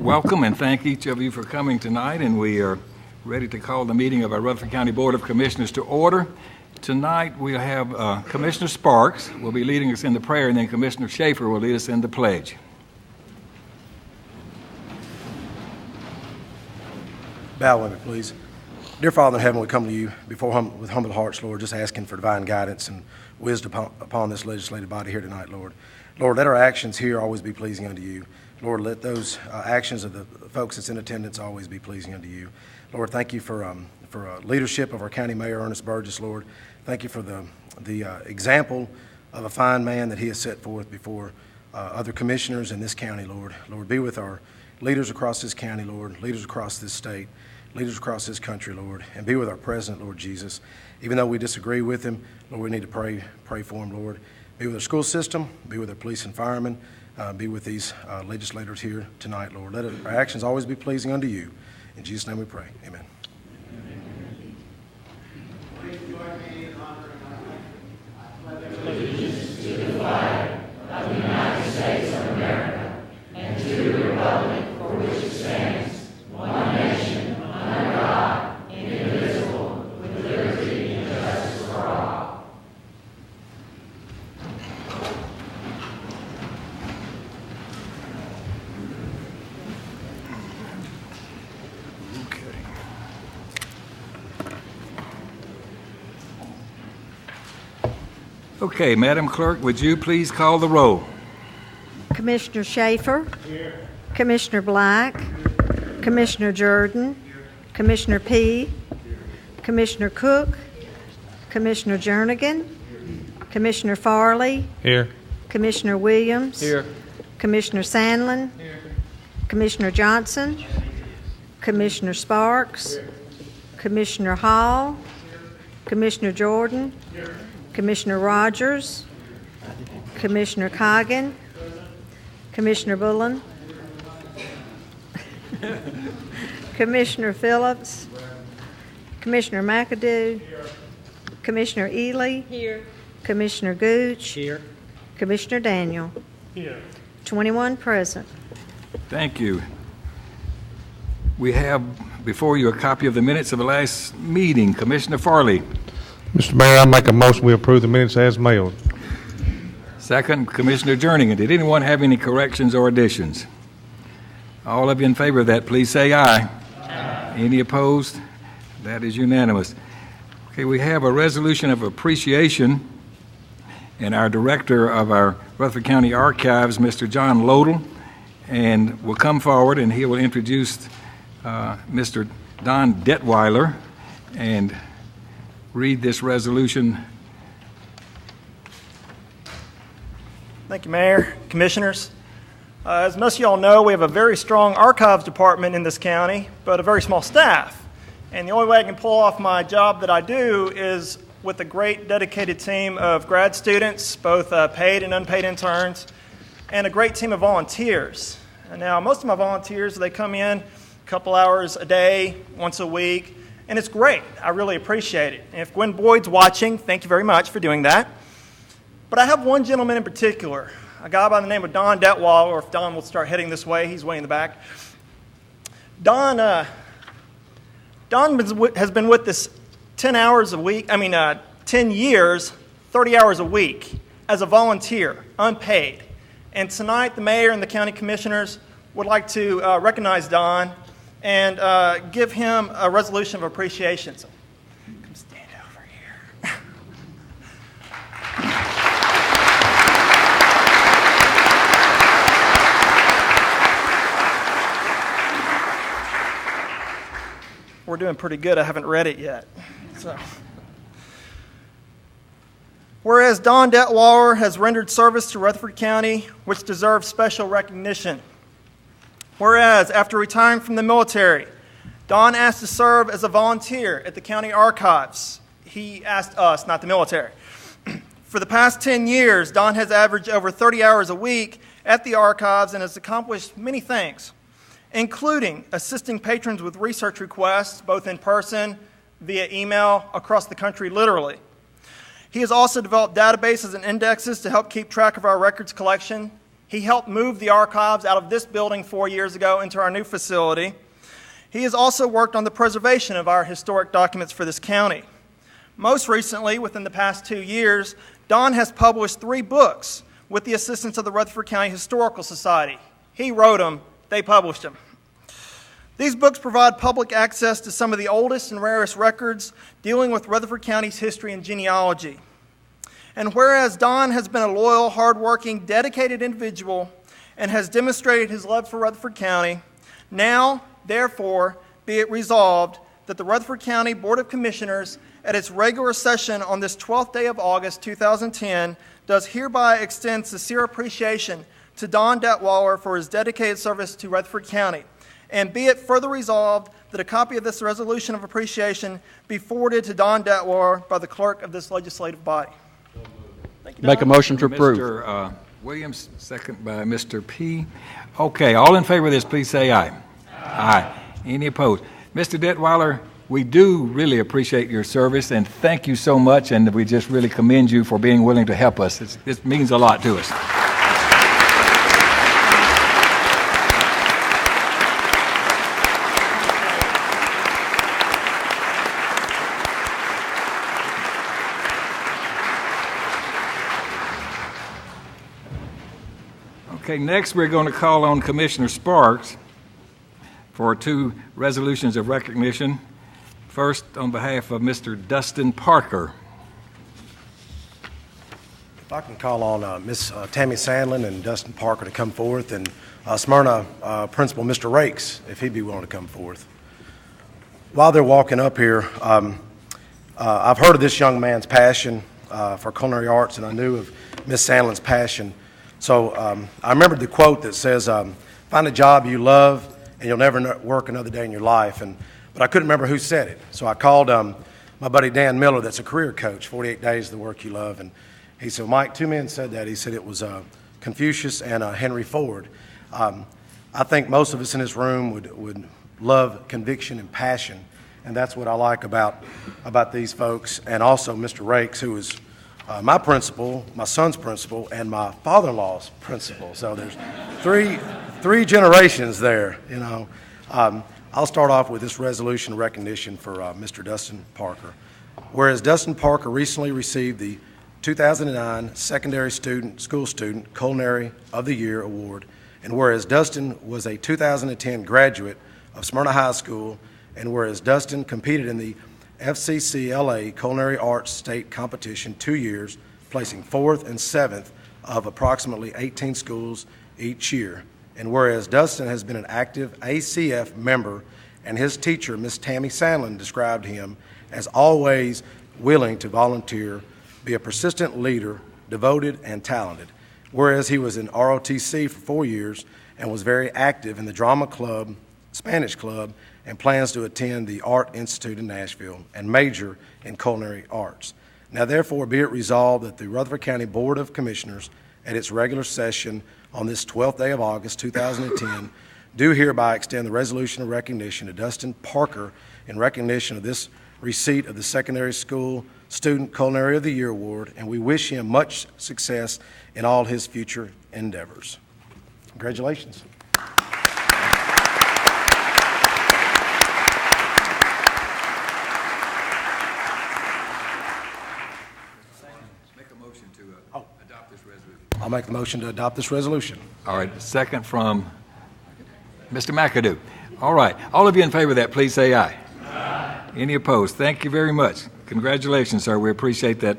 welcome and thank each of you for coming tonight, and we are ready to call the meeting of our Rutherford County Board of Commissioners to order. Tonight we'll have Commissioner Sparks will be leading us in the prayer, and then Commissioner Schaefer will lead us in the pledge. Bow with me, please. Dear Father in heaven, we come to you with humble hearts, Lord, just asking for divine guidance and wisdom upon this legislative body here tonight, Lord. Lord, let our actions here always be pleasing unto you. Lord, let those actions of the folks that's in attendance always be pleasing unto you. Lord, thank you for leadership of our county mayor, Ernest Burgess, Lord. Thank you for the example of a fine man that he has set forth before other commissioners in this county, Lord. Lord, be with our leaders across this county, Lord, leaders across this state, leaders across this country, Lord, and be with our president, Lord Jesus. Even though we disagree with him, Lord, we need to pray for him, Lord. Be with our school system, be with our police and firemen, be with these legislators here tonight, Lord. Let our actions always be pleasing unto you. In Jesus' name we pray. Amen. Please join me in honoring our flag. I pledge allegiance to the flag of the United States of America and to the republic for which it stands, one nation, under God, indivisible, with liberty and justice for all. Okay, Madam Clerk, would you please call the roll? Commissioner Schaefer. Here. Commissioner Black. Here. Commissioner Jordan. Here. Commissioner P. Here. Commissioner Cook. Commissioner Jernigan. Here. Commissioner Farley. Here. Commissioner Williams. Here. Commissioner Sandlin. Here. Commissioner Johnson. Commissioner Sparks. Here. Commissioner Hall. Here. Commissioner Jordan. Here. Commissioner Rogers, Commissioner Coggin, Commissioner Bullen, Commissioner Phillips, Commissioner McAdoo, Commissioner Ely, Here. Commissioner Gooch, Here. Commissioner Daniel. Here. 21 present. Thank you. We have before you a copy of the minutes of the last meeting. Commissioner Farley. Mr. Mayor, I make a motion we approve the minutes as mailed. Second, Commissioner Jernigan. Did anyone have any corrections or additions? All of you in favor of that, please say aye. Aye. Any opposed? That is unanimous. Okay, we have a resolution of appreciation, and our director of our Rutherford County Archives, Mr. John Lodel, and will come forward and he will introduce Mr. Don Detweiler and read this resolution. Thank you, Mayor, Commissioners. As most of y'all know, we have a very strong archives department in this county, but a very small staff. And the only way I can pull off my job that I do is with a great dedicated team of grad students, both paid and unpaid interns, and a great team of volunteers. And now, most of my volunteers, they come in a couple hours a day, once a week, and it's great. I really appreciate it. And if Gwen Boyd's watching, thank you very much for doing that. But I have one gentleman in particular, a guy by the name of Don Detweiler, or if Don will start heading this way, he's way in the back. Don has been with us 10 years, 30 hours a week as a volunteer, unpaid. And tonight, the mayor and the county commissioners would like to recognize Don and give him a resolution of appreciation. So, come stand over here. We're doing pretty good. I haven't read it yet. So, whereas Don Detweiler has rendered service to Rutherford County, which deserves special recognition. Whereas, after retiring from the military, Don asked to serve as a volunteer at the county archives. He asked us, not the military. For the past 10 years, Don has averaged over 30 hours a week at the archives and has accomplished many things, including assisting patrons with research requests, both in person, via email, across the country, literally. He has also developed databases and indexes to help keep track of our records collection. He helped move the archives out of this building 4 years ago into our new facility. He has also worked on the preservation of our historic documents for this county. Most recently, within the past 2 years, Don has published 3 books with the assistance of the Rutherford County Historical Society. He wrote them, they published them. These books provide public access to some of the oldest and rarest records dealing with Rutherford County's history and genealogy. And whereas Don has been a loyal, hardworking, dedicated individual and has demonstrated his love for Rutherford County, now, therefore, be it resolved that the Rutherford County Board of Commissioners, at its regular session on this 12th day of August 2010, does hereby extend sincere appreciation to Don Detweiler for his dedicated service to Rutherford County. And be it further resolved that a copy of this resolution of appreciation be forwarded to Don Detweiler by the clerk of this legislative body. Thank you, Don. Make a motion to approve. Mr. Williams, second by Mr. P. Okay, all in favor of this, please say aye. Aye. Any opposed? Mr. Detweiler, we do really appreciate your service, and thank you so much, and we just really commend you for being willing to help us. It means a lot to us. Okay, next we're going to call on Commissioner Sparks for 2 resolutions of recognition. First, on behalf of Mr. Dustin Parker. If I can call on Miss Tammy Sandlin and Dustin Parker to come forth, and Smyrna Principal Mr. Rakes, if he'd be willing to come forth. While they're walking up here, I've heard of this young man's passion for culinary arts, and I knew of Miss Sandlin's passion. So I remembered the quote that says, find a job you love and you'll never work another day in your life. But I couldn't remember who said it. So I called my buddy Dan Miller, that's a career coach, 48 Days, the Work You Love. And he said, Mike, 2 men said that. He said it was Confucius and Henry Ford. I think most of us in this room would love conviction and passion. And that's what I like about these folks. And also Mr. Rakes, who is my principal, my son's principal, and my father-in-law's principal. So there's three generations there, you know. I'll start off with this resolution of recognition for Mr. Dustin Parker. Whereas Dustin Parker recently received the 2009 Secondary School Student Culinary of the Year Award, and whereas Dustin was a 2010 graduate of Smyrna High School, and whereas Dustin competed in the FCCLA Culinary Arts State Competition 2 years, placing 4th and 7th of approximately 18 schools each year. And whereas Dustin has been an active ACF member, and his teacher, Miss Tammy Sandlin, described him as always willing to volunteer, be a persistent leader, devoted and talented. Whereas he was in ROTC for 4 years and was very active in the drama club, Spanish club, and plans to attend the Art Institute in Nashville and major in culinary arts. Now therefore be it resolved that the Rutherford County Board of Commissioners at its regular session on this 12th day of August 2010 do hereby extend the resolution of recognition to Dustin Parker in recognition of this receipt of the Secondary School Student Culinary of the Year Award, and we wish him much success in all his future endeavors. Congratulations. I'll make the motion to adopt this resolution. All right, second from Mr. McAdoo. All right, all of you in favor of that, please say aye. Aye. Any opposed? Thank you very much. Congratulations, sir. We appreciate that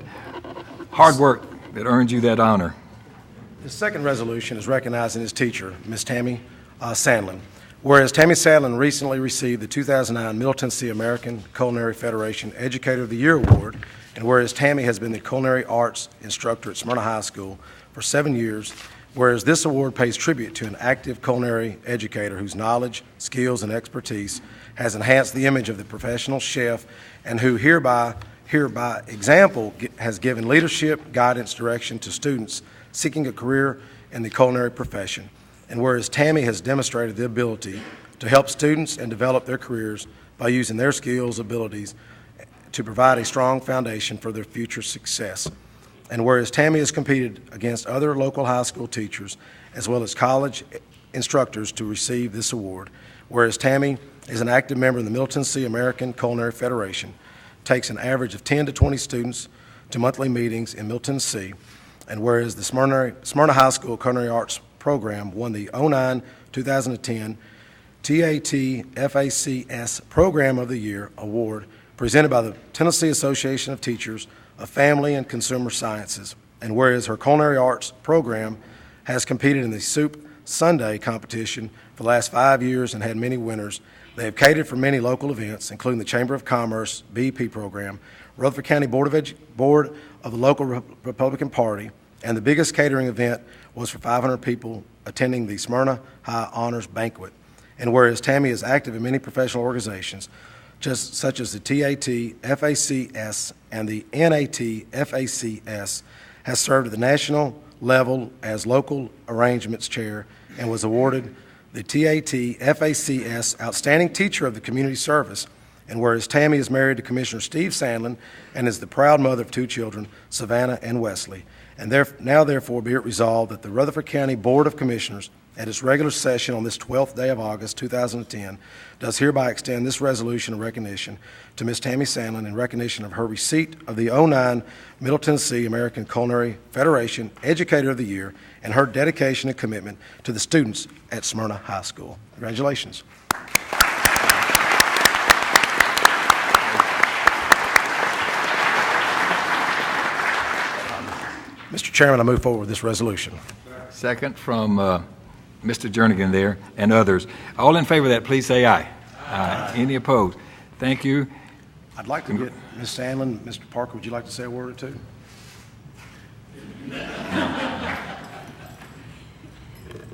hard work that earned you that honor. The second resolution is recognizing his teacher, Miss Tammy Sandlin. Whereas Tammy Sandlin recently received the 2009 Middle Tennessee American Culinary Federation Educator of the Year Award, and whereas Tammy has been the culinary arts instructor at Smyrna High School for 7 years, whereas this award pays tribute to an active culinary educator whose knowledge, skills, and expertise has enhanced the image of the professional chef, and who hereby example has given leadership, guidance, direction to students seeking a career in the culinary profession. And whereas Tammy has demonstrated the ability to help students and develop their careers by using their skills, abilities to provide a strong foundation for their future success. And whereas Tammy has competed against other local high school teachers as well as college instructors to receive this award, whereas Tammy is an active member of the Middle Tennessee American Culinary Federation, takes an average of 10 to 20 students to monthly meetings in Middle Tennessee, and whereas the Smyrna High School Culinary Arts Program won the 09-2010 TAT FACS Program of the Year Award presented by the Tennessee Association of Teachers of Family and Consumer Sciences, and whereas her culinary arts program has competed in the Soup Sunday competition for the last 5 years and had many winners. They have catered for many local events, including the Chamber of Commerce BEP program, Rutherford County Board of the local Republican Party, and the biggest catering event was for 500 people attending the Smyrna High Honors Banquet. And whereas Tammy is active in many professional organizations, such as the TAT FACS and the NAT FACS, has served at the national level as local arrangements chair and was awarded the TAT FACS Outstanding Teacher of the Community Service. And whereas Tammy is married to Commissioner Steve Sandlin and is the proud mother of 2 children, Savannah and Wesley, and now therefore be it resolved that the Rutherford County Board of Commissioners at its regular session on this 12th day of August 2010 does hereby extend this resolution of recognition to Ms. Tammy Sandlin in recognition of her receipt of the 09 Middle Tennessee American Culinary Federation Educator of the Year and her dedication and commitment to the students at Smyrna High School. Congratulations. Mr. Chairman, I move forward with this resolution. Second from Mr. Jernigan there and others. All in favor of that, please say aye. Aye. Any opposed? Thank you. I'd like to get Ms. Sandlin, Mr. Parker, would you like to say a word or two?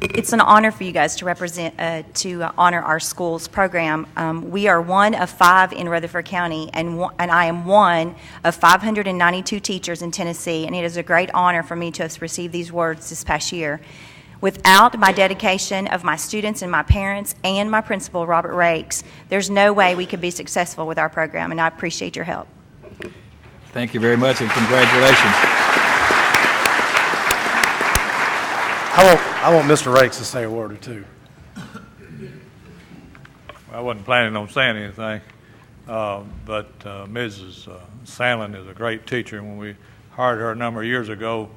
It's an honor for you guys to represent, to honor our school's program. We are one of 5 in Rutherford County, and I am one of 592 teachers in Tennessee, and it is a great honor for me to have received these awards this past year. Without my dedication of my students and my parents and my principal, Robert Rakes, there's no way we could be successful with our program, and I appreciate your help. Thank you very much, and congratulations. I want Mr. Rakes to say a word or two. I wasn't planning on saying anything, but Mrs. Sandlin is a great teacher. When we hired her a number of years ago,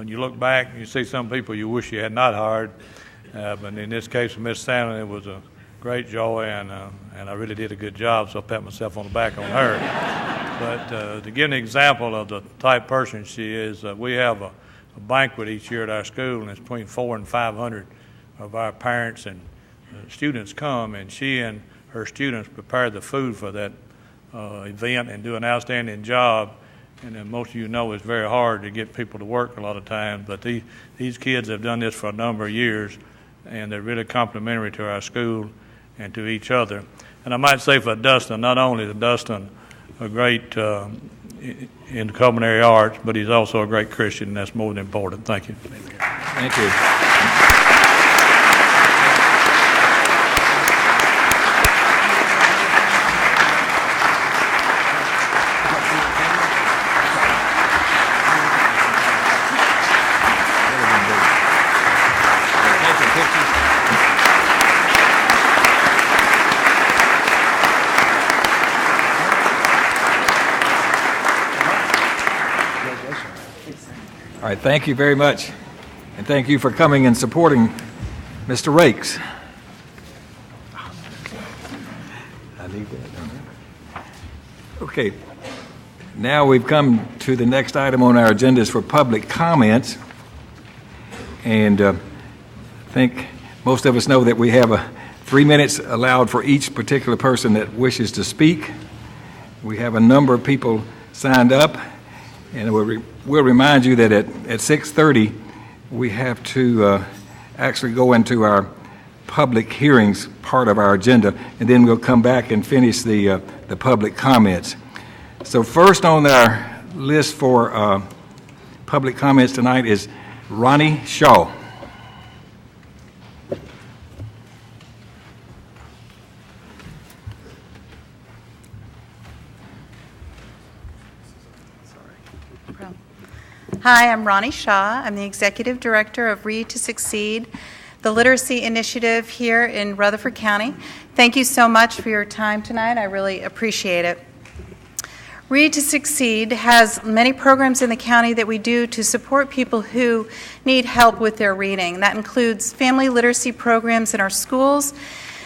you look back and you see some people you wish you had not hired, but in this case with Miss Sandlin, it was a great joy, and I really did a good job, so I pat myself on the back on her. But to give an example of the type person she is, we have a banquet each year at our school, and it's between 400 and 500 of our parents and students come, and she and her students prepare the food for that event and do an outstanding job. And then most of you know it's very hard to get people to work a lot of times, but these kids have done this for a number of years, and they're really complimentary to our school and to each other. And I might say for Dustin, not only is Dustin a great in culinary arts, but he's also a great Christian, and that's more than important. Thank you. Thank you. All right, thank you very much, and thank you for coming and supporting Mr. Rakes. I need that. Okay, now we've come to the next item on our agenda is for public comments, and I think most of us know that we have 3 minutes allowed for each particular person that wishes to speak. We have a number of people signed up. And we'll remind you that at 6:30, we have to actually go into our public hearings part of our agenda, and then we'll come back and finish the public comments. So first on our list for public comments tonight is Ronnie Shaw. Hi, I'm Ronnie Shaw. I'm the Executive Director of Read to Succeed, the literacy initiative here in Rutherford County. Thank you so much for your time tonight. I really appreciate it. Read to Succeed has many programs in the county that we do to support people who need help with their reading. That includes family literacy programs in our schools,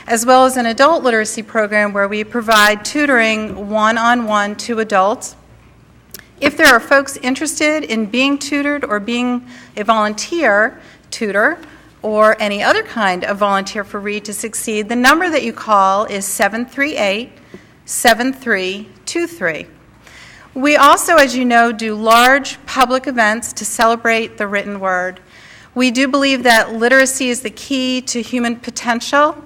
as well as an adult literacy program where we provide tutoring one-on-one to adults. If there are folks interested in being tutored or being a volunteer tutor or any other kind of volunteer for Read to Succeed, the number that you call is 738-7323. We also, as you know, do large public events to celebrate the written word. We do believe that literacy is the key to human potential.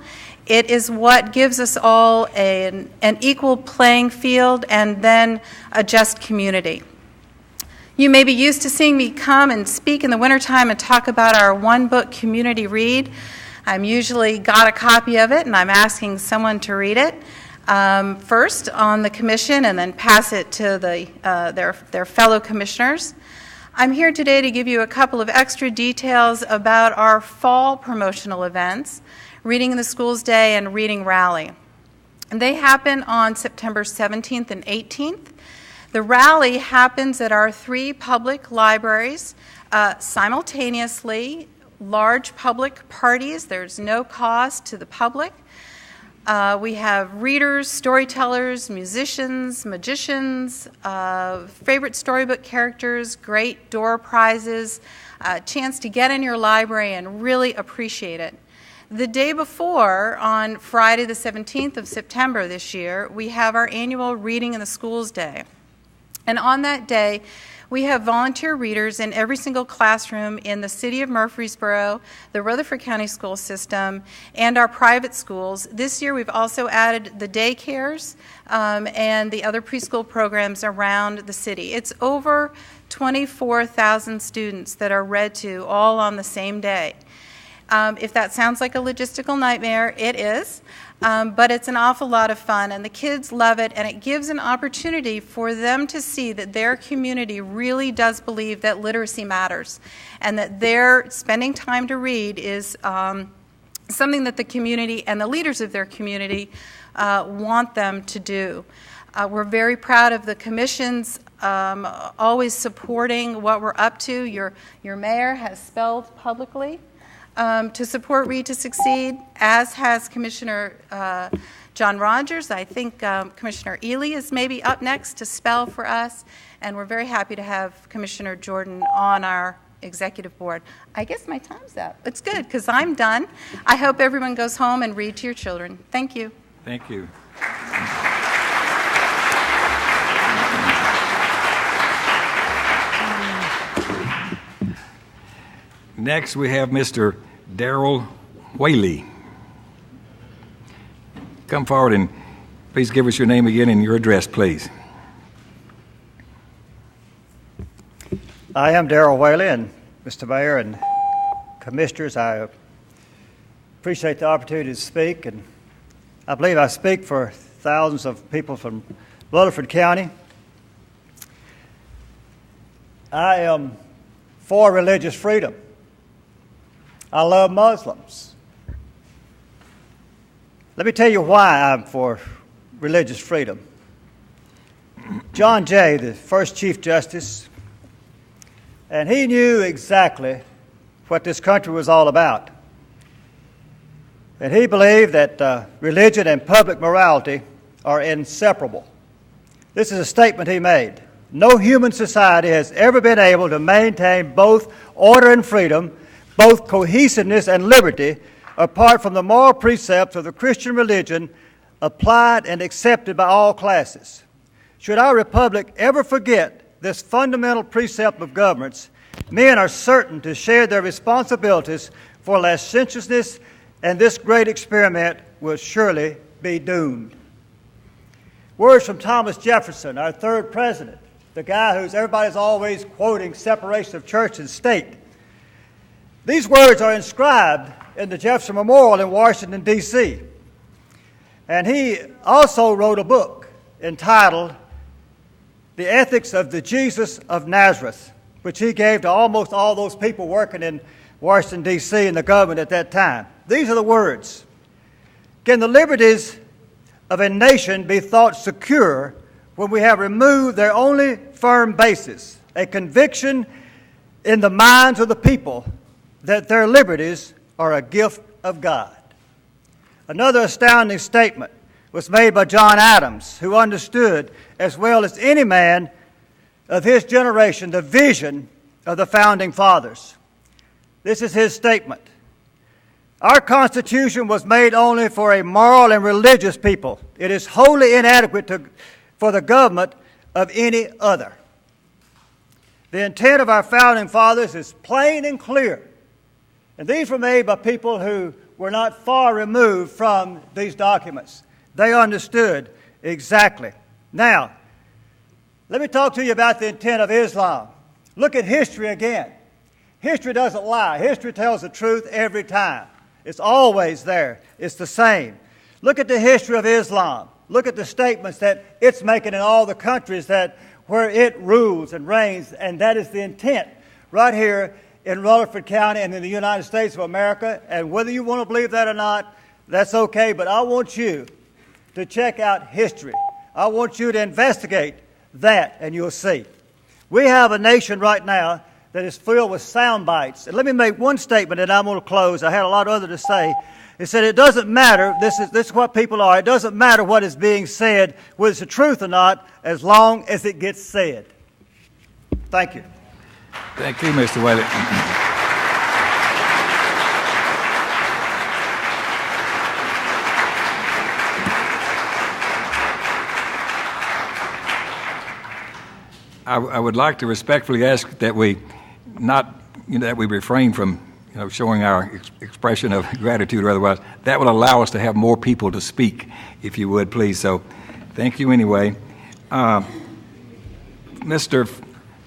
It is what gives us all an equal playing field and then a just community. You may be used to seeing me come and speak in the wintertime and talk about our one-book community read. I'm usually got a copy of it and I'm asking someone to read it. First on the commission and then pass it to their fellow commissioners. I'm here today to give you a couple of extra details about our fall promotional events, Reading in the Schools Day and Reading Rally. And they happen on September 17th and 18th. The rally happens at our 3 public libraries simultaneously, large public parties. There's no cost to the public. We have readers, storytellers, musicians, magicians, favorite storybook characters, great door prizes, a chance to get in your library and really appreciate it. The day before, on Friday the 17th of September this year, we have our annual Reading in the Schools Day. And on that day, we have volunteer readers in every single classroom in the city of Murfreesboro, the Rutherford County school system, and our private schools. This year we've also added the daycares and the other preschool programs around the city. It's over 24,000 students that are read to all on the same day. If that sounds like a logistical nightmare, it is. But it's an awful lot of fun, and the kids love it, and it gives an opportunity for them to see that their community really does believe that literacy matters, and that their spending time to read is something that the community and the leaders of their community want them to do. We're very proud of the commissions always supporting what we're up to. Your mayor has spelled publicly to support Read to Succeed, as has Commissioner John Rogers. I think Commissioner Ely is maybe up next to spell for us, and we're very happy to have Commissioner Jordan on our executive board. I guess my time's up. It's good, because I'm done. I hope everyone goes home and read to your children. Thank you. Thank you. Next, we have Mr. Darrell Whaley. Come forward and please give us your name again and your address, please. I am Darrell Whaley, and Mr. Mayor and Commissioners, I appreciate the opportunity to speak, and I believe I speak for thousands of people from Rutherford County. I am for religious freedom. I love Muslims. Let me tell you why I'm for religious freedom. John Jay, the first Chief Justice, and he knew exactly what this country was all about. And he believed that religion and public morality are inseparable. This is a statement he made. No human society has ever been able to maintain both order and freedom, both cohesiveness and liberty, apart from the moral precepts of the Christian religion applied and accepted by all classes. Should our republic ever forget this fundamental precept of governance, men are certain to share their responsibilities for licentiousness, and this great experiment will surely be doomed. Words from Thomas Jefferson, our third president, the guy who's everybody's always quoting separation of church and state. These words are inscribed in the Jefferson Memorial in Washington, D.C. And he also wrote a book entitled The Ethics of the Jesus of Nazareth. which he gave to almost all those people working in Washington, D.C. and the government at that time. These are the words. Can the liberties of a nation be thought secure when we have removed their only firm basis, a conviction in the minds of the people that their liberties are a gift of God? Another astounding statement was made by John Adams, who understood as well as any man of his generation the vision of the Founding Fathers. This is his statement. Our Constitution was made only for a moral and religious people. It is wholly inadequate for the government of any other. The intent of our Founding Fathers is plain and clear. And these were made by people who were not far removed from these documents. They understood exactly. Now, let me talk to you about the intent of Islam. Look at history again. History doesn't lie. History tells the truth every time. It's always there. It's the same. Look at the history of Islam. Look at the statements that it's making in all the countries where it rules and reigns, and that is the intent right here in Rutherford County and in the United States of America. And whether you want to believe that or not, that's okay, but I want you to check out history. I want you to investigate that, and you'll see. We have a nation right now that is filled with sound bites. And let me make one statement, and I'm going to close. I had a lot other to say. It said it doesn't matter, this is what people are, it doesn't matter what is being said, whether it's the truth or not, as long as it gets said. Thank you. Thank you, Mr. Whaley. I would like to respectfully ask that we refrain from showing our expression of gratitude or otherwise. That will allow us to have more people to speak, if you would, please. So thank you anyway. Mr.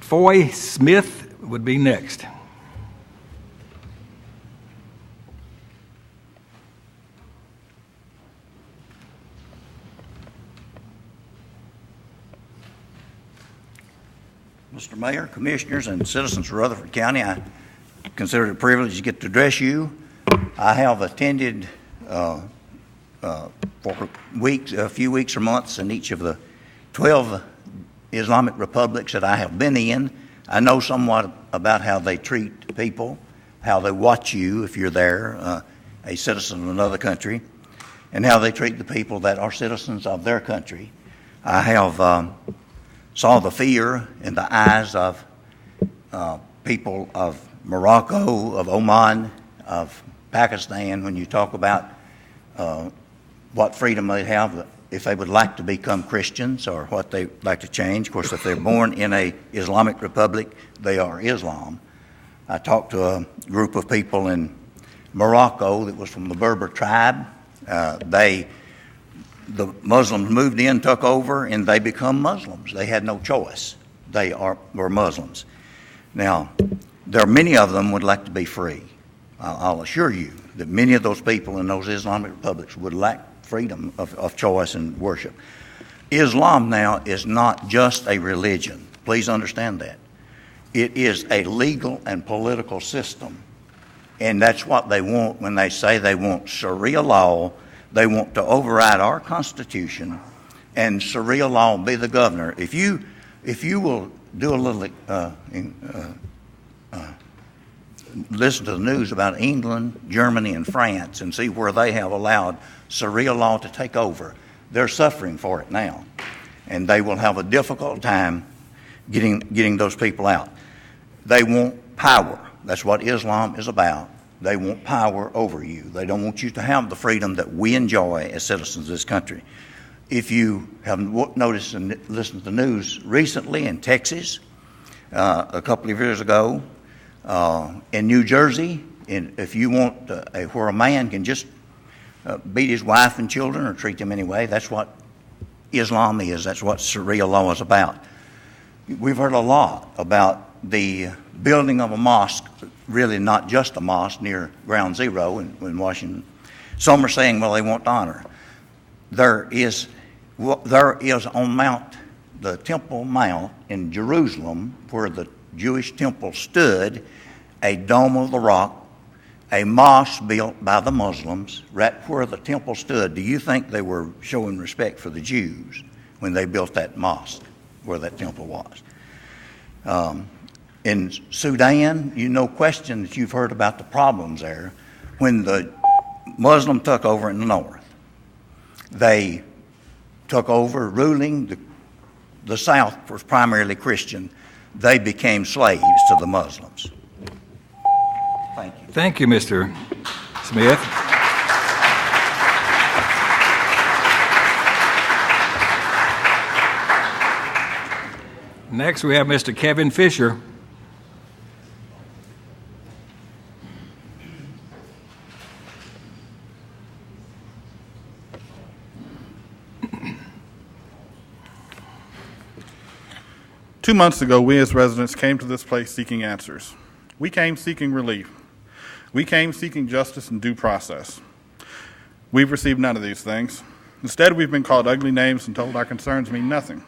Foy Smith would be next. Mr. Mayor, Commissioners, and citizens of Rutherford County, I consider it a privilege to get to address you. I have attended for a few weeks or months in each of the 12 Islamic republics that I have been in. I know somewhat about how they treat people, how they watch you if you're there, a citizen of another country, and how they treat the people that are citizens of their country. I have saw the fear in the eyes of people of Morocco, of Oman, of Pakistan, when you talk about what freedom they have if they would like to become Christians or what they like to change. Of course, if they're born in an Islamic republic, they are Islam. I talked to a group of people in Morocco that was from the Berber tribe. The Muslims moved in, took over, and they become Muslims. They had no choice. They were Muslims. Now, there are many of them would like to be free. I'll assure you that many of those people in those Islamic republics would lack freedom of choice and worship. Islam now is not just a religion. Please understand that. It is a legal and political system. And that's what they want when they say they want Sharia law. They want to override our Constitution, and Sharia law be the governor. If you will do a little listen to the news about England, Germany, and France, and see where they have allowed Sharia law to take over, they're suffering for it now, and they will have a difficult time getting those people out. They want power. That's what Islam is about. They want power over you. They don't want you to have the freedom that we enjoy as citizens of this country. If you have noticed and listened to the news recently in Texas, a couple of years ago, in New Jersey, if you want where a man can just beat his wife and children or treat them anyway, that's what Islam is. That's what Sharia law is about. We've heard a lot about the building of a mosque, really not just a mosque, near Ground Zero in Washington. Some are saying, well, they want honor. There is on the Temple Mount in Jerusalem, where the Jewish temple stood, a Dome of the Rock, a mosque built by the Muslims, right where the temple stood. Do you think they were showing respect for the Jews when they built that mosque where that temple was? In Sudan, no question that you've heard about the problems there. When the Muslim took over in the north, they took over ruling. The south was primarily Christian. They became slaves to the Muslims. Thank you. Thank you, Mr. Smith. Next, we have Mr. Kevin Fisher. Two months ago, we as residents came to this place seeking answers. We came seeking relief. We came seeking justice and due process. We've received none of these things. Instead, we've been called ugly names and told our concerns mean nothing.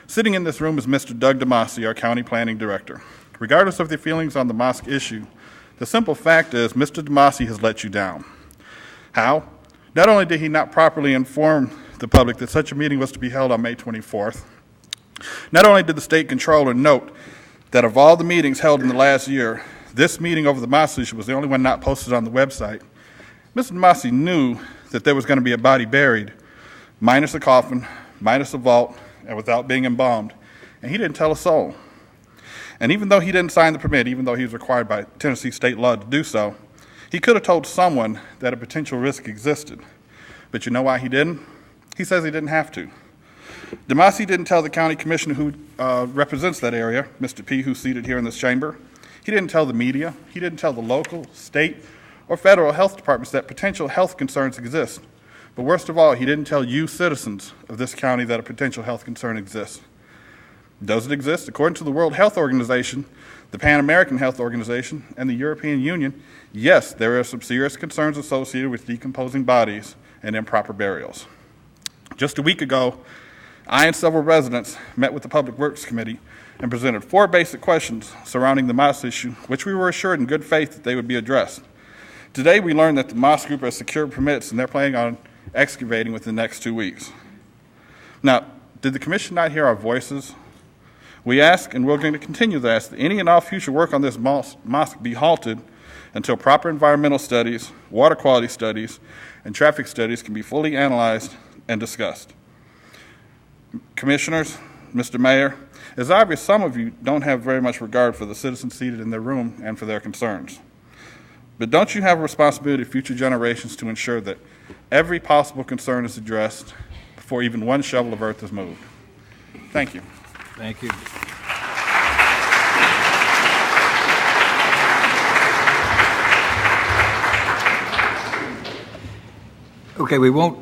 Sitting in this room is Mr. Doug DeMasi, our county planning director. Regardless of their feelings on the mosque issue, the simple fact is Mr. DeMasi has let you down. How? Not only did he not properly inform the public that such a meeting was to be held on May 24th, not only did the state controller note that of all the meetings held in the last year, this meeting over the mosque issue was the only one not posted on the website, Mr. DeMasi knew that there was going to be a body buried, minus a coffin, minus a vault, and without being embalmed, and he didn't tell a soul. And even though he didn't sign the permit, even though he was required by Tennessee state law to do so, he could have told someone that a potential risk existed. But you know why he didn't? He says he didn't have to. DeMasi didn't tell the county commissioner who represents that area, Mr. P., who's seated here in this chamber. He didn't tell the media. He didn't tell the local, state, or federal health departments that potential health concerns exist. But worst of all, he didn't tell you citizens of this county that a potential health concern exists. Does it exist? According to the World Health Organization, the Pan American Health Organization, and the European Union, yes, there are some serious concerns associated with decomposing bodies and improper burials. Just a week ago, I and several residents met with the Public Works Committee and presented 4 basic questions surrounding the mosque issue, which we were assured in good faith that they would be addressed. Today, we learned that the mosque group has secured permits and they're planning on excavating within the next 2 weeks. Now, did the commission not hear our voices? We ask, and we're going to continue to ask, that any and all future work on this mosque be halted until proper environmental studies, water quality studies, and traffic studies can be fully analyzed and discussed. Commissioners, Mr. Mayor, it's obvious some of you don't have very much regard for the citizens seated in their room and for their concerns. But don't you have a responsibility to future generations to ensure that every possible concern is addressed before even one shovel of earth is moved? Thank you. Thank you. Okay, we won't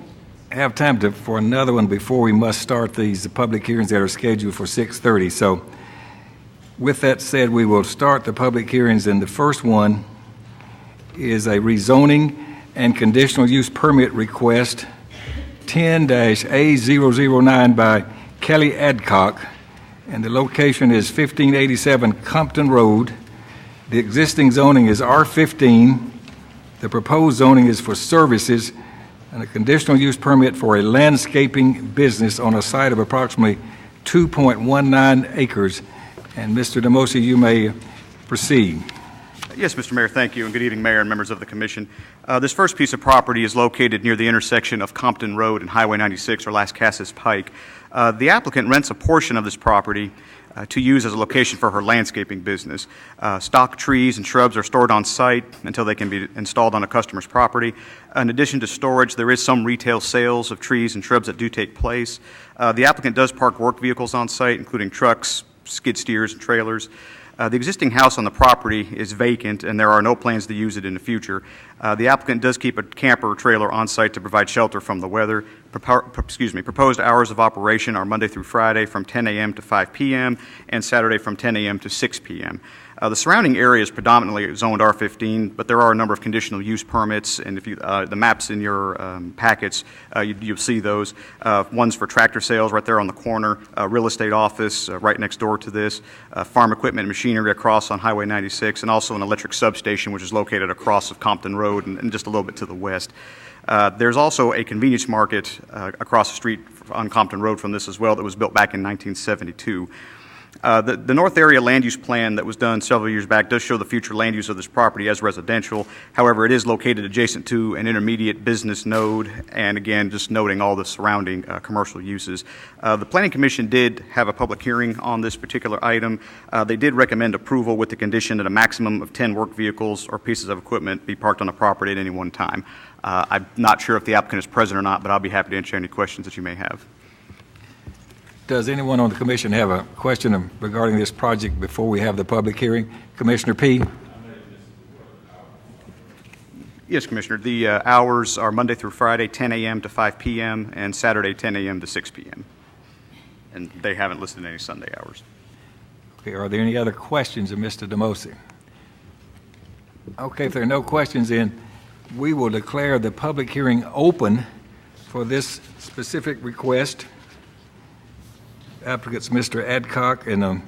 have time for another one before we must start these public hearings that are scheduled for 6:30. So with that said, we will start the public hearings, and the first one is a rezoning and conditional use permit request 10-A009 by Kelly Adcock, and the location is 1587 Compton Road. The existing zoning is R15. The proposed zoning is for services, and a conditional use permit for a landscaping business on a site of approximately 2.19 acres. And Mr. DeMasi, you may proceed. Yes, Mr. Mayor, thank you, and good evening, Mayor and members of the Commission. This first piece of property is located near the intersection of Compton Road and Highway 96, or Las Casas Pike. The applicant rents a portion of this property to use as a location for her landscaping business. Stock trees and shrubs are stored on site until they can be installed on a customer's property. In addition to storage, there is some retail sales of trees and shrubs that do take place. The applicant does park work vehicles on site, including trucks, skid steers, and trailers. The existing house on the property is vacant, and there are no plans to use it in the future. The applicant does keep a camper trailer on site to provide shelter from the weather. Proposed hours of operation are Monday through Friday from 10 a.m. to 5 p.m. and Saturday from 10 a.m. to 6 p.m. The surrounding area is predominantly zoned R15, but there are a number of conditional use permits, and if you, the maps in your packets, you'll see those. One's for tractor sales right there on the corner, real estate office right next door to this, farm equipment and machinery across on Highway 96, and also an electric substation which is located across of Compton Road and just a little bit to the west. There's also a convenience market across the street on Compton Road from this as well that was built back in 1972. The North Area Land Use Plan that was done several years back does show the future land use of this property as residential. However, it is located adjacent to an intermediate business node, and again, just noting all the surrounding commercial uses. The Planning Commission did have a public hearing on this particular item. They did recommend approval with the condition that a maximum of 10 work vehicles or pieces of equipment be parked on the property at any one time. I'm not sure if the applicant is present or not, but I'll be happy to answer any questions that you may have. Does anyone on the commission have a question regarding this project before we have the public hearing? Commissioner P. Yes, Commissioner. The hours are Monday through Friday, 10 a.m. to 5 p.m., and Saturday, 10 a.m. to 6 p.m. And they haven't listed any Sunday hours. Okay, are there any other questions of Mr. Demosi? Okay, if there are no questions, then we will declare the public hearing open for this specific request. Applicants Mr. Adcock and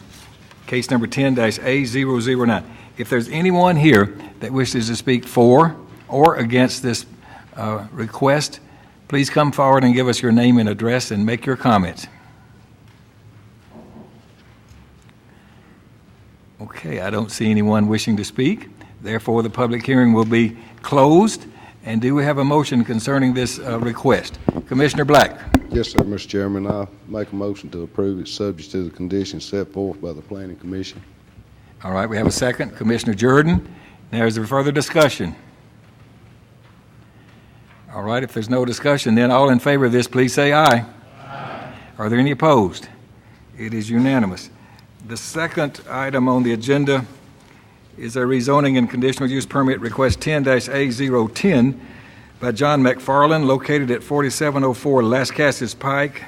case number 10-A009. If there's anyone here that wishes to speak for or against this request, please come forward and give us your name and address and make your comments. Okay, I don't see anyone wishing to speak. Therefore, the public hearing will be closed. And do we have a motion concerning this request? Commissioner Black. Yes, sir, Mr. Chairman. I make a motion to approve it subject to the conditions set forth by the Planning Commission. All right, we have a second. Commissioner Jordan. Now, is there further discussion? All right, if there's no discussion, then all in favor of this, please say aye. Aye. Are there any opposed? It is unanimous. The second item on the agenda is a rezoning and conditional use permit request 10-A010 by John McFarland, located at 4704 Las Casas Pike,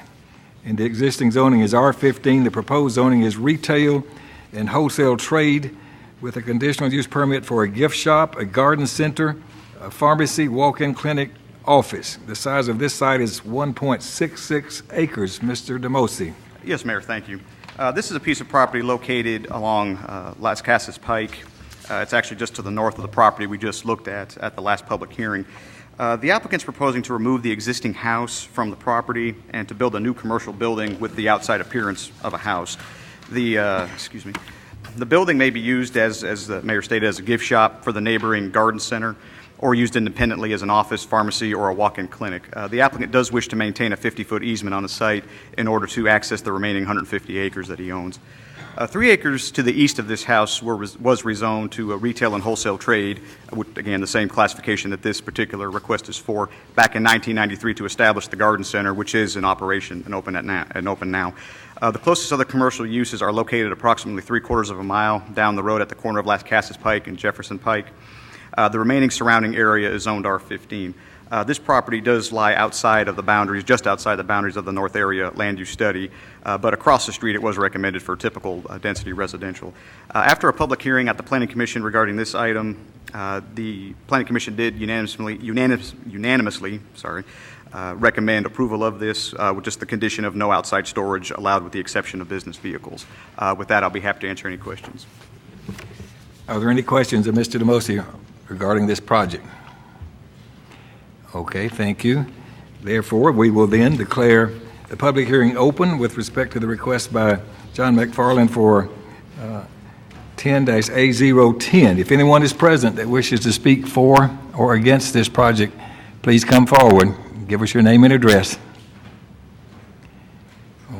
and the existing zoning is R15. The proposed zoning is retail and wholesale trade with a conditional use permit for a gift shop, a garden center, a pharmacy, walk-in clinic, office. The size of this site is 1.66 acres. Mr. Demosi. Yes, Mayor, thank you. This is a piece of property located along Las Casas Pike. It's actually just to the north of the property we just looked at the last public hearing. The applicant's proposing to remove the existing house from the property and to build a new commercial building with the outside appearance of a house. The building may be used, as the mayor stated, as a gift shop for the neighboring garden center, or used independently as an office, pharmacy, or a walk-in clinic. The applicant does wish to maintain a 50-foot easement on the site in order to access the remaining 150 acres that he owns. 3 acres to the east of this house was rezoned to a retail and wholesale trade, again, the same classification that this particular request is for, back in 1993 to establish the garden center, which is in operation and open now. The closest other commercial uses are located approximately 3/4 of a mile down the road at the corner of Las Casas Pike and Jefferson Pike. The remaining surrounding area is zoned R15. This property does lie outside of the boundaries, just outside the boundaries of the North Area Land Use Study, but across the street it was recommended for typical density residential. After a public hearing at the Planning Commission regarding this item, the Planning Commission did unanimously recommend approval of this with just the condition of no outside storage allowed with the exception of business vehicles. With that, I'll be happy to answer any questions. Are there any questions of Mr. Demosi regarding this project? Okay, thank you. Therefore, we will then declare the public hearing open with respect to the request by John McFarland for 10-A010. If anyone is present that wishes to speak for or against this project, please come forward. Give us your name and address.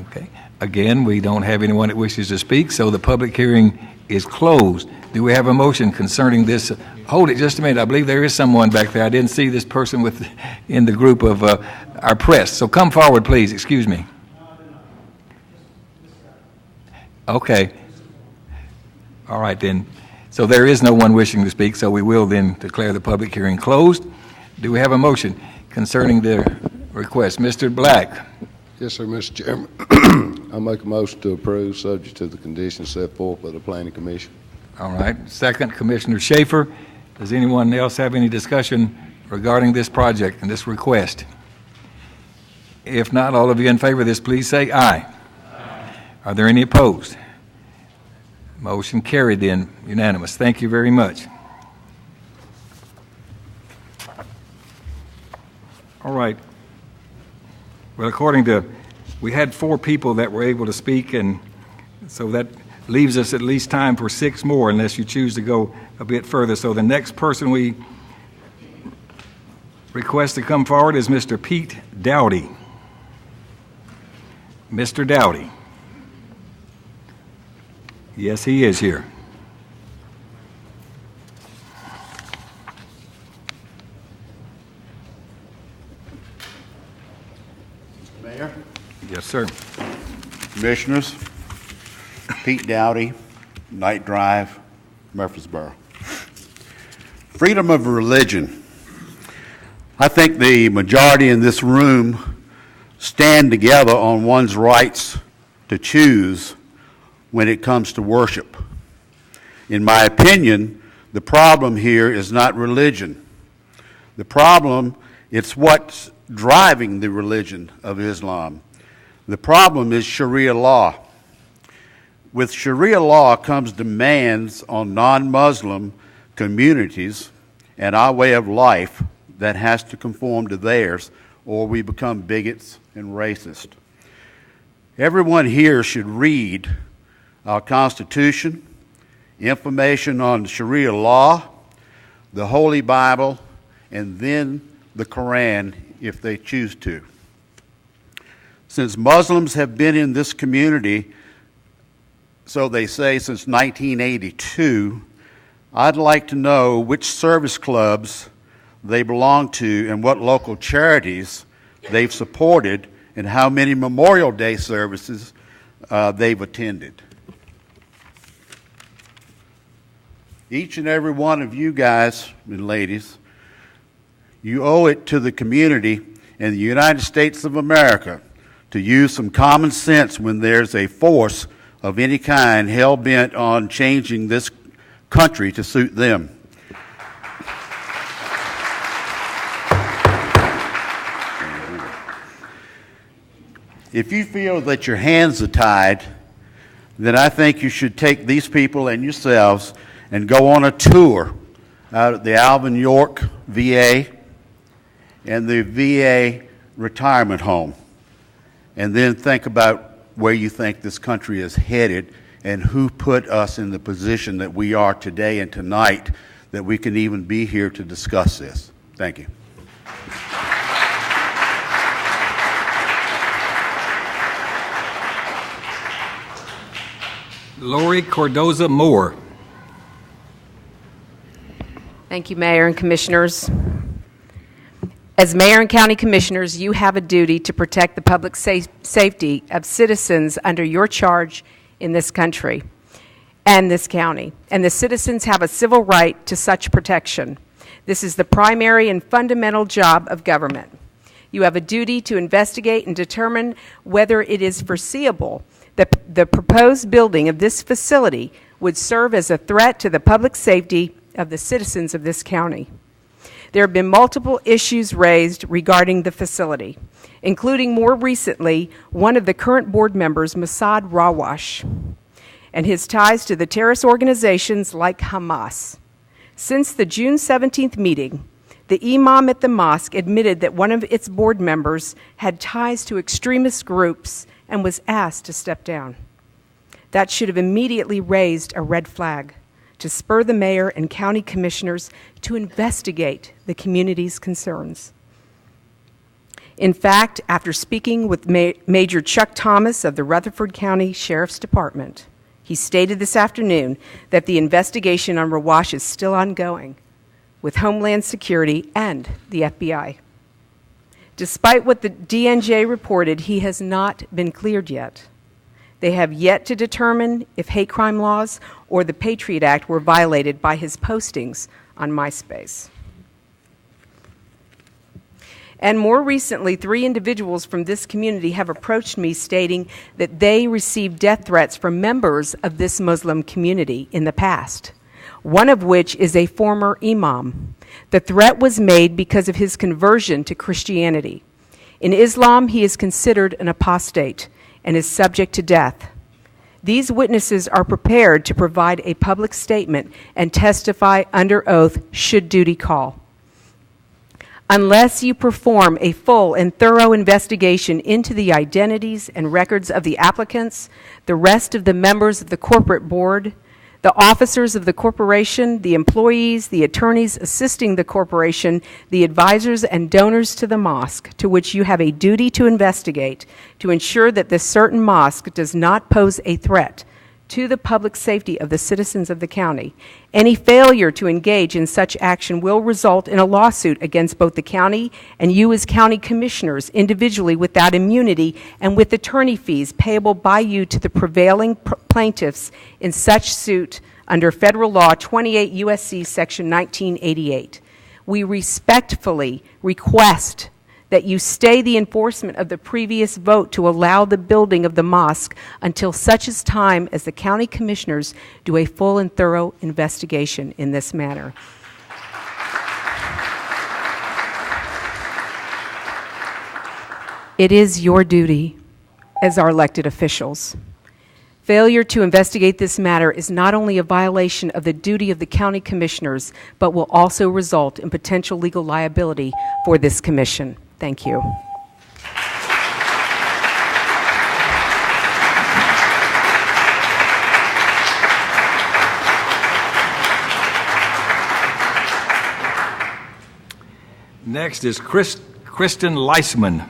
Okay. Again, we don't have anyone that wishes to speak, so the public hearing is closed. Do we have a motion concerning this? Hold it just a minute. I believe there is someone back there. I didn't see this person in the group of our press. So come forward, please. Excuse me. Okay. All right, then. So there is no one wishing to speak, so we will then declare the public hearing closed. Do we have a motion concerning the request? Mr. Black. Yes, sir, Mr. Chairman. I make a motion to approve subject to the conditions set forth by the Planning Commission. All right. Second, Commissioner Schaefer. Does anyone else have any discussion regarding this project and this request? If not, all of you in favor of this, please say aye. Aye. Are there any opposed? Motion carried then, unanimous. Thank you very much. All right. Well, we had 4 people that were able to speak, and so that leaves us at least time for 6 more unless you choose to go a bit further. So the next person we request to come forward is Mr. Pete Dowdy. Mr. Dowdy. Yes, he is here. Mayor, Yes, sir. Commissioners, Pete Dowdy, Night Drive, Murfreesboro. Freedom of religion. I think the majority in this room stand together on one's rights to choose when it comes to worship. In my opinion, the problem here is not religion. The problem, it's what's driving the religion of Islam. The problem is Sharia law. With Sharia law comes demands on non-Muslim communities and our way of life that has to conform to theirs, or we become bigots and racist. Everyone here should read our Constitution, information on Sharia law, the Holy Bible, and then the Quran if they choose to. Since Muslims have been in this community, so they say, since 1982, I'd like to know which service clubs they belong to and what local charities they've supported and how many Memorial Day services they've attended. Each and every one of you guys and ladies, you owe it to the community and the United States of America to use some common sense when there's a force of any kind hell-bent on changing this country to suit them. If you feel that your hands are tied, then I think you should take these people and yourselves and go on a tour out at the Alvin York VA and the VA retirement home, and then think about where you think this country is headed and who put us in the position that we are today and tonight, that we can even be here to discuss this. Thank you. Lori Cordoza Moore. Thank you, Mayor and Commissioners. As Mayor and County Commissioners, you have a duty to protect the public safety of citizens under your charge in this country and this county. And the citizens have a civil right to such protection. This is the primary and fundamental job of government. You have a duty to investigate and determine whether it is foreseeable that the proposed building of this facility would serve as a threat to the public safety of the citizens of this county. There have been multiple issues raised regarding the facility, including more recently one of the current board members, Massad Rawash, and his ties to the terrorist organizations like Hamas. Since the June 17th meeting, the imam at the mosque admitted that one of its board members had ties to extremist groups and was asked to step down. That should have immediately raised a red flag to spur the mayor and county commissioners to investigate the community's concerns. In fact, after speaking with Major Chuck Thomas of the Rutherford County Sheriff's Department, he stated this afternoon that the investigation on Rawash is still ongoing with Homeland Security and the FBI. Despite what the DNJ reported, he has not been cleared yet. They have yet to determine if hate crime laws or the Patriot Act were violated by his postings on MySpace. And more recently, 3 individuals from this community have approached me stating that they received death threats from members of this Muslim community in the past, one of which is a former imam. The threat was made because of his conversion to Christianity. In Islam, he is considered an apostate and is subject to death. These witnesses are prepared to provide a public statement and testify under oath should duty call. Unless you perform a full and thorough investigation into the identities and records of the applicants, the rest of the members of the corporate board, the officers of the corporation, the employees, the attorneys assisting the corporation, the advisors and donors to the mosque, to which you have a duty to investigate to ensure that this certain mosque does not pose a threat to the public safety of the citizens of the county. Any failure to engage in such action will result in a lawsuit against both the county and you as county commissioners individually without immunity and with attorney fees payable by you to the prevailing plaintiffs in such suit under federal law 28 U.S.C. section 1988. We respectfully request that you stay the enforcement of the previous vote to allow the building of the mosque until such as time as the county commissioners do a full and thorough investigation in this matter. It is your duty as our elected officials. Failure to investigate this matter is not only a violation of the duty of the county commissioners, but will also result in potential legal liability for this commission. Thank you. Next is Kristen Leisman.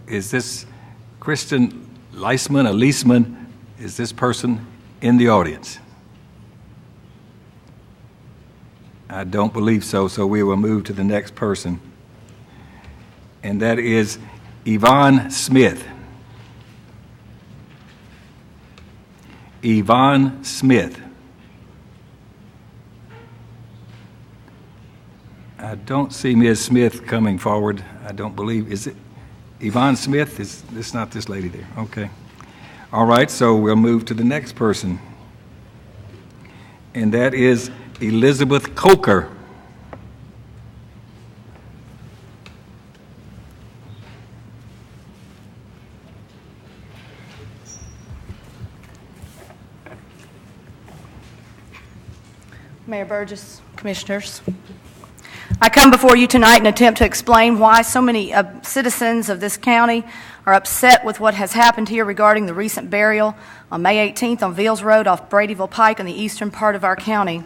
Is this Kristen Leisman, a Leisman? Is this person in the audience? I don't believe so, so we will move to the next person. And that is Yvonne Smith. Yvonne Smith. I don't see Ms. Smith coming forward. I don't believe, is it Yvonne Smith? Is this not this lady there? Okay. All right, so we'll move to the next person. And that is Elizabeth Coker. Mayor Burgess, Commissioners. I come before you tonight in an attempt to explain why so many citizens of this county are upset with what has happened here regarding the recent burial on May 18th on Veals Road off Bradyville Pike in the eastern part of our county.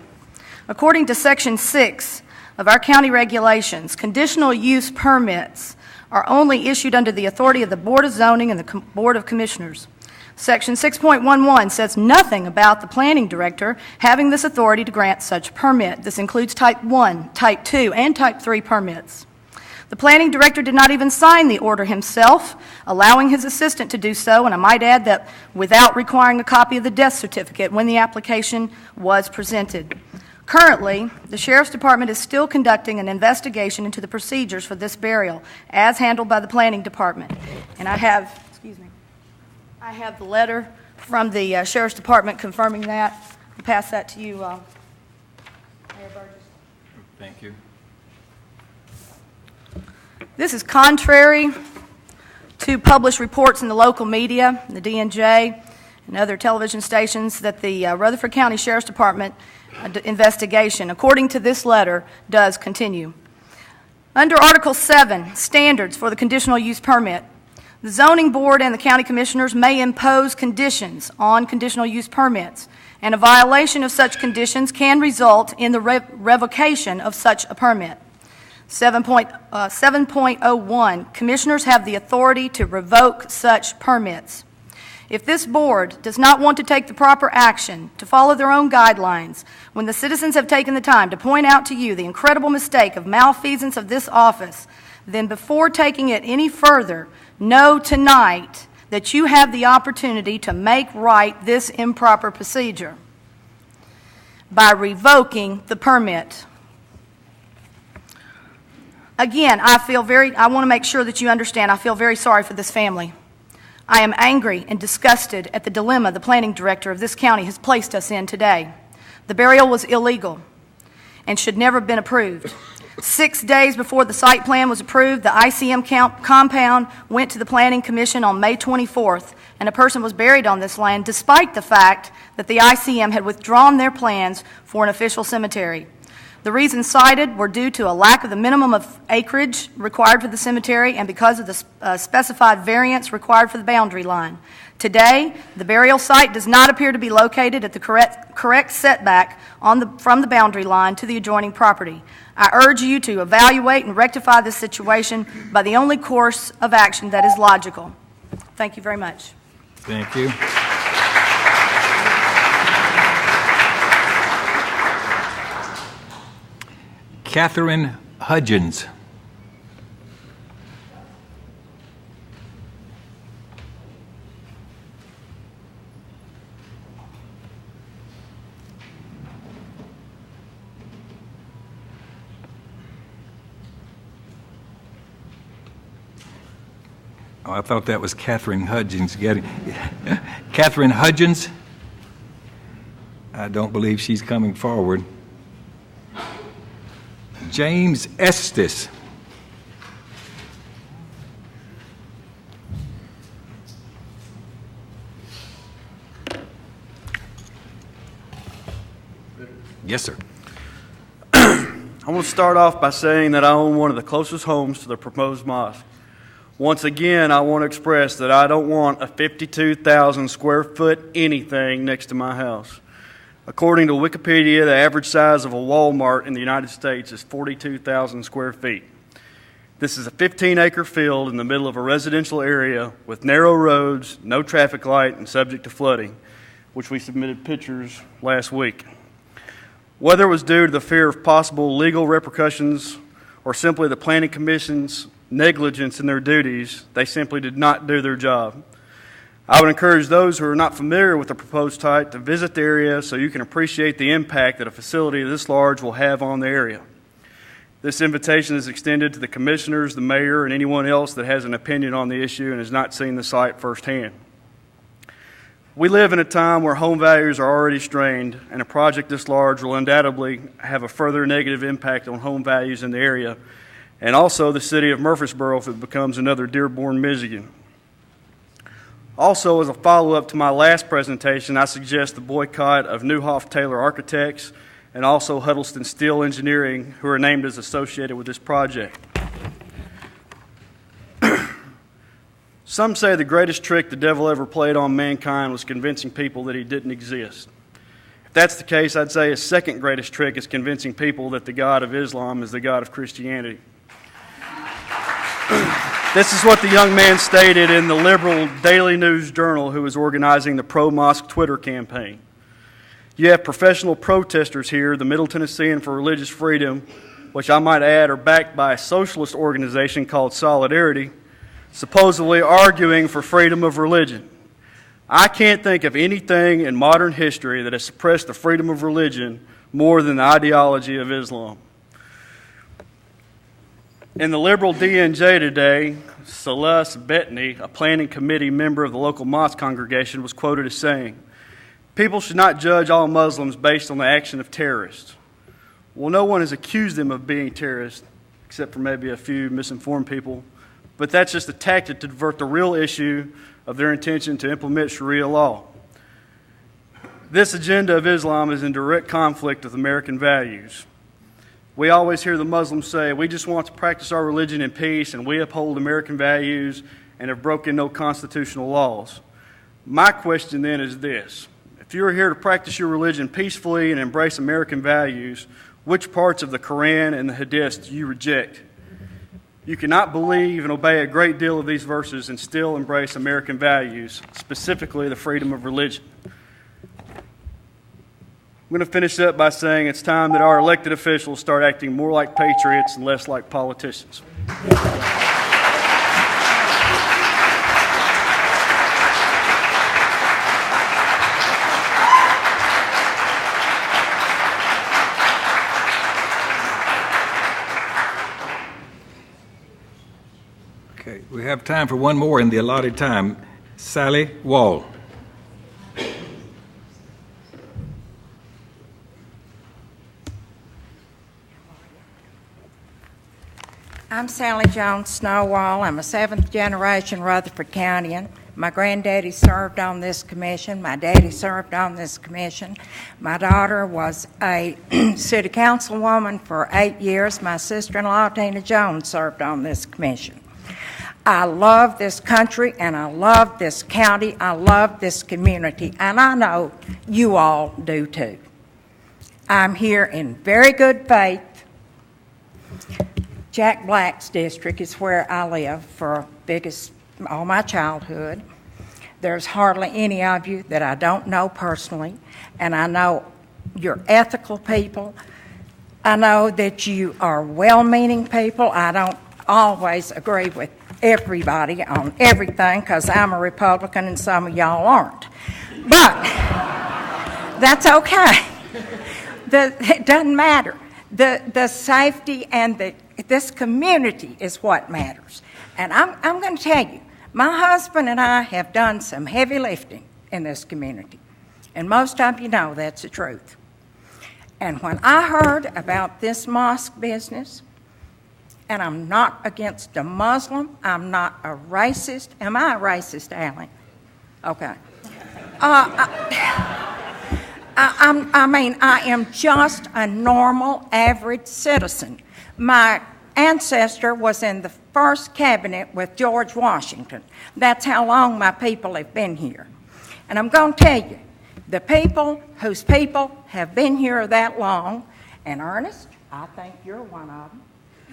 According to Section 6 of our county regulations, conditional use permits are only issued under the authority of the Board of Zoning and the Board of Commissioners. Section 6.11 says nothing about the planning director having this authority to grant such permit. This includes Type 1, Type 2, and Type 3 permits. The planning director did not even sign the order himself, allowing his assistant to do so, and I might add that without requiring a copy of the death certificate when the application was presented. Currently, the Sheriff's Department is still conducting an investigation into the procedures for this burial, as handled by the Planning Department. And I have the letter from the Sheriff's Department confirming that. I'll pass that to you, Mayor Burgess. Thank you. This is contrary to published reports in the local media, the DNJ, and other television stations that the Rutherford County Sheriff's Department investigation, according to this letter, does continue. Under Article 7, Standards for the Conditional Use Permit, the Zoning Board and the County Commissioners may impose conditions on conditional use permits, and a violation of such conditions can result in the revocation of such a permit. 7.01, Commissioners have the authority to revoke such permits. If this board does not want to take the proper action to follow their own guidelines, when the citizens have taken the time to point out to you the incredible mistake of malfeasance of this office, then before taking it any further, know tonight that you have the opportunity to make right this improper procedure. by revoking the permit. Again, I want to make sure that you understand, I feel very sorry for this family. I am angry and disgusted at the dilemma the planning director of this county has placed us in today. The burial was illegal and should never have been approved. 6 days before the site plan was approved, the ICM compound went to the Planning Commission on May 24th, and a person was buried on this land despite the fact that the ICM had withdrawn their plans for an official cemetery. The reasons cited were due to a lack of the minimum of acreage required for the cemetery and because of the specified variance required for the boundary line. Today, the burial site does not appear to be located at the correct setback from the boundary line to the adjoining property. I urge you to evaluate and rectify this situation by the only course of action that is logical. Thank you very much. Thank you. Catherine Hudgens. Oh, I thought that was Catherine Hudgens. Catherine Hudgens? I don't believe she's coming forward. James Estes. Yes, sir. I want to start off by saying that I own one of the closest homes to the proposed mosque. Once again, I want to express that I don't want a 52,000 square foot anything next to my house. According to Wikipedia, the average size of a Walmart in the United States is 42,000 square feet. This is a 15-acre field in the middle of a residential area with narrow roads, no traffic light, and subject to flooding, which we submitted pictures last week. Whether it was due to the fear of possible legal repercussions or simply the Planning Commission's negligence in their duties, they simply did not do their job. I would encourage those who are not familiar with the proposed site to visit the area so you can appreciate the impact that a facility this large will have on the area. This invitation is extended to the commissioners, the mayor, and anyone else that has an opinion on the issue and has not seen the site firsthand. We live in a time where home values are already strained, and a project this large will undoubtedly have a further negative impact on home values in the area, and also the city of Murfreesboro if it becomes another Dearborn, Michigan. Also, as a follow-up to my last presentation, I suggest the boycott of Neuhoff Taylor Architects and also Huddleston Steel Engineering, who are named as associated with this project. Some say the greatest trick the devil ever played on mankind was convincing people that he didn't exist. If that's the case, I'd say his second greatest trick is convincing people that the God of Islam is the God of Christianity. This is what the young man stated in the liberal Daily News Journal who is organizing the pro-mosque Twitter campaign. You have professional protesters here, the Middle Tennessean for Religious Freedom, which I might add are backed by a socialist organization called Solidarity, supposedly arguing for freedom of religion. I can't think of anything in modern history that has suppressed the freedom of religion more than the ideology of Islam. In the liberal DNJ today, Celeste Bettany, a planning committee member of the local mosque congregation, was quoted as saying, "People should not judge all Muslims based on the action of terrorists." Well, no one has accused them of being terrorists, except for maybe a few misinformed people, but that's just a tactic to divert the real issue of their intention to implement Sharia law. This agenda of Islam is in direct conflict with American values. We always hear the Muslims say, we just want to practice our religion in peace and we uphold American values and have broken no constitutional laws. My question then is this. If you are here to practice your religion peacefully and embrace American values, which parts of the Quran and the Hadith do you reject? You cannot believe and obey a great deal of these verses and still embrace American values, specifically the freedom of religion. I'm going to finish up by saying it's time that our elected officials start acting more like patriots and less like politicians. have time for one more in the allotted time. Sally Wall. I'm Sally Jones Snowwall. I'm a seventh-generation Rutherford Countian. My granddaddy served on this commission. My daddy served on this commission. My daughter was a city councilwoman for 8 years. My sister-in-law, Tina Jones, served on this commission. I love this country, and I love this county. I love this community, and I know you all do too. I'm here in very good faith. Jack Black's district is where I lived for all my childhood. There's hardly any of you that I don't know personally, and I know you're ethical people. I know that you are well-meaning people. I don't always agree with everybody on everything because I'm a Republican and some of y'all aren't. But that's okay. It doesn't matter. The safety and this community is what matters. And I'm going to tell you, my husband and I have done some heavy lifting in this community. And most of you know that's the truth. And when I heard about this mosque business, and I'm not against a Muslim, I'm not a racist. Am I a racist, Alan? Okay. I am just a normal, average citizen. My ancestor was in the first cabinet with George Washington. That's how long my people have been here. And I'm going to tell you, the people whose people have been here that long, and Ernest, I think you're one of them.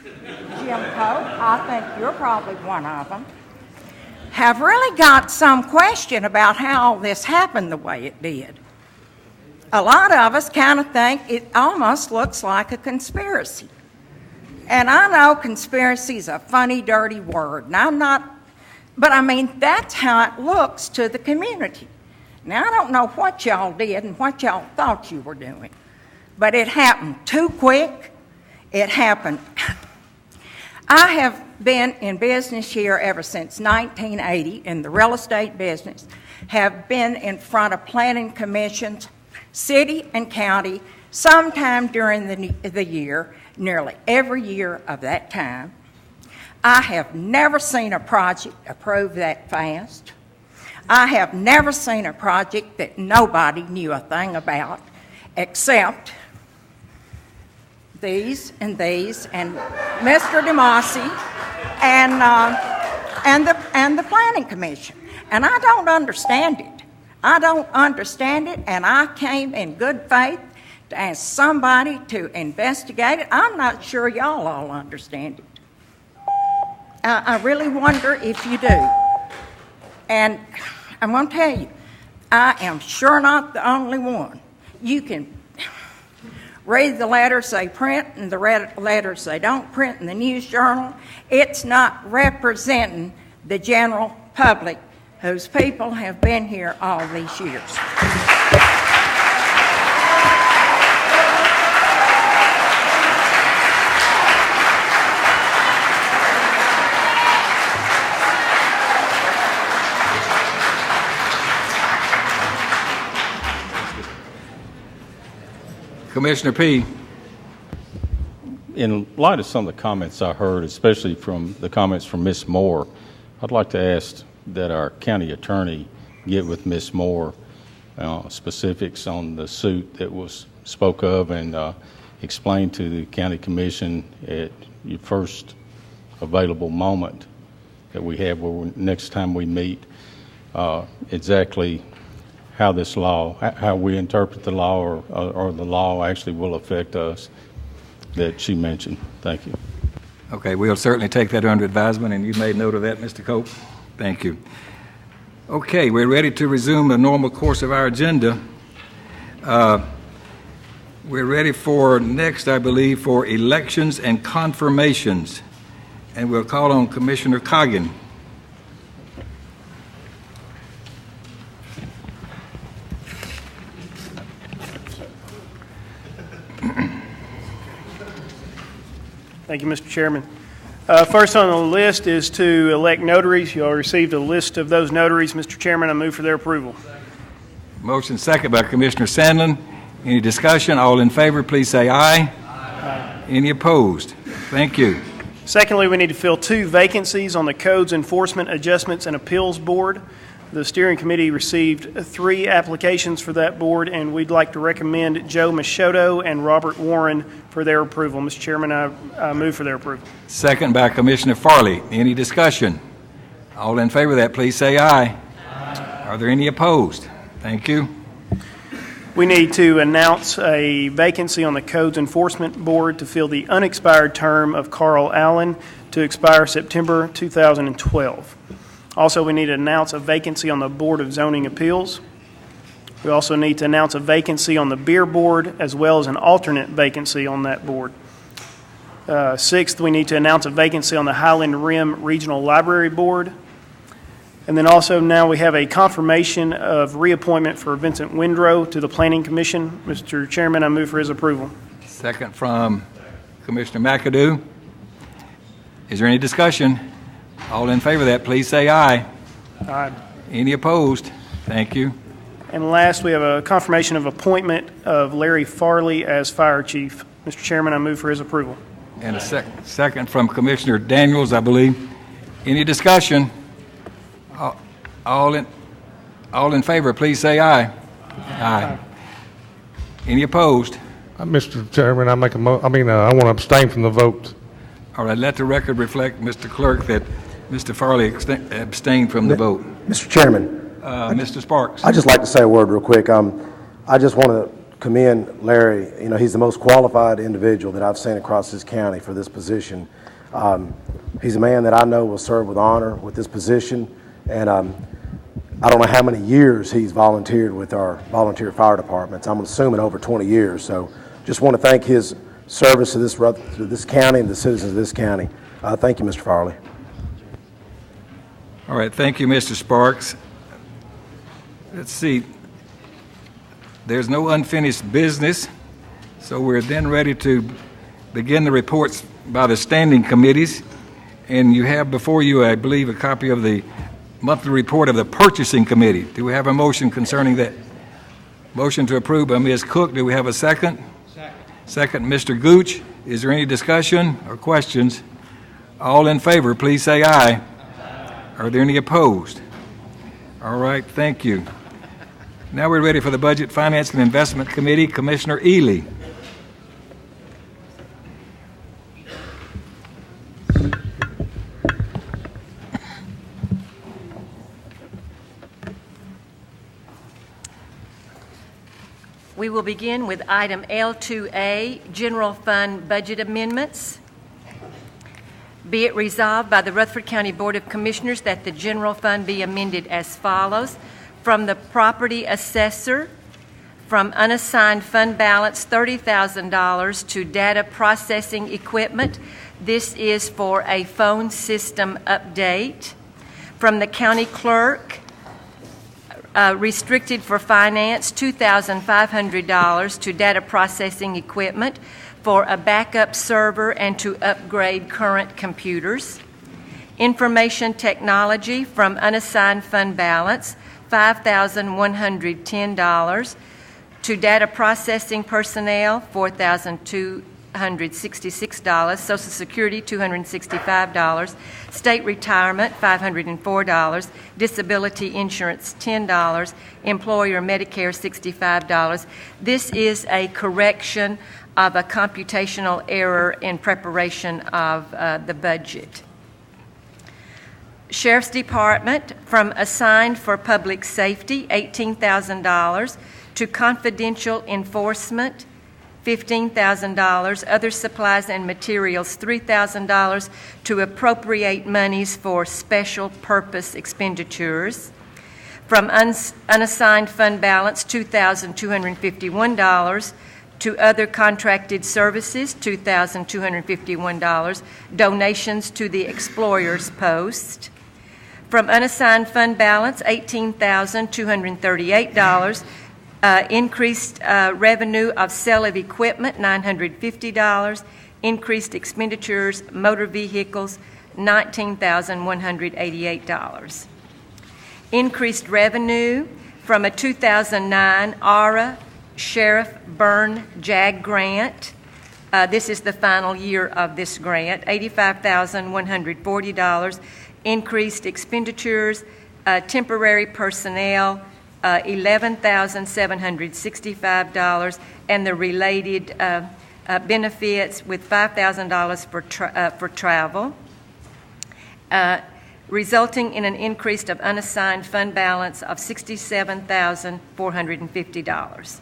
Jim Cope, I think you're probably one of them, have really got some question about how this happened the way it did. A lot of us kind of think it almost looks like a conspiracy. And I know conspiracy is a funny, dirty word, and I'm not, but I mean, that's how it looks to the community. Now, I don't know what y'all did and what y'all thought you were doing, but it happened too quick. It happened. I have been in business here ever since 1980 in the real estate business, have been in front of planning commissions, city and county, sometime during the year, nearly every year of that time. I have never seen a project approved that fast. I have never seen a project that nobody knew a thing about, except these, and Mr. DeMasi, and the Planning Commission. And I don't understand it. I don't understand it, and I came in good faith to ask somebody to investigate it. I'm not sure y'all all understand it. I really wonder if you do. And I'm going to tell you, I am sure not the only one. You can read the letters they print and the letters they don't print in the News Journal. It's not representing the general public whose people have been here all these years. Commissioner P. In light of some of the comments I heard, especially from the comments from Ms. Moore, I'd like to ask that our county attorney get with Ms. Moore specifics on the suit that was spoke of and explain to the county commission at your first available moment that we have next time we meet exactly how this law, how we interpret the law or the law actually will affect us that she mentioned. Thank you. Okay, we'll certainly take that under advisement, and you made note of that, Mr. Cope. Thank you. Okay, we're ready to resume the normal course of our agenda. We're ready for next, I believe, for elections and confirmations. And we'll call on Commissioner Coggin. Thank you, Mr. Chairman. First on the list is to elect notaries. You all received a list of those notaries. Mr. Chairman, I move for their approval. Motion second by Commissioner Sandlin. Any discussion? All in favor, please say aye. Aye. Any opposed? Thank you. Secondly, we need to fill 2 vacancies on the Codes Enforcement Adjustments and Appeals Board. The steering committee received 3 applications for that board, and we'd like to recommend Joe Machado and Robert Warren for their approval. Mr. Chairman, I move for their approval. Second by Commissioner Farley. Any discussion? All in favor of that, please say aye. Aye. Are there any opposed? Thank you. We need to announce a vacancy on the Codes Enforcement Board to fill the unexpired term of Carl Allen to expire September 2012. Also, we need to announce a vacancy on the Board of Zoning Appeals. We also need to announce a vacancy on the Beer Board, as well as an alternate vacancy on that board. Sixth, we need to announce a vacancy on the Highland Rim Regional Library Board. And then also now we have a confirmation of reappointment for Vincent Windrow to the Planning Commission. Mr. Chairman, I move for his approval. Second from Commissioner McAdoo. Is there any discussion? All in favor of that, please say aye. Aye. Any opposed? Thank you. And last, we have a confirmation of appointment of Larry Farley as Fire Chief. Mr. Chairman, I move for his approval. And a second from Commissioner Daniels, I believe. Any discussion? All in favor, please say aye. Aye. Any opposed? Mr. Chairman, I want to abstain from the vote. All right, let the record reflect, Mr. Clerk, that Mr. Farley abstained from the vote. Mr. Chairman. Mr. Sparks. I'd just like to say a word real quick. I just want to commend Larry. You know, he's the most qualified individual that I've seen across this county for this position. He's a man that I know will serve with honor with this position, and I don't know how many years he's volunteered with our volunteer fire departments. I'm assuming over 20 years. So just want to thank his service to this county and the citizens of this county. Thank you, Mr. Farley. All right, thank you, Mr. Sparks. Let's see. There's no unfinished business, so we're then ready to begin the reports by the standing committees. And you have before you, I believe, a copy of the monthly report of the Purchasing Committee. Do we have a motion concerning that? Motion to approve by Ms. Cook. Do we have a second? Second, Mr. Gooch. Is there any discussion or questions? All in favor, please say aye. Are there any opposed? All right, thank you. Now we're ready for the Budget, Finance, and Investment Committee. Commissioner Ely. We will begin with item L2A, General Fund Budget Amendments. Be it resolved by the Rutherford County Board of Commissioners that the general fund be amended as follows. From the property assessor, from unassigned fund balance $30,000 to data processing equipment. This is for a phone system update. From the county clerk, restricted for finance $2,500 to data processing equipment for a backup server and to upgrade current computers. Information technology, from unassigned fund balance $5,110 to data processing personnel $4,266, Social Security $265, state retirement $504, disability insurance $10, employer Medicare $65. This is a correction of a computational error in preparation of the budget. Sheriff's Department, from assigned for public safety $18,000 to confidential enforcement $15,000, other supplies and materials $3,000 to appropriate monies for special purpose expenditures. From unassigned fund balance $2,251 to other contracted services $2,251, donations to the Explorers Post. From unassigned fund balance $18,238, increased revenue of sale of equipment $950, increased expenditures, motor vehicles, $19,188. Increased revenue from a 2009 ARA Sheriff Byrne JAG grant. This is the final year of this grant, $85,140. Increased expenditures, temporary personnel, $11,765, and the related benefits with $5,000 for travel, resulting in an increase of unassigned fund balance of $67,450.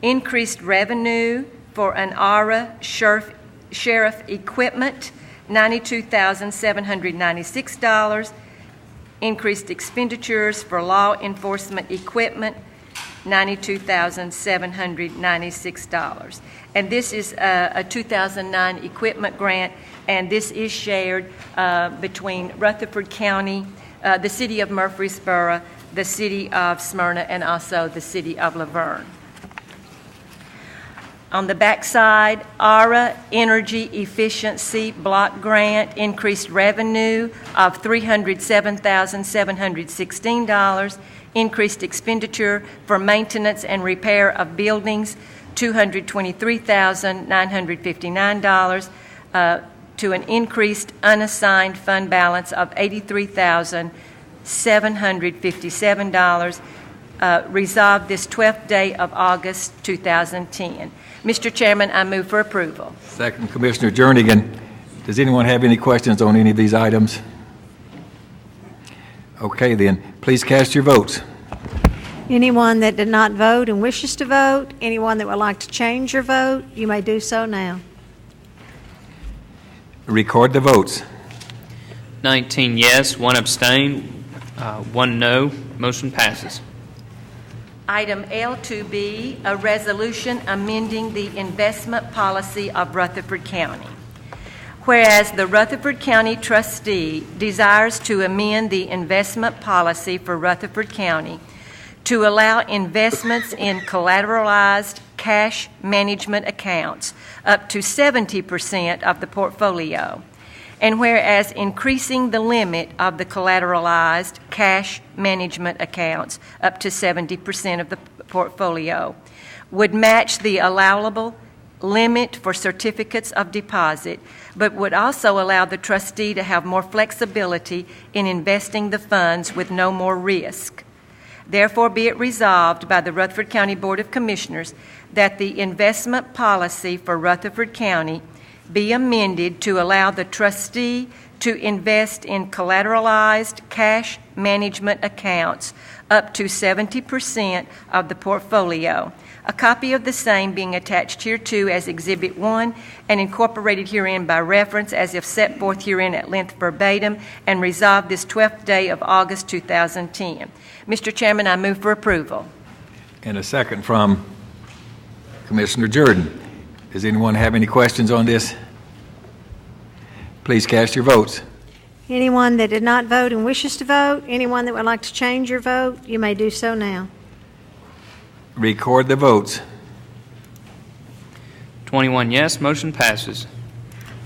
Increased revenue for an ARA Sheriff equipment, $92,796. Increased expenditures for law enforcement equipment, $92,796. And this is a 2009 equipment grant, and this is shared between Rutherford County, the City of Murfreesboro, the City of Smyrna, and also the City of Laverne. On the backside, ARA Energy Efficiency Block Grant, increased revenue of $307,716, increased expenditure for maintenance and repair of buildings, $223,959, to an increased unassigned fund balance of $83,757, resolved this 12th day of August 2010. Mr. Chairman, I move for approval. Second, Commissioner Jernigan. Does anyone have any questions on any of these items? Okay, then, please cast your votes. Anyone that did not vote and wishes to vote, anyone that would like to change your vote, you may do so now. Record the votes. 19 yes, 1 abstain, 1 no. Motion passes. Item L2B, a resolution amending the investment policy of Rutherford County. Whereas the Rutherford County trustee desires to amend the investment policy for Rutherford County to allow investments in collateralized cash management accounts up to 70% of the portfolio. And whereas increasing the limit of the collateralized cash management accounts up to 70% of the portfolio would match the allowable limit for certificates of deposit, but would also allow the trustee to have more flexibility in investing the funds with no more risk. Therefore, be it resolved by the Rutherford County Board of Commissioners that the investment policy for Rutherford County be amended to allow the trustee to invest in collateralized cash management accounts up to 70% of the portfolio. A copy of the same being attached hereto as Exhibit 1 and incorporated herein by reference as if set forth herein at length verbatim, and resolved this 12th day of August 2010. Mr. Chairman, I move for approval. And a second from Commissioner Jordan. Does anyone have any questions on this? Please cast your votes. Anyone that did not vote and wishes to vote, anyone that would like to change your vote, you may do so now. Record the votes. 21 yes, motion passes.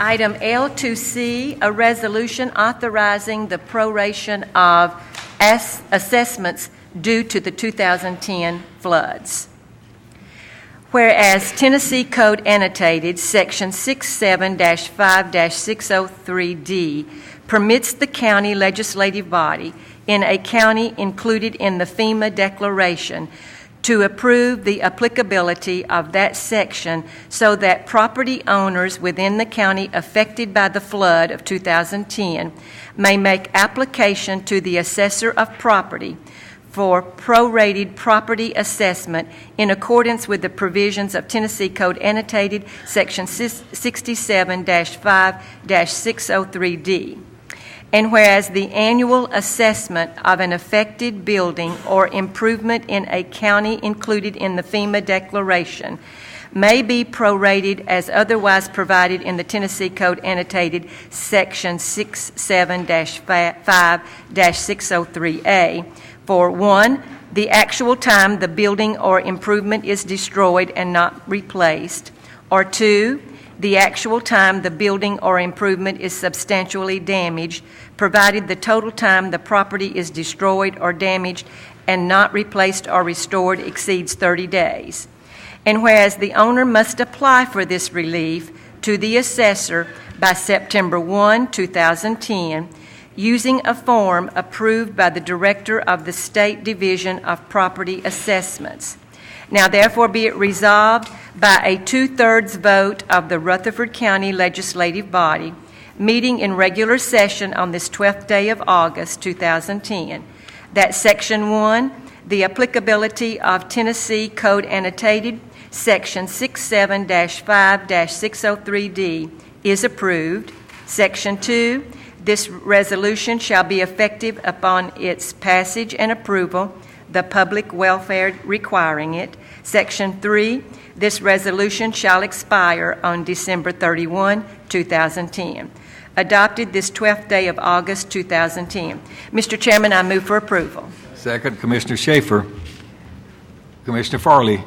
Item L2C, a resolution authorizing the proration of assessments due to the 2010 floods. Whereas Tennessee Code Annotated, Section 67-5-603D, permits the county legislative body in a county included in the FEMA declaration to approve the applicability of that section so that property owners within the county affected by the flood of 2010 may make application to the assessor of property for prorated property assessment in accordance with the provisions of Tennessee Code Annotated, Section 67-5-603D. And whereas the annual assessment of an affected building or improvement in a county included in the FEMA declaration may be prorated as otherwise provided in the Tennessee Code Annotated, Section 67-5-603A, for 1, the actual time the building or improvement is destroyed and not replaced, or 2, the actual time the building or improvement is substantially damaged, provided the total time the property is destroyed or damaged and not replaced or restored exceeds 30 days. And whereas the owner must apply for this relief to the assessor by September 1, 2010, using a form approved by the Director of the State Division of Property Assessments. Now therefore be it resolved by a 2/3 vote of the Rutherford County Legislative Body, meeting in regular session on this 12th day of August 2010, that Section 1, the applicability of Tennessee Code Annotated Section 67-5-603D is approved. Section 2, this resolution shall be effective upon its passage and approval, the public welfare requiring it. Section 3, this resolution shall expire on December 31, 2010. Adopted this 12th day of August 2010. Mr. Chairman, I move for approval. Second, Commissioner Schaefer. Commissioner Farley.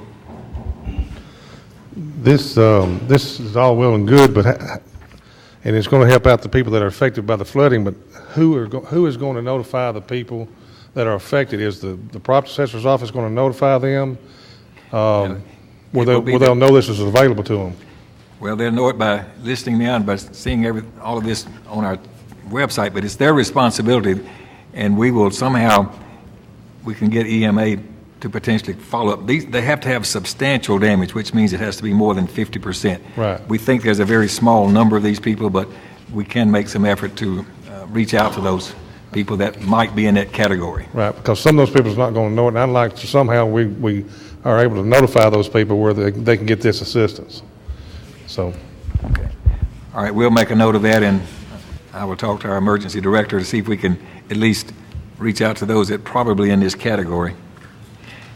This is all well and good, and it's going to help out the people that are affected by the flooding, but who is going to notify the people that are affected? Is the property assessor's office going to notify them? Will they'll know this is available to them? Well, they'll know it by listing me on, by seeing all of this on our website, but it's their responsibility, and we can get EMA to potentially follow up. They have to have substantial damage, which means it has to be more than 50%. Right. We think there's a very small number of these people, but we can make some effort to reach out to those people that might be in that category. Right, because some of those people is not going to know it, and I'd like to somehow we are able to notify those people where they can get this assistance. So. Okay. All right, we'll make a note of that, and I will talk to our emergency director to see if we can at least reach out to those that probably in this category.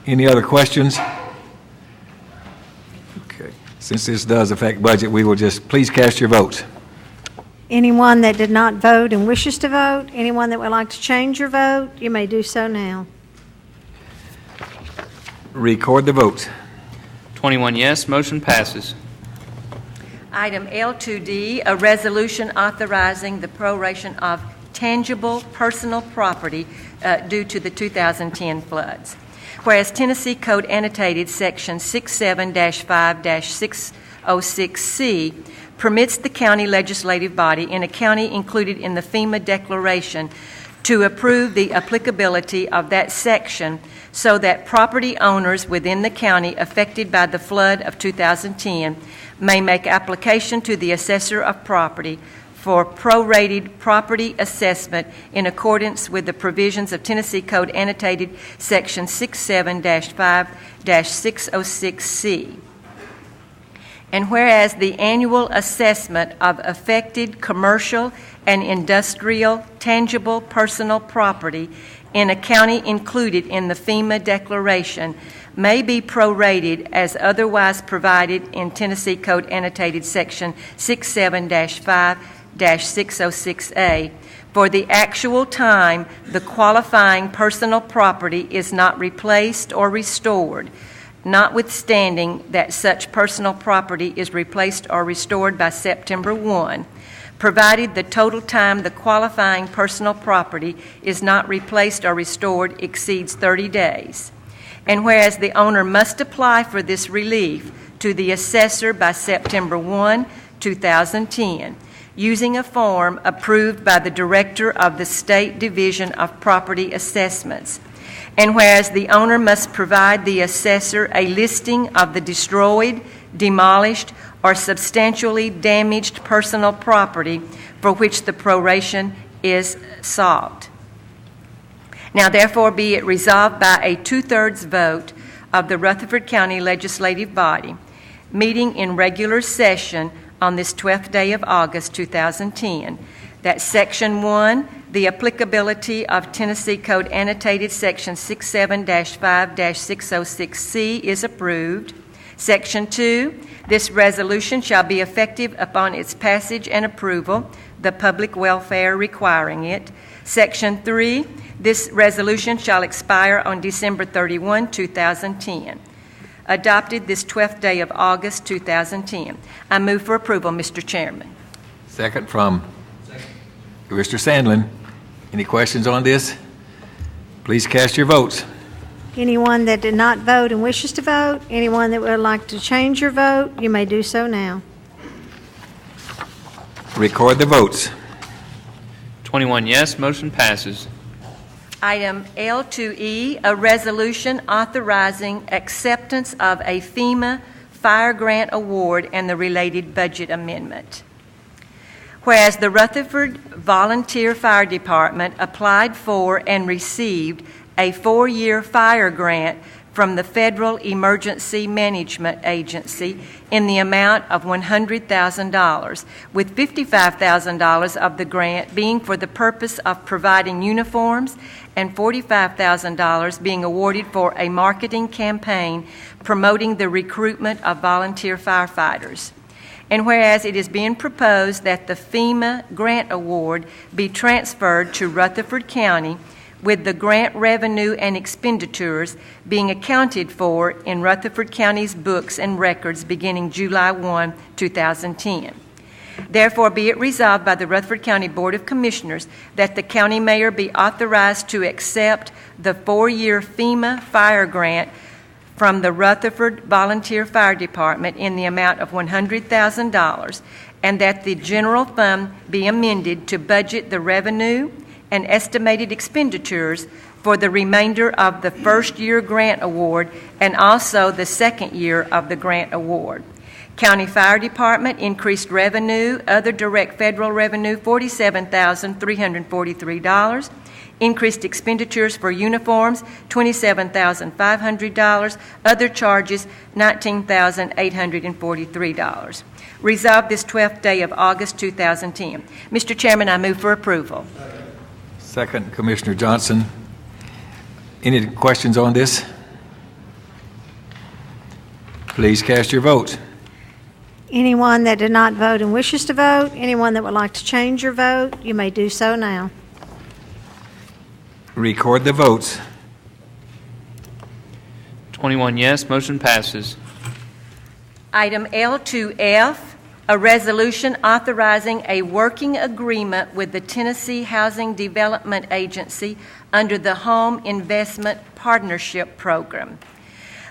Any other questions? Okay. Since this does affect budget, we will just please cast your votes. Anyone that did not vote and wishes to vote, anyone that would like to change your vote, you may do so now. Record the votes. 21 yes, motion passes. Item L2D, a resolution authorizing the proration of tangible personal property due to the 2010 floods. Whereas Tennessee Code Annotated Section 67-5-606C permits the county legislative body in a county included in the FEMA declaration to approve the applicability of that section so that property owners within the county affected by the flood of 2010 may make application to the assessor of property for prorated property assessment in accordance with the provisions of Tennessee Code Annotated Section 67-5-606C. And whereas the annual assessment of affected commercial and industrial tangible personal property in a county included in the FEMA declaration may be prorated as otherwise provided in Tennessee Code Annotated Section 67-5-606A for the actual time the qualifying personal property is not replaced or restored, notwithstanding that such personal property is replaced or restored by September 1, provided the total time the qualifying personal property is not replaced or restored exceeds 30 days. And whereas the owner must apply for this relief to the assessor by September 1, 2010, using a form approved by the Director of the State Division of Property Assessments. And whereas the owner must provide the assessor a listing of the destroyed, demolished, or substantially damaged personal property for which the proration is sought. Now therefore be it resolved by a 2/3 vote of the Rutherford County Legislative Body, meeting in regular session on this 12th day of August 2010, that Section 1, the applicability of Tennessee Code Annotated Section 67-5-606C is approved. Section 2, this resolution shall be effective upon its passage and approval, the public welfare requiring it. Section 3, this resolution shall expire on December 31, 2010. adopted this 12th day of August 2010. I move for approval, Mr. Chairman. Second from Commissioner Sandlin. Any questions on this? Please cast your votes. Anyone that did not vote and wishes to vote, anyone that would like to change your vote, you may do so now. Record the votes. 21 yes, motion passes. Item L2E, a resolution authorizing acceptance of a FEMA fire grant award and the related budget amendment. Whereas the Rutherford Volunteer Fire Department applied for and received a 4-year fire grant from the Federal Emergency Management Agency in the amount of $100,000, with $55,000 of the grant being for the purpose of providing uniforms and $45,000 being awarded for a marketing campaign promoting the recruitment of volunteer firefighters. And whereas it is being proposed that the FEMA grant award be transferred to Rutherford County, with the grant revenue and expenditures being accounted for in Rutherford County's books and records beginning July 1, 2010. Therefore, be it resolved by the Rutherford County Board of Commissioners that the county mayor be authorized to accept the 4-year FEMA fire grant from the Rutherford Volunteer Fire Department in the amount of $100,000, and that the general fund be amended to budget the revenue and estimated expenditures for the remainder of the first-year grant award and also the second year of the grant award. County Fire Department increased revenue, other direct federal revenue, $47,343. Increased expenditures for uniforms, $27,500. Other charges, $19,843. Resolved this 12th day of August 2010. Mr. Chairman, I move for approval. Second, Commissioner Johnson. Any questions on this? Please cast your votes. Anyone that did not vote and wishes to vote, anyone that would like to change your vote, you may do so now. Record the votes. 21 yes, motion passes. Item L2F, a resolution authorizing a working agreement with the Tennessee Housing Development Agency under the Home Investment Partnership Program.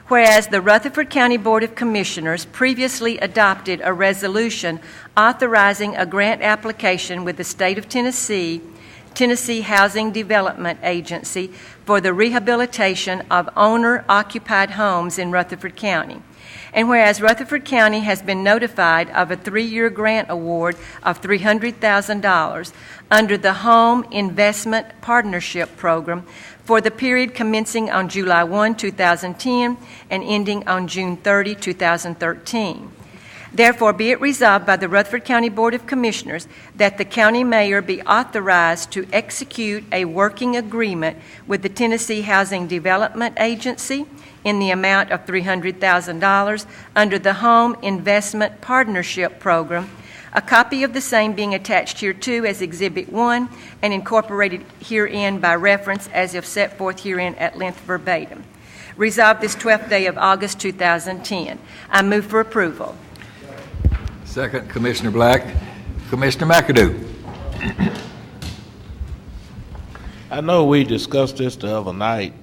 Whereas the Rutherford County Board of Commissioners previously adopted a resolution authorizing a grant application with the state of Tennessee Housing Development Agency for the rehabilitation of owner-occupied homes in Rutherford County. And whereas Rutherford County has been notified of a 3-year grant award of $300,000 under the Home Investment Partnership Program for the period commencing on July 1, 2010 and ending on June 30, 2013. Therefore, be it resolved by the Rutherford County Board of Commissioners that the county mayor be authorized to execute a working agreement with the Tennessee Housing Development Agency in the amount of $300,000 under the Home Investment Partnership Program, a copy of the same being attached hereto as Exhibit 1 and incorporated herein by reference as if set forth herein at length verbatim. Resolved this 12th day of August 2010. I move for approval. Second, Commissioner Black. Commissioner McAdoo. I know we discussed this the other night,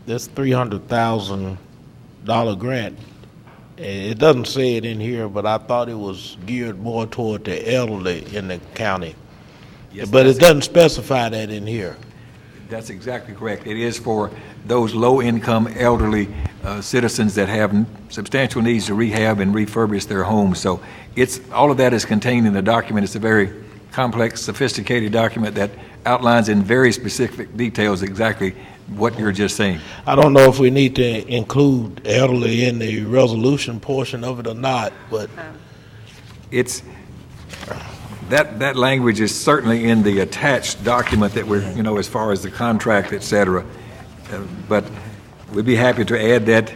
this $300,000 grant. It doesn't say it in here, but I thought it was geared more toward the elderly in the county. Yes, but it doesn't specify that in here. That's exactly correct. It is for those low-income elderly citizens that have substantial needs to rehab and refurbish their homes. So all of that is contained in the document. It's a very complex, sophisticated document that outlines in very specific details exactly what you're just saying. I don't know if we need to include elderly in the resolution portion of it or not, but it's that language is certainly in the attached document that we're, as far as the contract, et cetera. But we'd be happy to add that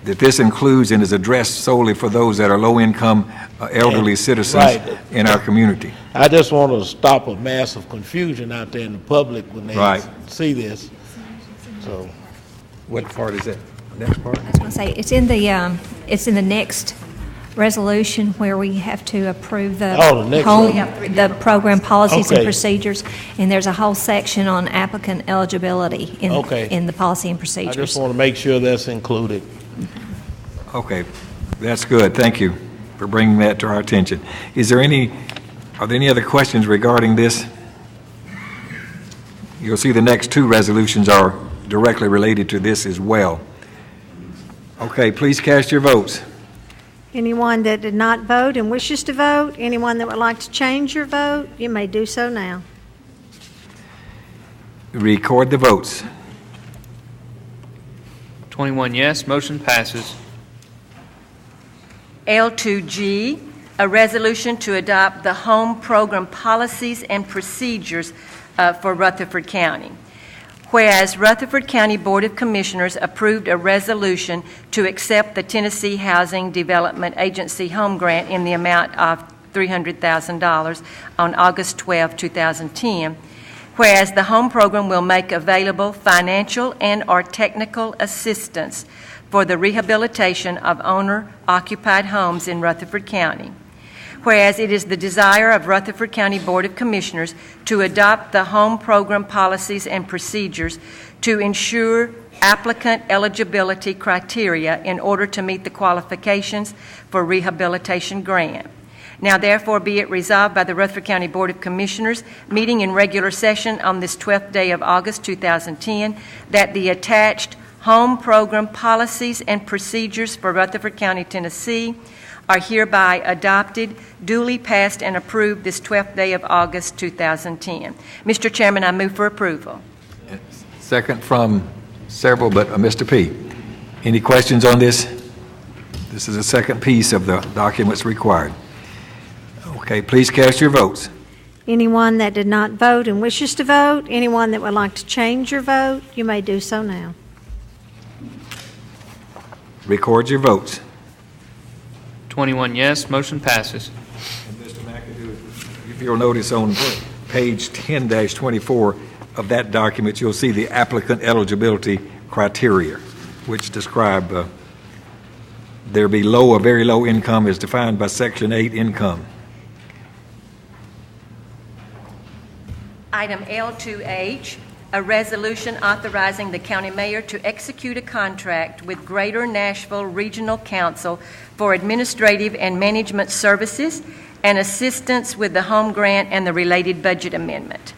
this includes and is addressed solely for those that are low-income elderly citizens in our community. I just want to stop a massive confusion out there in the public when they see this. So, What part is that? Next part? I was going to say, it's in the next resolution where we have to approve the the next one. the program policies and Okay. procedures, and there's a whole section on applicant eligibility in the policy and I procedures. just want to make sure that's included. Okay, that's good. Thank you for bringing that to our attention. Are there any other questions regarding this? You'll see the next two resolutions are directly related to this as well. Okay, please cast your votes. Anyone that did not vote and wishes to vote, anyone that would like to change your vote, you may do so now. Record the votes. 21 yes, motion passes. L2G, a resolution to adopt the home program policies and procedures for Rutherford County. Whereas Rutherford County Board of Commissioners approved a resolution to accept the Tennessee Housing Development Agency home grant in the amount of $300,000 on August 12, 2010, whereas the home program will make available financial and/or technical assistance for the rehabilitation of owner-occupied homes in Rutherford County. Whereas it is the desire of Rutherford County Board of Commissioners to adopt the home program policies and procedures to ensure applicant eligibility criteria in order to meet the qualifications for rehabilitation grant. Now therefore be it resolved by the Rutherford County Board of Commissioners, meeting in regular session on this 12th day of August 2010, that the attached home program policies and procedures for Rutherford County, Tennessee, are hereby adopted, duly passed, and approved this 12th day of August 2010. Mr. Chairman, I move for approval. Second from several, but Mr. P. Any questions on this? This is the second piece of the documents required. Okay, please cast your votes. Anyone that did not vote and wishes to vote, anyone that would like to change your vote, you may do so now. Record your votes. 21 yes, motion passes. Mr. McAdoo, if you'll notice on page 10-24 of that document, you'll see the applicant eligibility criteria, which describe there be low or very low income as defined by Section 8 income. Item L2H, a resolution authorizing the county mayor to execute a contract with Greater Nashville Regional Council for administrative and management services and assistance with the home grant and the related budget amendment.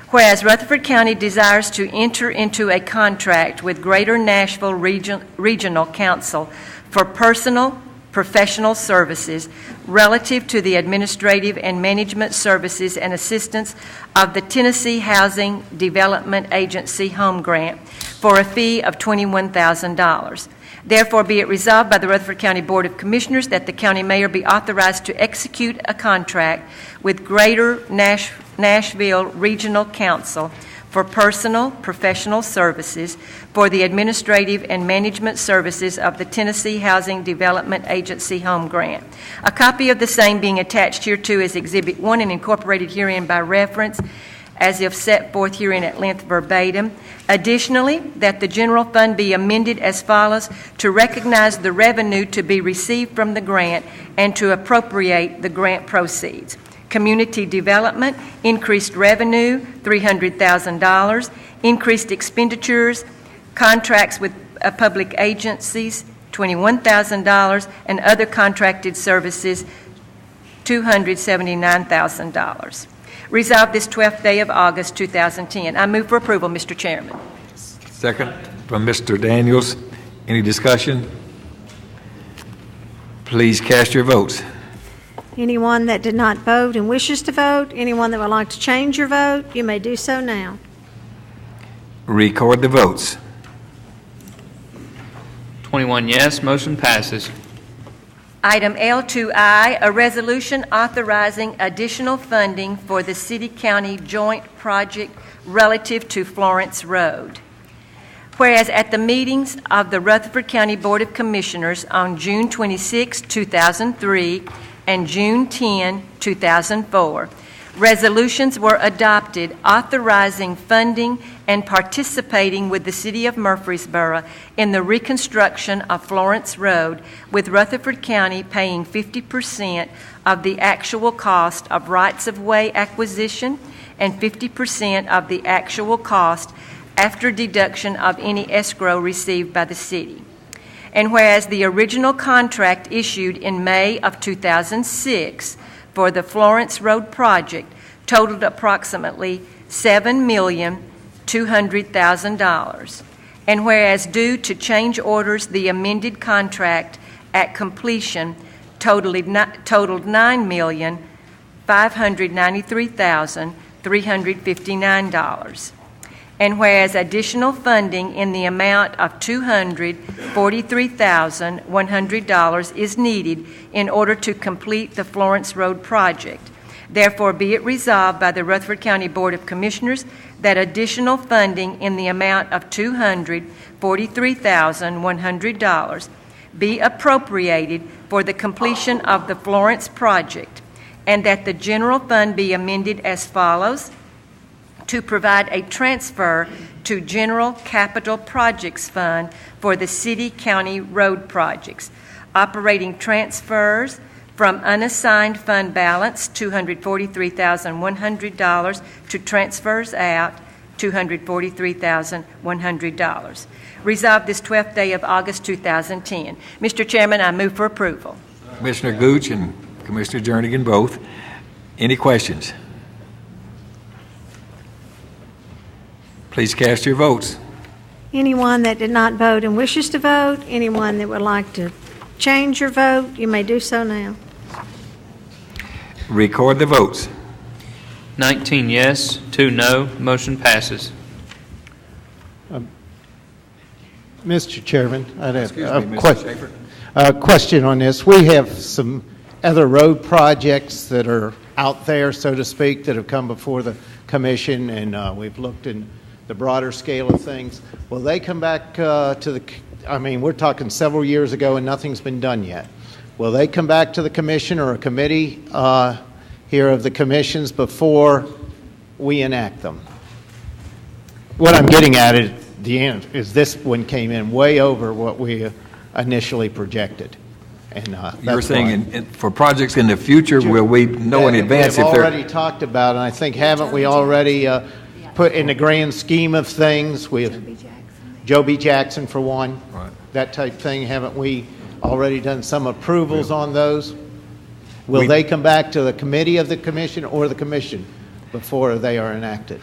Whereas Rutherford County desires to enter into a contract with Greater Nashville Regional Council for personal, professional services relative to the administrative and management services and assistance of the Tennessee Housing Development Agency home grant for a fee of $21,000. Therefore, be it resolved by the Rutherford County Board of Commissioners that the county mayor be authorized to execute a contract with Greater Nashville Regional Council for personal, professional services for the administrative and management services of the Tennessee Housing Development Agency home grant. A copy of the same being attached hereto as Exhibit 1 and incorporated herein by reference as if set forth herein at length verbatim. Additionally, that the general fund be amended as follows: to recognize the revenue to be received from the grant and to appropriate the grant proceeds. Community development, increased revenue, $300,000, increased expenditures, contracts with public agencies, $21,000, and other contracted services, $279,000. Resolved this 12th day of August 2010. I move for approval, Mr. Chairman. Second from Mr. Daniels. Any discussion? Please cast your votes. Anyone that did not vote and wishes to vote, anyone that would like to change your vote, you may do so now. Record the votes. 21 yes, motion passes. Item L2I, a resolution authorizing additional funding for the city-county joint project relative to Florence Road. Whereas at the meetings of the Rutherford County Board of Commissioners on June 26, 2003 and June 10, 2004, resolutions were adopted authorizing funding and participating with the City of Murfreesboro in the reconstruction of Florence Road, with Rutherford County paying 50% of the actual cost of rights-of-way acquisition and 50% of the actual cost after deduction of any escrow received by the city. And whereas the original contract issued in May of 2006 for the Florence Road project totaled approximately $7,200,000. And whereas due to change orders, the amended contract at completion totaled $9,593,359. And whereas additional funding in the amount of $243,100 is needed in order to complete the Florence Road project, therefore be it resolved by the Rutherford County Board of Commissioners that additional funding in the amount of $243,100 be appropriated for the completion of the Florence project, and that the general fund be amended as follows: to provide a transfer to General Capital Projects Fund for the city-county road projects. Operating transfers from unassigned fund balance, $243,100, to transfers out, $243,100. Resolved this 12th day of August 2010. Mr. Chairman, I move for approval. Commissioner Gooch and Commissioner Jernigan both. Any questions? Please cast your votes. Anyone that did not vote and wishes to vote, anyone that would like to change your vote, you may do so now. Record the votes. 19 yes, 2 no. Motion passes. Mr. Chairman, I'd have Excuse me, Mr. Schaefer. a question on this. We have some other road projects that are out there, so to speak, that have come before the commission, and we've looked in the broader scale of things. Will they come back to the, I mean, we're talking several years ago and nothing's been done yet. Will they come back to the commission or a committee here of the commissions before we enact them? What I'm getting at is this one came in way over what we initially projected. And You're saying for projects in the future, will we know in advance if if they're... they're... We've already talked about, and I think, haven't we already put in the grand scheme of things, we have Joe B. Jackson for one, right, that type thing, haven't we already done some approvals on those? Will they come back to the committee of the commission or the commission before they are enacted?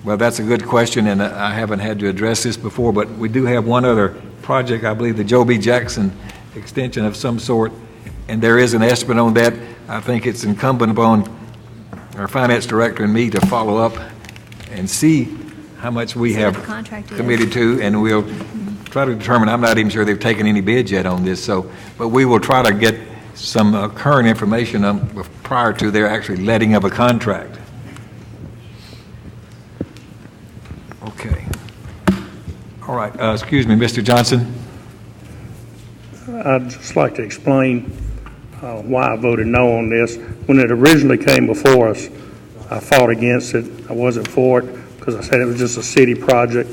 Well, that's a good question, and I haven't had to address this before, but we do have one other project, I believe the Joe B. Jackson extension of some sort, and there is an estimate on that. I think it's incumbent upon our finance director and me to follow up and see how much we have committed to, and we'll try to determine. I'm not even sure they've taken any bids yet on this, but we will try to get some current information prior to their actually letting of a contract. Okay. All right. Excuse me, Mr. Johnson. I'd just like to explain why I voted no on this. When it originally came before us, I fought against it. I wasn't for it because I said it was just a city project.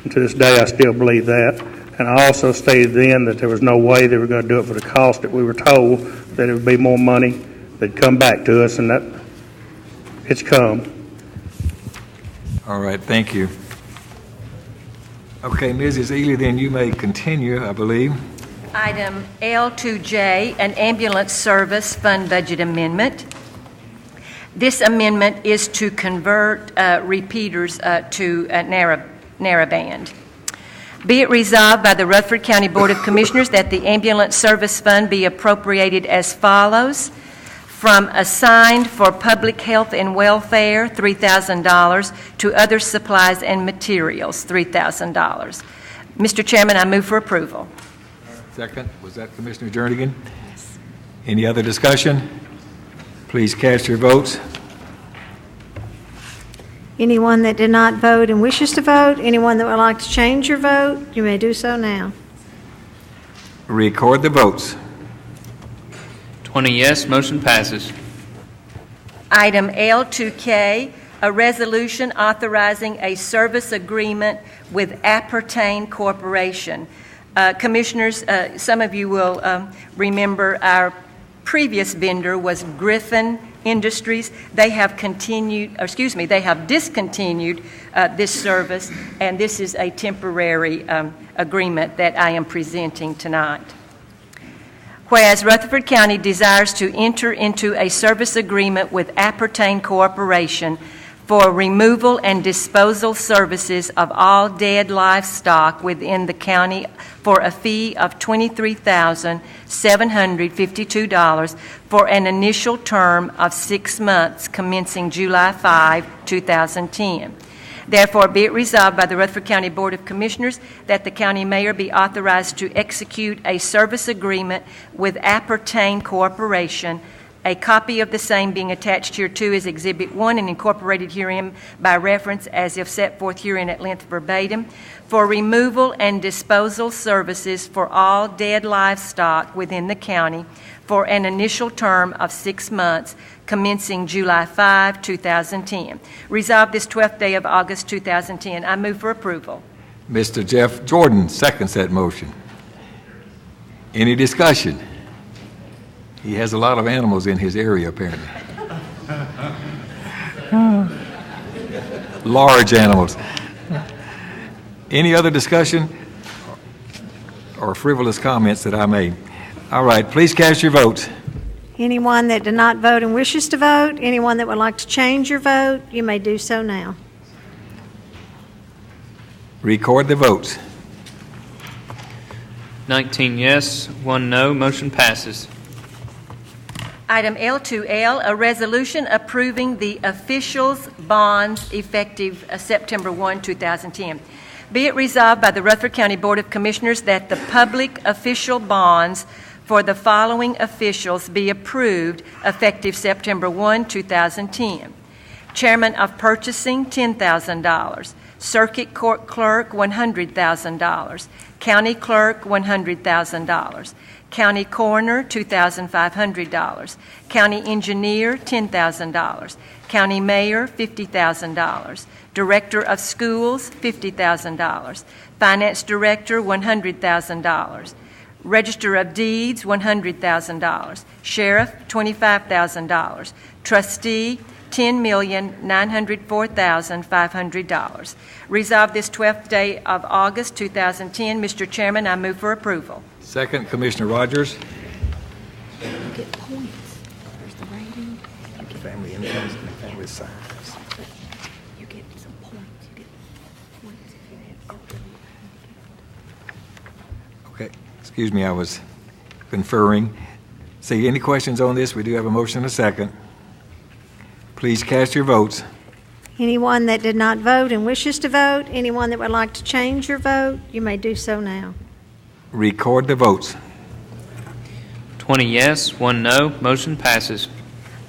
And to this day, I still believe that. And I also stated then that there was no way they were going to do it for the cost that we were told, that it would be more money that'd come back to us, and that it's come. All right. Thank you. Okay, Mrs. Ely, then you may continue, I believe. Item L2J, an ambulance service fund budget amendment. This amendment is to convert repeaters to narrowband. Be it resolved by the Rutherford County Board of Commissioners that the ambulance service fund be appropriated as follows: from assigned for public health and welfare, $3,000, to other supplies and materials, $3,000. Mr. Chairman, I move for approval. Second. Was that Commissioner Jernigan? Yes. Any other discussion? Please cast your votes. Anyone that did not vote and wishes to vote, anyone that would like to change your vote, you may do so now. Record the votes. 20 yes, motion passes. Item L2K, a resolution authorizing a service agreement with Appertain Corporation. Commissioners, some of you will remember our previous vendor was Griffin Industries. They have discontinued this service, and this is a temporary agreement that I am presenting tonight. Whereas Rutherford County desires to enter into a service agreement with Appertain Corporation for removal and disposal services of all dead livestock within the county for a fee of $23,752 for an initial term of 6 months commencing July 5, 2010. Therefore, be it resolved by the Rutherford County Board of Commissioners that the county mayor be authorized to execute a service agreement with Appertain Corporation, a copy of the same being attached hereto as Exhibit 1 and incorporated herein by reference as if set forth herein at length verbatim, for removal and disposal services for all dead livestock within the county for an initial term of 6 months commencing July 5, 2010. Resolved this 12th day of August 2010. I move for approval. Mr. Jeff Jordan seconds that motion. Any discussion? He has a lot of animals in his area, apparently. Large animals. Any other discussion or frivolous comments that I made? All right, please cast your votes. Anyone that did not vote and wishes to vote, anyone that would like to change your vote, you may do so now. Record the votes. 19 yes, 1 no, motion passes. Item L2L, a resolution approving the officials' bonds effective September 1, 2010. Be it resolved by the Rutherford County Board of Commissioners that the public official bonds for the following officials be approved effective September 1, 2010. Chairman of Purchasing, $10,000. Circuit Court Clerk, $100,000. County Clerk, $100,000. County Coroner, $2,500. County Engineer, $10,000. County Mayor, $50,000. Director of Schools, $50,000. Finance Director, $100,000. Register of Deeds, $100,000. Sheriff, $25,000. Trustee, $10,904,500. Resolved this 12th day of August 2010. Mr. Chairman, I move for approval. Second, Commissioner Rogers. You get points. There's the rating. You get family incomes and family size. You get some points. You get points if you have good. Okay, excuse me, I was conferring. See, any questions on this? We do have a motion and a second. Please cast your votes. Anyone that did not vote and wishes to vote, anyone that would like to change your vote, you may do so now. Record the votes. 20 yes, 1 no, motion passes.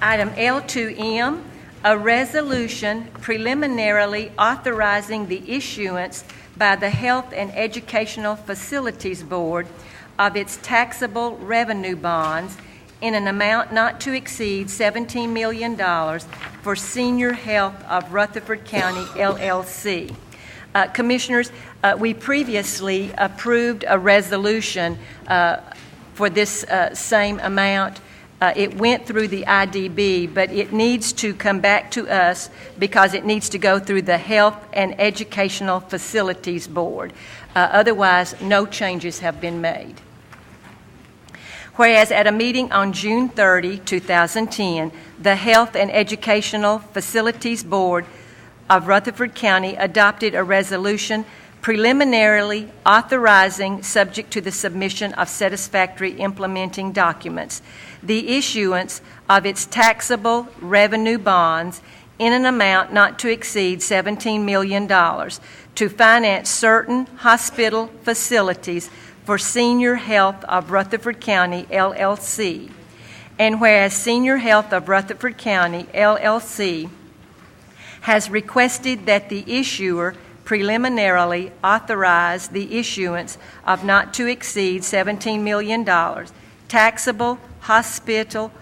Item L2M, a resolution preliminarily authorizing the issuance by the Health and Educational Facilities Board of its taxable revenue bonds in an amount not to exceed $17 million for Senior Health of Rutherford County, LLC. Commissioners, we previously approved a resolution for this same amount. It went through the IDB, but it needs to come back to us because it needs to go through the Health and Educational Facilities Board. Otherwise, no changes have been made. Whereas at a meeting on June 30, 2010, the Health and Educational Facilities Board of Rutherford County adopted a resolution preliminarily authorizing, subject to the submission of satisfactory implementing documents, the issuance of its taxable revenue bonds in an amount not to exceed $17 million to finance certain hospital facilities for Senior Health of Rutherford County, LLC. And whereas Senior Health of Rutherford County, LLC has requested that the issuer preliminarily authorize the issuance of not to exceed $17 million taxable hospital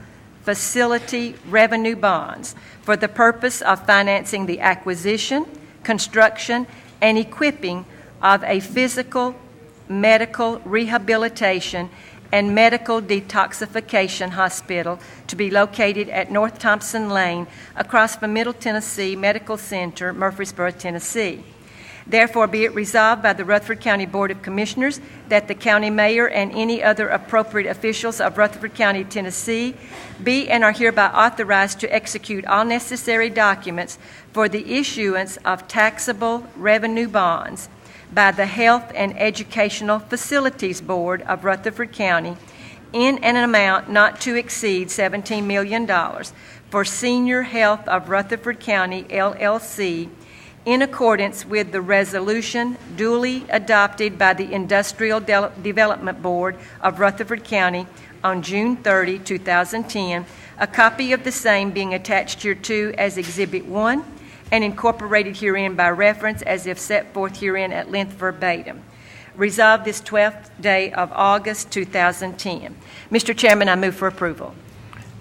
facility revenue bonds for the purpose of financing the acquisition, construction, and equipping of a physical, medical rehabilitation and medical detoxification hospital to be located at North Thompson Lane across from Middle Tennessee Medical Center, Murfreesboro, Tennessee. Therefore, be it resolved by the Rutherford County Board of Commissioners that the county mayor and any other appropriate officials of Rutherford County, Tennessee, be and are hereby authorized to execute all necessary documents for the issuance of taxable revenue bonds by the Health and Educational Facilities Board of Rutherford County in an amount not to exceed $17 million for Senior Health of Rutherford County, LLC, in accordance with the resolution duly adopted by the Industrial Development Board of Rutherford County on June 30, 2010, a copy of the same being attached hereto as Exhibit 1 and incorporated herein by reference as if set forth herein at length verbatim. Resolved this 12th day of August 2010. Mr. Chairman, I move for approval.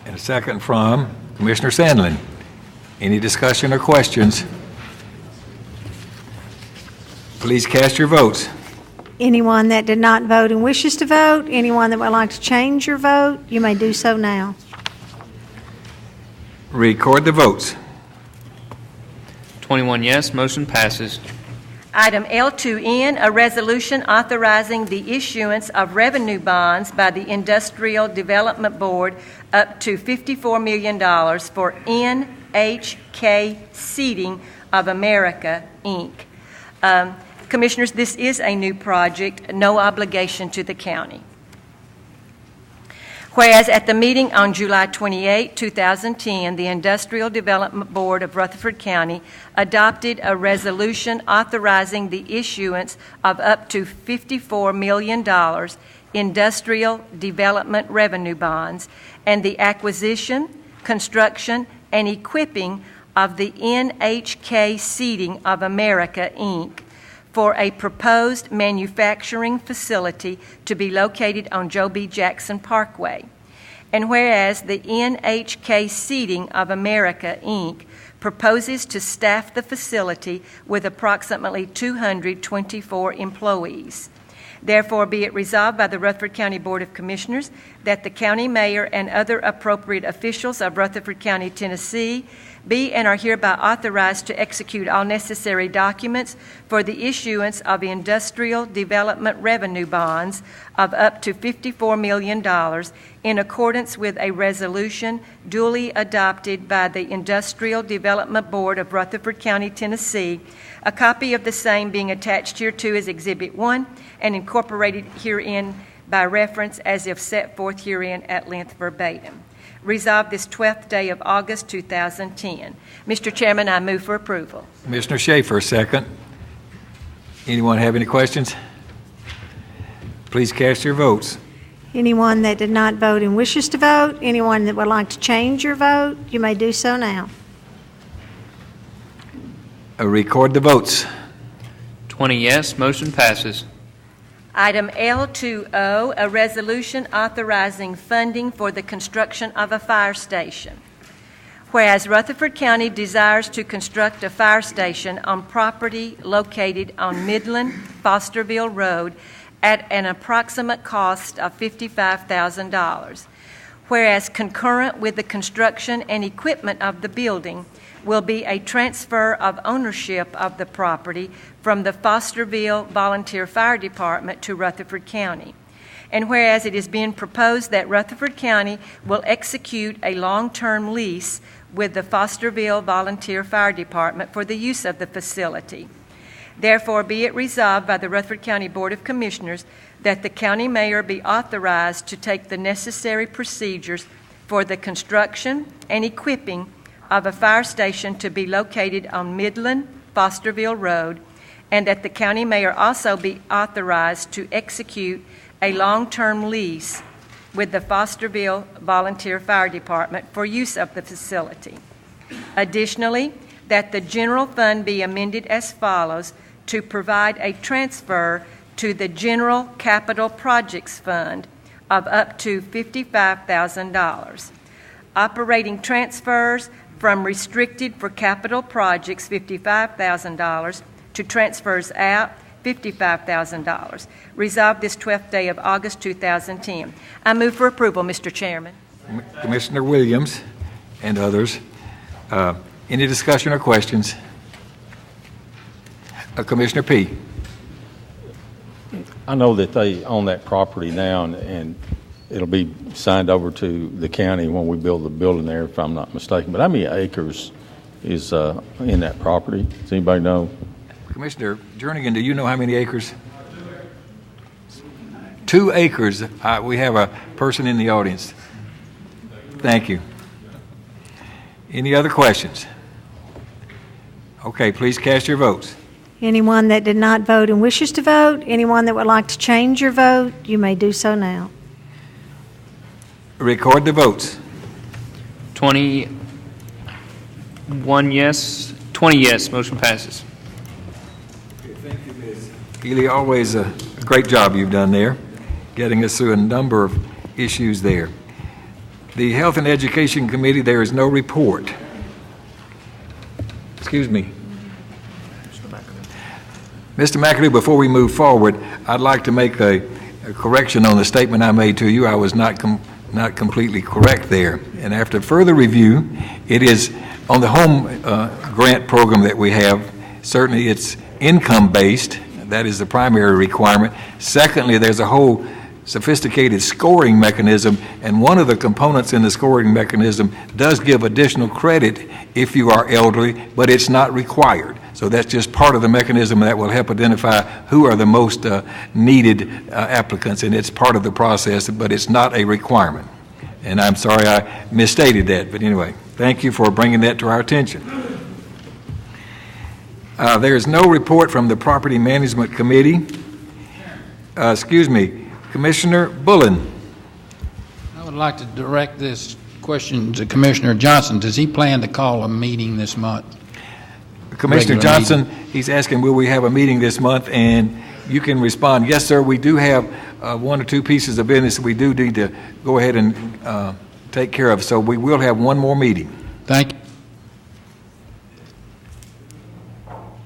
And a second from Commissioner Sandlin. Any discussion or questions? Please cast your votes. Anyone that did not vote and wishes to vote, anyone that would like to change your vote, you may do so now. Record the votes. 21 yes, motion passes. Item L2N, a resolution authorizing the issuance of revenue bonds by the Industrial Development Board up to $54 million for NHK Seating of America, Inc. Commissioners, this is a new project, no obligation to the county. Whereas at the meeting on July 28, 2010, the Industrial Development Board of Rutherford County adopted a resolution authorizing the issuance of up to $54 million industrial development revenue bonds and the acquisition, construction, and equipping of the NHK Seating of America, Inc., for a proposed manufacturing facility to be located on Joe B. Jackson Parkway. And whereas the NHK Seating of America, Inc. proposes to staff the facility with approximately 224 employees. Therefore, be it resolved by the Rutherford County Board of Commissioners that the county mayor and other appropriate officials of Rutherford County, Tennessee, be and are hereby authorized to execute all necessary documents for the issuance of industrial development revenue bonds of up to $54 million in accordance with a resolution duly adopted by the Industrial Development Board of Rutherford County, Tennessee, a copy of the same being attached hereto as Exhibit 1 and incorporated herein by reference as if set forth herein at length verbatim. Resolved this 12th day of August 2010. Mr. Chairman, I move for approval. Commissioner Schaefer, second. Anyone have any questions? Please cast your votes. Anyone that did not vote and wishes to vote, anyone that would like to change your vote, you may do so now. Record the votes. 20 yes, motion passes. Item L2O, a resolution authorizing funding for the construction of a fire station. Whereas Rutherford County desires to construct a fire station on property located on Midland Fosterville Road at an approximate cost of $55,000. Whereas concurrent with the construction and equipment of the building will be a transfer of ownership of the property from the Fosterville Volunteer Fire Department to Rutherford County. And whereas it is being proposed that Rutherford County will execute a long-term lease with the Fosterville Volunteer Fire Department for the use of the facility. Therefore, be it resolved by the Rutherford County Board of Commissioners that the county mayor be authorized to take the necessary procedures for the construction and equipping of a fire station to be located on Midland Fosterville Road, and that the county mayor also be authorized to execute a long-term lease with the Fosterville Volunteer Fire Department for use of the facility. Additionally, that the general fund be amended as follows to provide a transfer to the General Capital Projects Fund of up to $55,000. operating transfers from restricted for capital projects, $55,000, to transfers out, $55,000. Resolved this 12th day of August 2010. I move for approval, Mr. Chairman. Commissioner Williams and others. Any discussion or questions? Commissioner P. I know that they own that property now, and it'll be signed over to the county when we build the building there, if I'm not mistaken. But how many acres is in that property? Does anybody know? Commissioner Jernigan, do you know how many acres? 2 acres. We have a person in the audience. Thank you. Any other questions? Okay, please cast your votes. Anyone that did not vote and wishes to vote, anyone that would like to change your vote, you may do so now. Record the votes. 21 yes, 20 yes, motion passes. Thank you, Ms. Healy. Always a great job you've done there, getting us through a number of issues there. The Health and Education Committee, there is no report. Excuse me. Mr. McAdoo, before we move forward, I'd like to make a correction on the statement I made to you. I was not completely correct there. And after further review, it is on the home grant program that we have. Certainly it's income-based. That is the primary requirement. Secondly, there's a whole sophisticated scoring mechanism, and one of the components in the scoring mechanism does give additional credit if you are elderly, but it's not required. So that's just part of the mechanism that will help identify who are the most needed applicants, and it's part of the process, but it's not a requirement. And I'm sorry I misstated that, but anyway, thank you for bringing that to our attention. There is no report from the Property Management Committee. Excuse me, Commissioner Bullen. I would like to direct this question to Commissioner Johnson. Does he plan to call a meeting this month? Commissioner Johnson, he's asking, will we have a meeting this month? And you can respond, yes, sir, we do have 1 or 2 pieces of business we do need to go ahead and take care of. So we will have one more meeting. Thank you.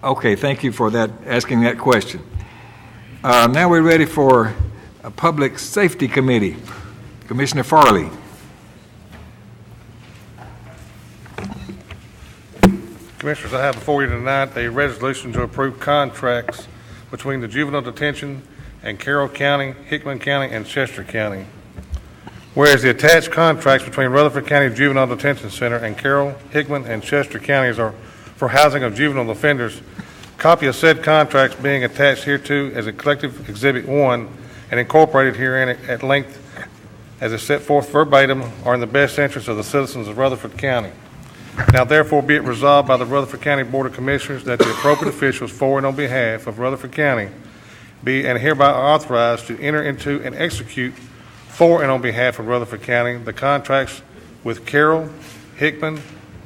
Okay, thank you for that, asking that question. Now we're ready for a Public Safety Committee. Commissioner Farley. Commissioners, I have before you tonight a resolution to approve contracts between the Juvenile Detention and Carroll County, Hickman County, and Chester County. Whereas the attached contracts between Rutherford County Juvenile Detention Center and Carroll, Hickman, and Chester counties are for housing of juvenile offenders, copy of said contracts being attached hereto as a collective Exhibit 1 and incorporated herein at length as is set forth verbatim are in the best interest of the citizens of Rutherford County. Now therefore be it resolved by the Rutherford County Board of Commissioners that the appropriate officials for and on behalf of Rutherford County be and hereby are authorized to enter into and execute for and on behalf of Rutherford County the contracts with Carroll, Hickman,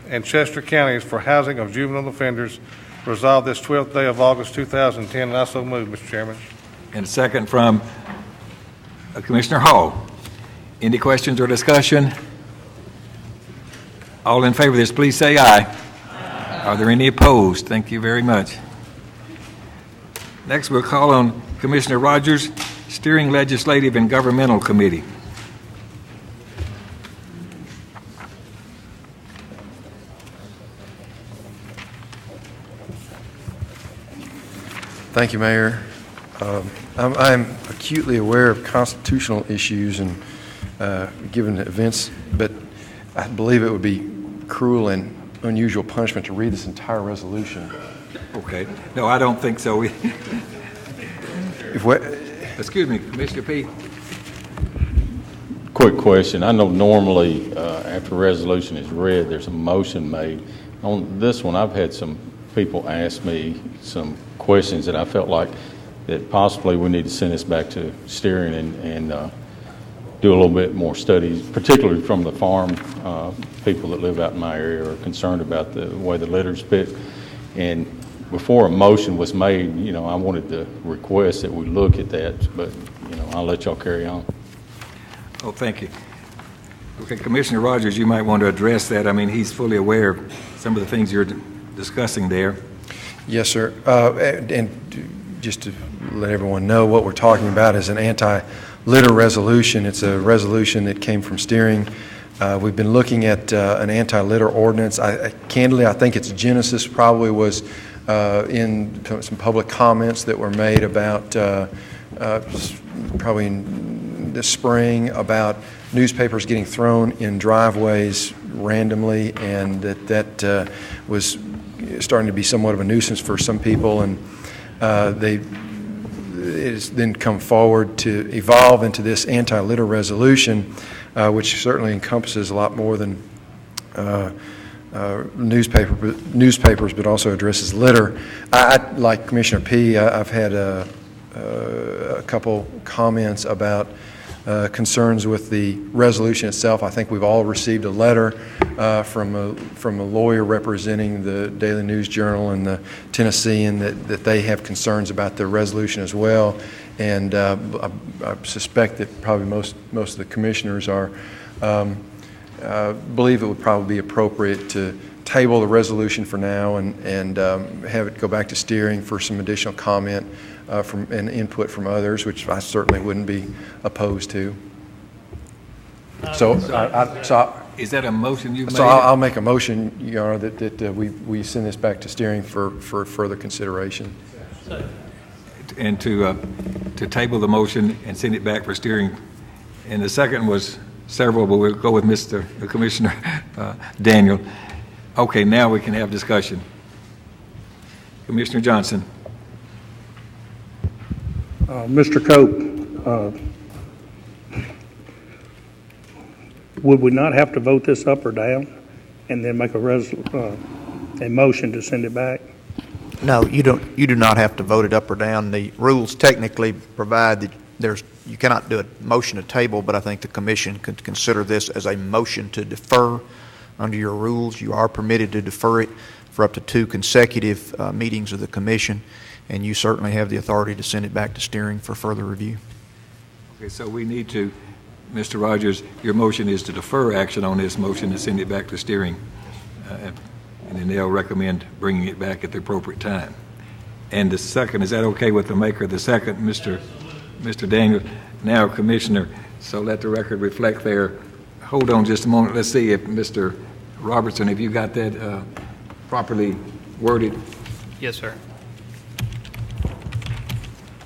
and Chester counties for housing of juvenile offenders, resolved this 12th day of August 2010, and I so move, Mr. Chairman. And a second from Commissioner Hall. Any questions or discussion? All in favor of this, please say aye. Aye. Are there any opposed? Thank you very much. Next, we'll call on Commissioner Rogers, Steering Legislative and Governmental Committee. Thank you, Mayor. I'm acutely aware of constitutional issues and given the events, but I believe it would be cruel and unusual punishment to read this entire resolution. Okay. No, I don't think so. Excuse me, Commissioner P. Quick question. I know normally after a resolution is read, there's a motion made. On this one, I've had some people ask me some questions that I felt like that possibly we need to send this back to steering and do a little bit more studies, particularly from the farm people that live out in my area are concerned about the way the litter's picked. And before a motion was made, you know, I wanted to request that we look at that, but, you know, I'll let y'all carry on. Oh, thank you. Okay, Commissioner Rogers, you might want to address that. I mean, he's fully aware of some of the things you're discussing there. Yes, sir. And just to let everyone know, what we're talking about is an anti-litter resolution. It's a resolution that came from steering. We've been looking at an anti-litter ordinance. Candidly, I think its genesis probably was in some public comments that were made about probably in the spring about newspapers getting thrown in driveways randomly, and that was starting to be somewhat of a nuisance for some people, and it has then come forward to evolve into this anti-litter resolution, which certainly encompasses a lot more than newspapers, but also addresses litter. Like Commissioner P., I've had a couple comments about concerns with the resolution itself. I think we've all received a letter from a lawyer representing the Daily News Journal and the Tennessean that they have concerns about the resolution as well. And I suspect that probably most of the commissioners are believe it would probably be appropriate to table the resolution for now and have it go back to steering for some additional comment and input from others, which I certainly wouldn't be opposed to. So is that a motion you've made? So I'll make a motion, Your Honor, that we send this back to steering for further consideration. And to table the motion and send it back for steering. And the second was several, but we'll go with Commissioner Daniel. Okay, now we can have discussion. Commissioner Johnson. Mr. Cope, would we not have to vote this up or down and then make a motion to send it back? No, you don't. You do not have to vote it up or down. The rules technically provide that you cannot do a motion to table, but I think the commission could consider this as a motion to defer. Under your rules, you are permitted to defer it for up to 2 consecutive meetings of the commission, and you certainly have the authority to send it back to steering for further review. Okay, so we need to, Mr. Rogers, your motion is to defer action on this motion and send it back to steering. And then they'll recommend bringing it back at the appropriate time. And the second, is that okay with the maker of the second, Mr. Daniel? Now, Commissioner, so let the record reflect there. Hold on just a moment. Let's see if Mr. Robertson, have you got that properly worded? Yes, sir.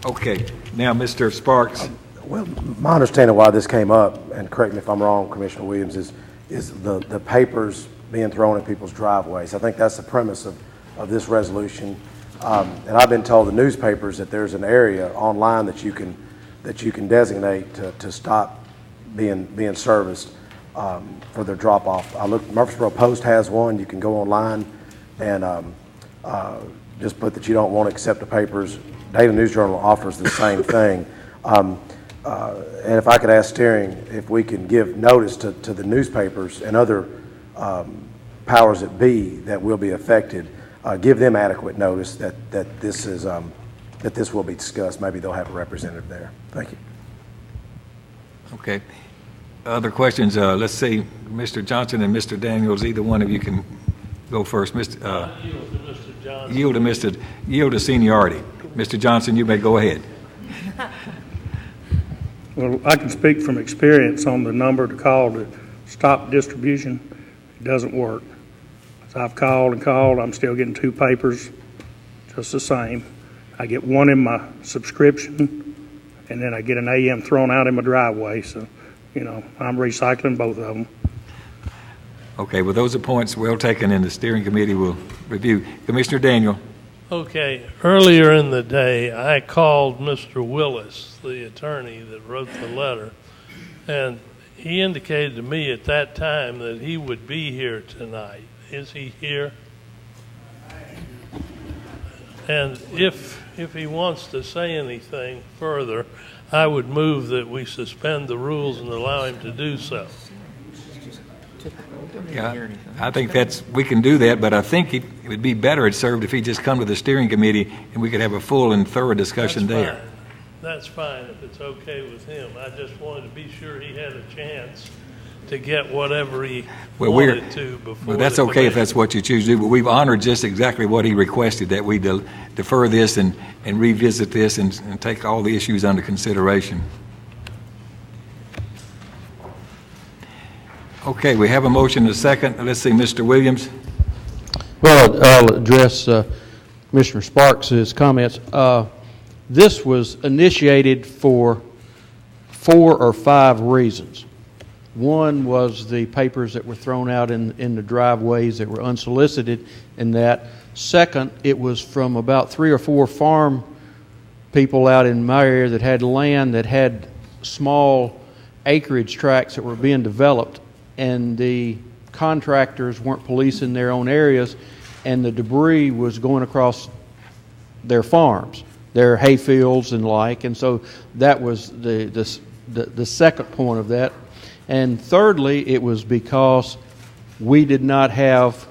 Okay. Now, Mr. Sparks. Well, my understanding why this came up, and correct me if I'm wrong, Commissioner Williams, is the papers being thrown in people's driveways. I think that's the premise of this resolution. And I've been told the newspapers that there's an area online that you can designate to stop being serviced for their drop-off. I looked, Murfreesboro Post has one. You can go online and just put that you don't want to accept the papers. Daily News Journal offers the same thing. And if I could ask steering if we can give notice to the newspapers and other powers that be that will be affected, give them adequate notice that this is that this will be discussed. Maybe they'll have a representative there. Thank you. Okay. Other questions? Let's see, Mr. Johnson and Mr. Daniels. Either one of you can go first. Yield to Mr. Johnson. Yield to seniority. Mr. Johnson, you may go ahead. Well, I can speak from experience on the number to call to stop distribution. It doesn't work. So I've called and called. I'm still getting 2 papers, just the same. I get one in my subscription, and then I get an AM thrown out in my driveway. So, I'm recycling both of them. Okay, well, those are points well taken, and the steering committee will review. Commissioner Daniel. Okay, earlier in the day, I called Mr. Willis, the attorney that wrote the letter, and he indicated to me at that time that he would be here tonight. Is he here? And if he wants to say anything further, I would move that we suspend the rules and allow him to do so. Yeah, I think we can do that, but I think it would be better served if he just come to the steering committee and we could have a full and thorough discussion there. That's fine if it's okay with him. I just wanted to be sure he had a chance to get whatever he Well, wanted to before. Well, that's the okay if commission. that's what you choose to do, but we've honored just exactly what he requested, that we defer this and revisit this and take all the issues under consideration. Okay, we have a motion and a second. Let's see, Mr. Williams. Well, I'll address Commissioner Sparks' comments. This was initiated for 4 or 5 reasons. One was the papers that were thrown out in the driveways that were unsolicited, and that. Second, it was from about 3 or 4 farm people out in my area that had land that had small acreage tracts that were being developed, and the contractors weren't policing their own areas, and the debris was going across their farms, their hay fields and like, and so that was the second point of that. And thirdly, it was because we did not have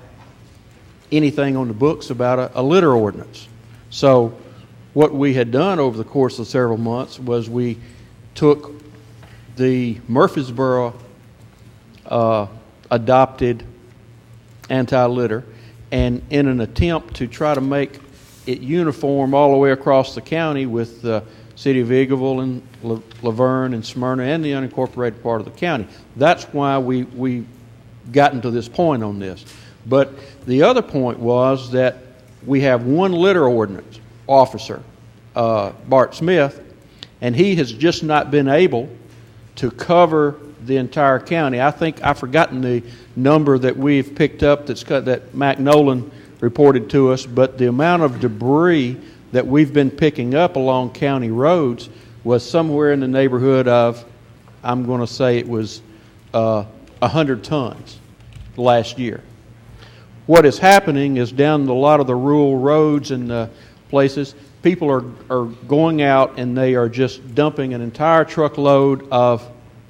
anything on the books about a litter ordinance. So what we had done over the course of several months was we took the Murfreesboro adopted anti-litter, and in an attempt to try to make it uniform all the way across the county with the city of Eagleville and Laverne and Smyrna and the unincorporated part of the county. That's why we gotten to this point on this. But the other point was that we have one litter ordinance officer, Bart Smith, and he has just not been able to cover the entire county. I think I've forgotten the number that we've picked up that Mac Nolan reported to us, but the amount of debris that we've been picking up along county roads was somewhere in the neighborhood of, I'm going to say it was 100 tons last year. What is happening is down a lot of the rural roads and places, people are going out and they are just dumping an entire truckload of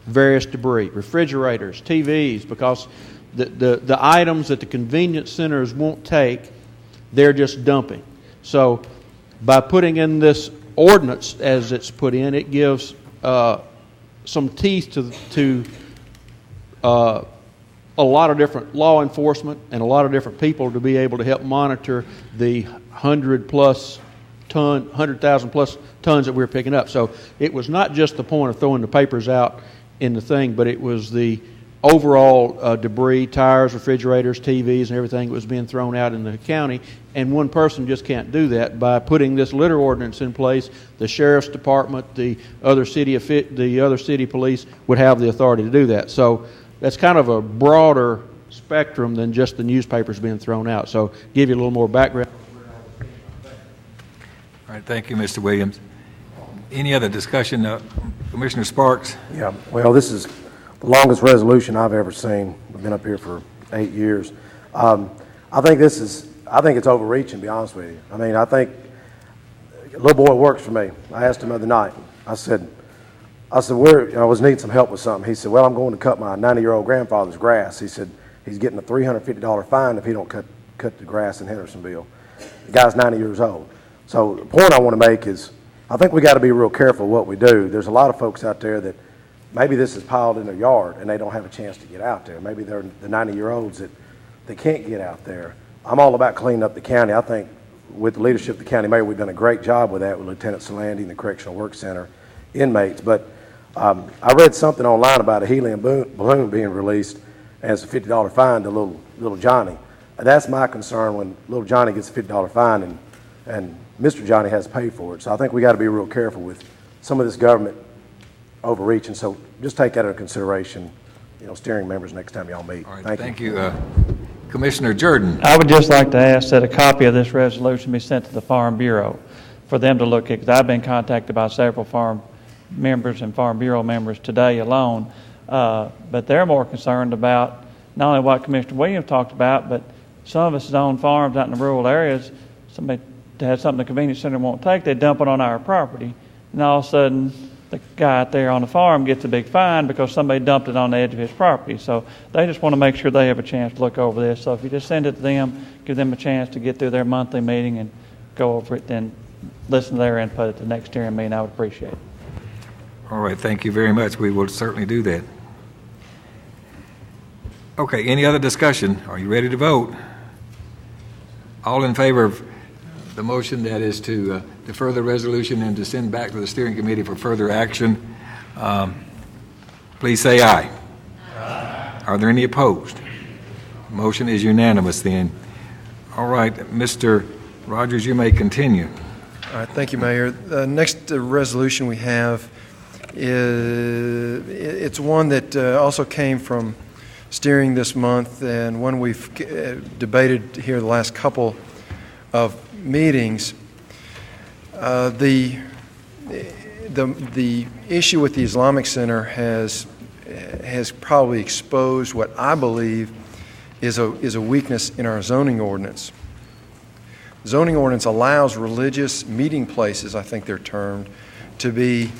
various debris, refrigerators, TVs, because the items that the convenience centers won't take, they're just dumping. So by putting in this ordinance as it's put in, it gives some teeth to a lot of different law enforcement and a lot of different people to be able to help monitor the 100,000 plus tons that we're picking up. So it was not just the point of throwing the papers out in the thing, but it was the overall debris, tires, refrigerators, TVs, and everything that was being thrown out in the county. And one person just can't do that. By putting this litter ordinance in place, the sheriff's department, the other city police would have the authority to do that. So that's kind of a broader spectrum than just the newspapers being thrown out. So give you a little more background. All right, thank you, Mr. Williams. Any other discussion? Commissioner Sparks? Yeah, well, this is the longest resolution I've ever seen. I've been up here for 8 years. I think it's overreaching, to be honest with you. I mean, I think a little boy works for me. I asked him the other night. I said, I was needing some help with something. He said, well, I'm going to cut my 90-year-old grandfather's grass. He said he's getting a $350 fine if he don't cut the grass in Hendersonville. The guy's 90 years old. So the point I want to make is I think we got to be real careful what we do. There's a lot of folks out there that maybe this is piled in their yard and they don't have a chance to get out there. Maybe they're the 90-year-olds that they can't get out there. I'm all about cleaning up the county. I think with the leadership of the county mayor, we've done a great job with that with Lieutenant Solandi and the Correctional Work Center inmates. But I read something online about a helium balloon being released as a $50 fine to little Johnny. That's my concern when little Johnny gets a $50 fine and Mr. Johnny has to pay for it. So I think we got to be real careful with some of this government overreaching. So just take that into consideration, steering members next time y'all meet. All right, thank you. Commissioner Jordan. I would just like to ask that a copy of this resolution be sent to the Farm Bureau for them to look at, because I've been contacted by several farm members and Farm Bureau members today alone, but they're more concerned about not only what Commissioner Williams talked about, but some of us that own farms out in the rural areas, somebody has something the convenience center won't take, they dump it on our property, and all of a sudden the guy out there on the farm gets a big fine because somebody dumped it on the edge of his property. So they just want to make sure they have a chance to look over this. So if you just send it to them, give them a chance to get through their monthly meeting and go over it, then listen to their input at the next steering meeting, I would appreciate it. All right, thank you very much. We will certainly do that. Okay, any other discussion? Are you ready to vote? All in favor of the motion that is to defer the resolution and to send back to the steering committee for further action, please say aye. Aye. Are there any opposed? Motion is unanimous then. All right, Mr. Rogers, you may continue. All right, thank you, Mayor. The next resolution we have is, it's one that also came from steering this month, and one we've debated here the last couple of meetings. The issue with the Islamic Center has probably exposed what I believe is a weakness in our zoning ordinance. The zoning ordinance allows religious meeting places, I think they're termed, to be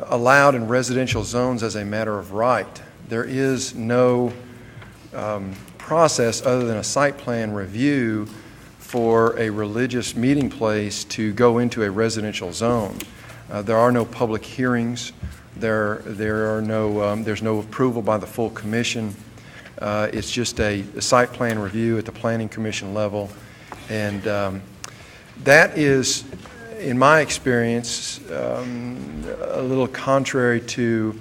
allowed in residential zones as a matter of right. There is no process other than a site plan review for a religious meeting place to go into a residential zone. There are no public hearings. There's no approval by the full commission. It's just a site plan review at the planning commission level. And that is, in my experience, a little contrary to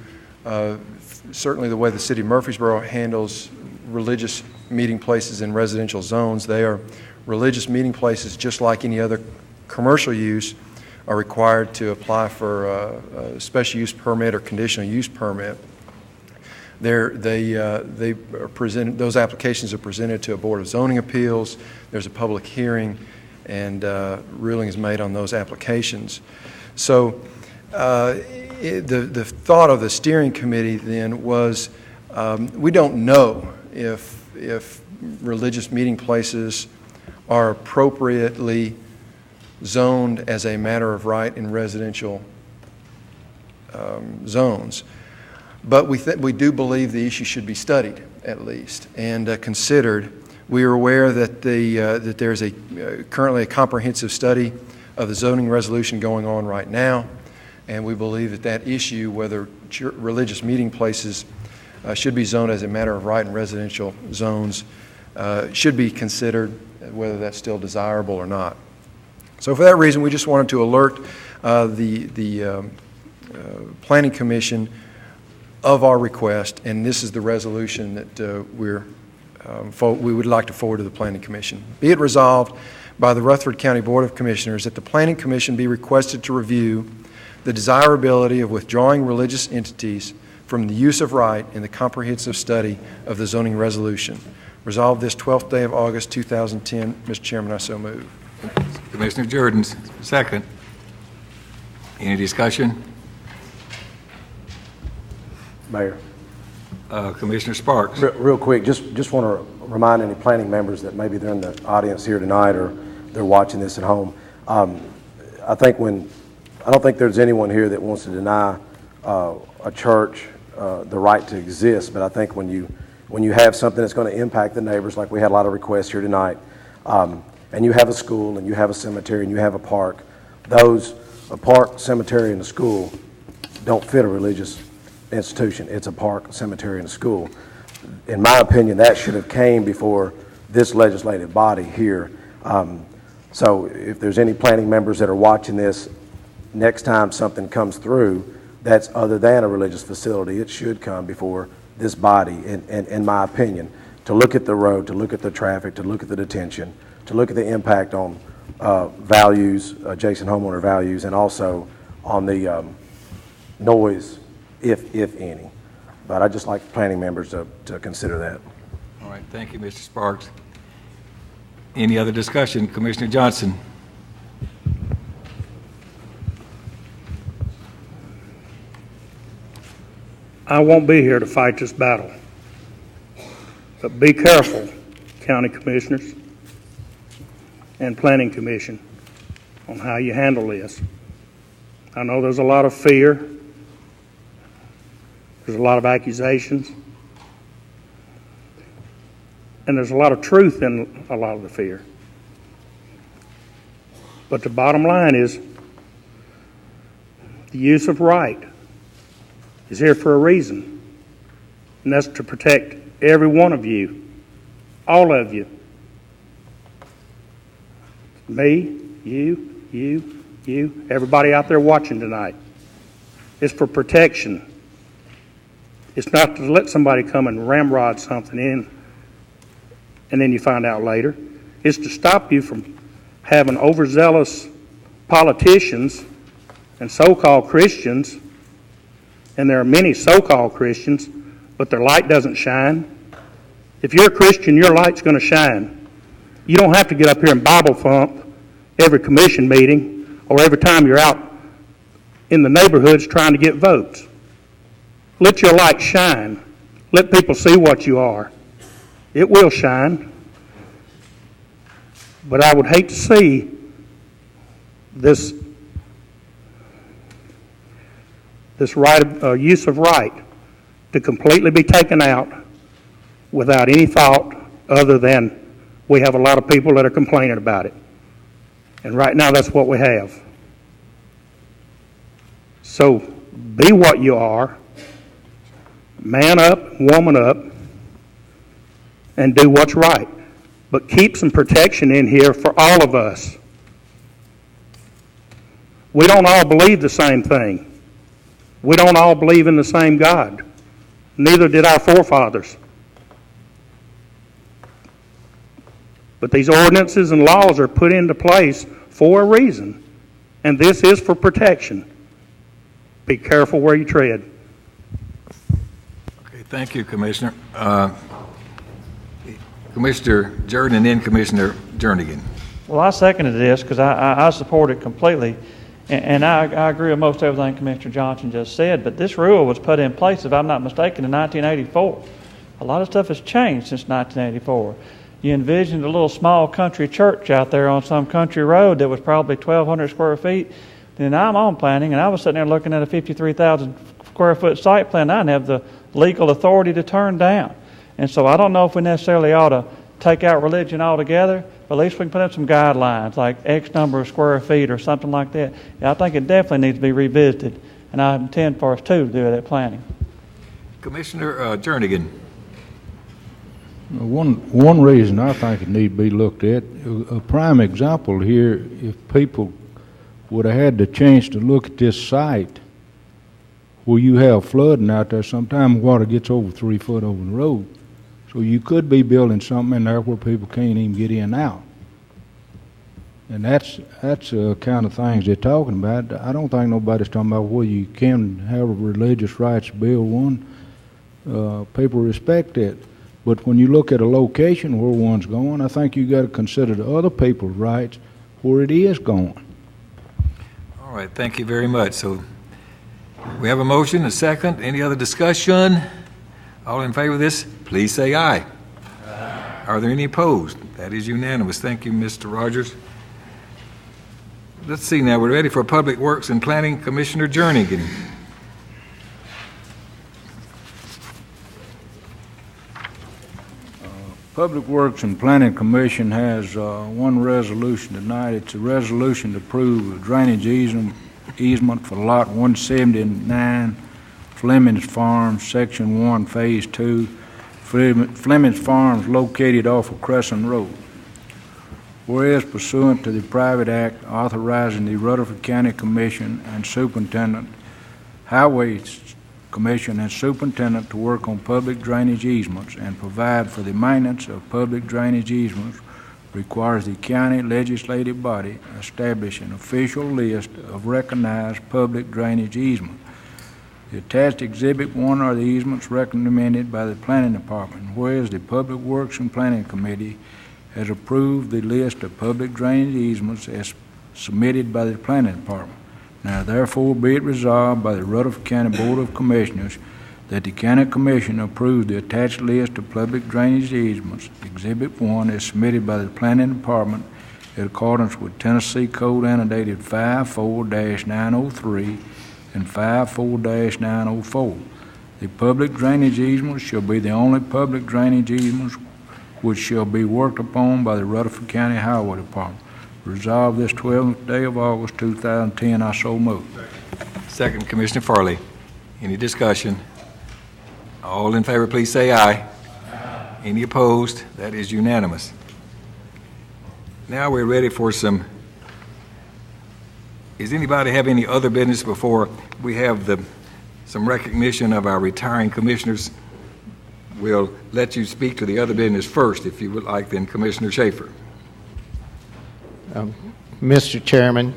certainly the way the city of Murfreesboro handles religious meeting places in residential zones. They are religious meeting places just like any other commercial use, are required to apply for a special use permit or conditional use permit. They are presented, those applications are presented to a Board of Zoning Appeals. There's a public hearing, and ruling is made on those applications. So the thought of the steering committee then was, we don't know if religious meeting places are appropriately zoned as a matter of right in residential zones. But we do believe the issue should be studied, at least, and considered. We are aware that that there's currently a comprehensive study of the zoning resolution going on right now, and we believe that issue, whether religious meeting places should be zoned as a matter of right in residential zones, should be considered, whether that's still desirable or not. So for that reason, we just wanted to alert the Planning Commission of our request, and this is the resolution that we would like to forward to the Planning Commission. Be it resolved by the Rutherford County Board of Commissioners that the Planning Commission be requested to review the desirability of withdrawing religious entities from the use of right in the comprehensive study of the zoning resolution. Resolved this 12th day of August 2010. Mr. Chairman, I so move. Commissioner Jordan's second. Any discussion? Mayor. Commissioner Sparks. Real quick, just want to remind any planning members that maybe they're in the audience here tonight or they're watching this at home. I don't think there's anyone here that wants to deny a church the right to exist, but I think when you have something that's going to impact the neighbors, like we had a lot of requests here tonight, and you have a school and you have a cemetery and you have a park, a park, cemetery, and a school don't fit a religious institution. It's a park, a cemetery, and a school. In my opinion, that should have came before this legislative body here. So if there's any planning members that are watching this, next time something comes through that's other than a religious facility, it should come before this body, in my opinion, to look at the road, to look at the traffic, to look at the detention, to look at the impact on values, adjacent homeowner values, and also on the noise, if any. But I'd just like planning members to consider that. All right, thank you, Mr. Sparks. Any other discussion? Commissioner Johnson. I won't be here to fight this battle. But be careful, county commissioners and planning commission, on how you handle this. I know there's a lot of fear. There's a lot of accusations. And there's a lot of truth in a lot of the fear. But the bottom line is the use of right is here for a reason. and that's to protect every one of you, all of you. Me, you, everybody out there watching tonight. It's for protection. It's not to let somebody come and ramrod something in and then you find out later. It's to stop you from having overzealous politicians and so-called Christians, and there are many so-called Christians, but their light doesn't shine. If you're a Christian, your light's going to shine. You don't have to get up here and Bible thump every commission meeting or every time you're out in the neighborhoods trying to get votes. Let your light shine. Let people see what you are. It will shine. But I would hate to see this right, use of right to completely be taken out without any thought other than we have a lot of people that are complaining about it. And right now that's what we have. So be what you are, man up, woman up, and do what's right. But keep some protection in here for all of us. We don't all believe the same thing. We don't all believe in the same God. Neither did our forefathers. But these ordinances and laws are put into place for a reason. And this is for protection. Be careful where you tread. Okay, thank you, Commissioner. Commissioner Jordan and then Commissioner Jernigan. Well, I seconded this because I support it completely. And I agree with most everything Commissioner Johnson just said, but this rule was put in place, if I'm not mistaken, in 1984. A lot of stuff has changed since 1984. You envisioned a little small country church out there on some country road that was probably 1,200 square feet. Then I'm on planning, and I was sitting there looking at a 53,000 square foot site plan I didn't have the legal authority to turn down. And so I don't know if we necessarily ought to take out religion altogether, but at least we can put in some guidelines, like X number of square feet or something like that. Yeah, I think it definitely needs to be revisited, and I intend for us to do that planning. Commissioner Jernigan. One reason I think it needs to be looked at, a prime example here, if people would have had the chance to look at this site where you have flooding out there, sometimes water gets over 3 foot over the road. So you could be building something in there where people can't even get in and out. And that's the kind of things they're talking about. I don't think nobody's talking about whether you can have religious rights to build one. People respect it. But when you look at a location where one's going, I think you got to consider the other people's rights where it is going. All right, thank you very much. So we have a motion, a second. Any other discussion? All in favor of this, please say aye. Aye. Are there any opposed? That is unanimous. Thank you, Mr. Rogers. Let's see now. We're ready for Public Works and Planning, Commissioner Jernigan. Public Works and Planning Commission has one resolution tonight. It's a resolution to approve a drainage easement for Lot 179, Fleming's Farms, Section 1, Phase 2. Fleming's Farms located off of Crescent Road. Whereas pursuant to the private act authorizing the Rutherford County Commission and Superintendent, Highway Commission and Superintendent to work on public drainage easements and provide for the maintenance of public drainage easements requires the county legislative body establish an official list of recognized public drainage easements. The attached Exhibit 1 are the easements recommended by the Planning Department, whereas the Public Works and Planning Committee has approved the list of public drainage easements as submitted by the Planning Department. Now therefore be it resolved by the Rutherford County Board of Commissioners that the County Commission approves the attached list of public drainage easements, Exhibit 1, as submitted by the Planning Department in accordance with Tennessee Code annotated 54-903 and 54-904. The public drainage easements shall be the only public drainage easements which shall be worked upon by the Rutherford County Highway Department. Resolved this 12th day of August 2010, I so move. Second, Commissioner Farley. Any discussion? All in favor, please say aye. Any opposed? That is unanimous. Now we're ready for some. Does anybody have any other business before we have some recognition of our retiring commissioners? We'll let you speak to the other business first, if you would like, then Commissioner Schaefer. Mr. Chairman,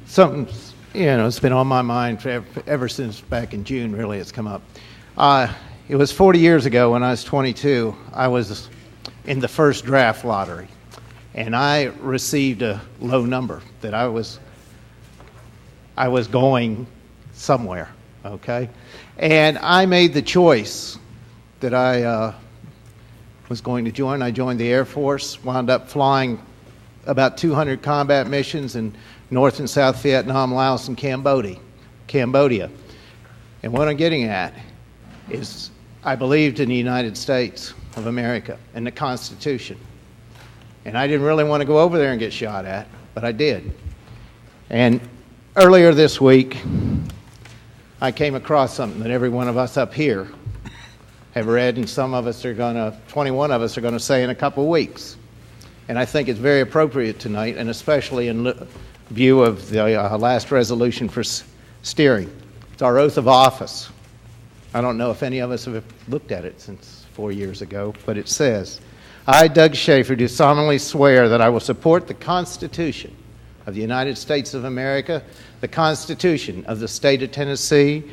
something, it's been on my mind ever since back in June, really, it's come up. It was 40 years ago when I was 22, I was in the first draft lottery, and I received a low number that I was going somewhere, okay? And I made the choice that I was going to join. I joined the Air Force, wound up flying about 200 combat missions in North and South Vietnam, Laos, and Cambodia. And what I'm getting at is I believed in the United States of America and the Constitution. And I didn't really want to go over there and get shot at, but I did. And earlier this week, I came across something that every one of us up here have read, and 21 of us are going to say in a couple of weeks. And I think it's very appropriate tonight, and especially in view of the last resolution for steering. It's our oath of office. I don't know if any of us have looked at it since 4 years ago, but it says, I, Doug Schaefer, do solemnly swear that I will support the Constitution of the United States of America, the Constitution of the State of Tennessee,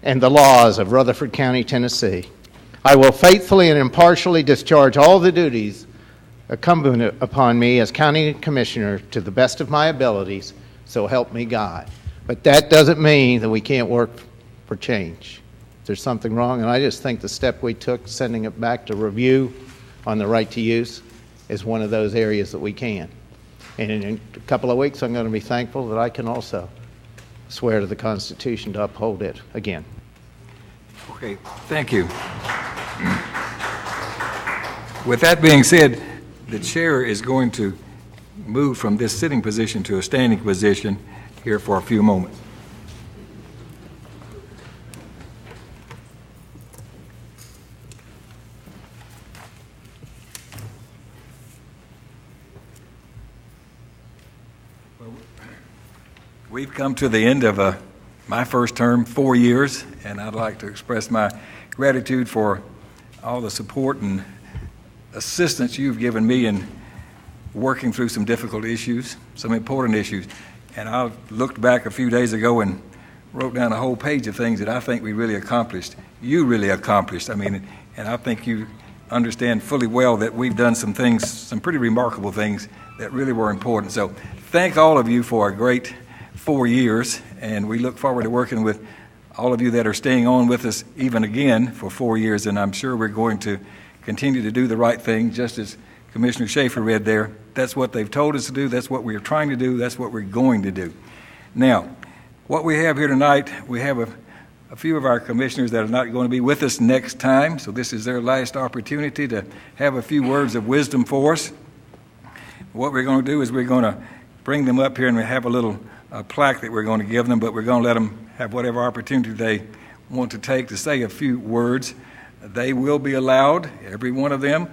and the laws of Rutherford County, Tennessee. I will faithfully and impartially discharge all the duties incumbent upon me as County Commissioner to the best of my abilities, so help me God. But that doesn't mean that we can't work for change. There's something wrong, and I just think the step we took, sending it back to review on the right to use, is one of those areas that we can. And in a couple of weeks, I'm going to be thankful that I can also swear to the Constitution to uphold it again. Okay, thank you. With that being said, the chair is going to move from this sitting position to a standing position here for a few moments. We've come to the end of my first term, 4 years, and I'd like to express my gratitude for all the support and assistance you've given me in working through some difficult issues, some important issues. And I looked back a few days ago and wrote down a whole page of things that I think we really accomplished. You really accomplished. And I think you understand fully well that we've done some things, some pretty remarkable things that really were important. So thank all of you for a great 4 years, and we look forward to working with all of you that are staying on with us even again for 4 years, and I'm sure we're going to continue to do the right thing, just as Commissioner Schaefer read there. That's what they've told us to do. That's what we're trying to do. That's what we're going to do. Now, what we have here tonight, we have a few of our commissioners that are not going to be with us next time, so this is their last opportunity to have a few words of wisdom for us. What we're going to do is we're going to bring them up here and we have a little plaque that we're going to give them, but we're going to let them have whatever opportunity they want to take to say a few words. They will be allowed, every one of them,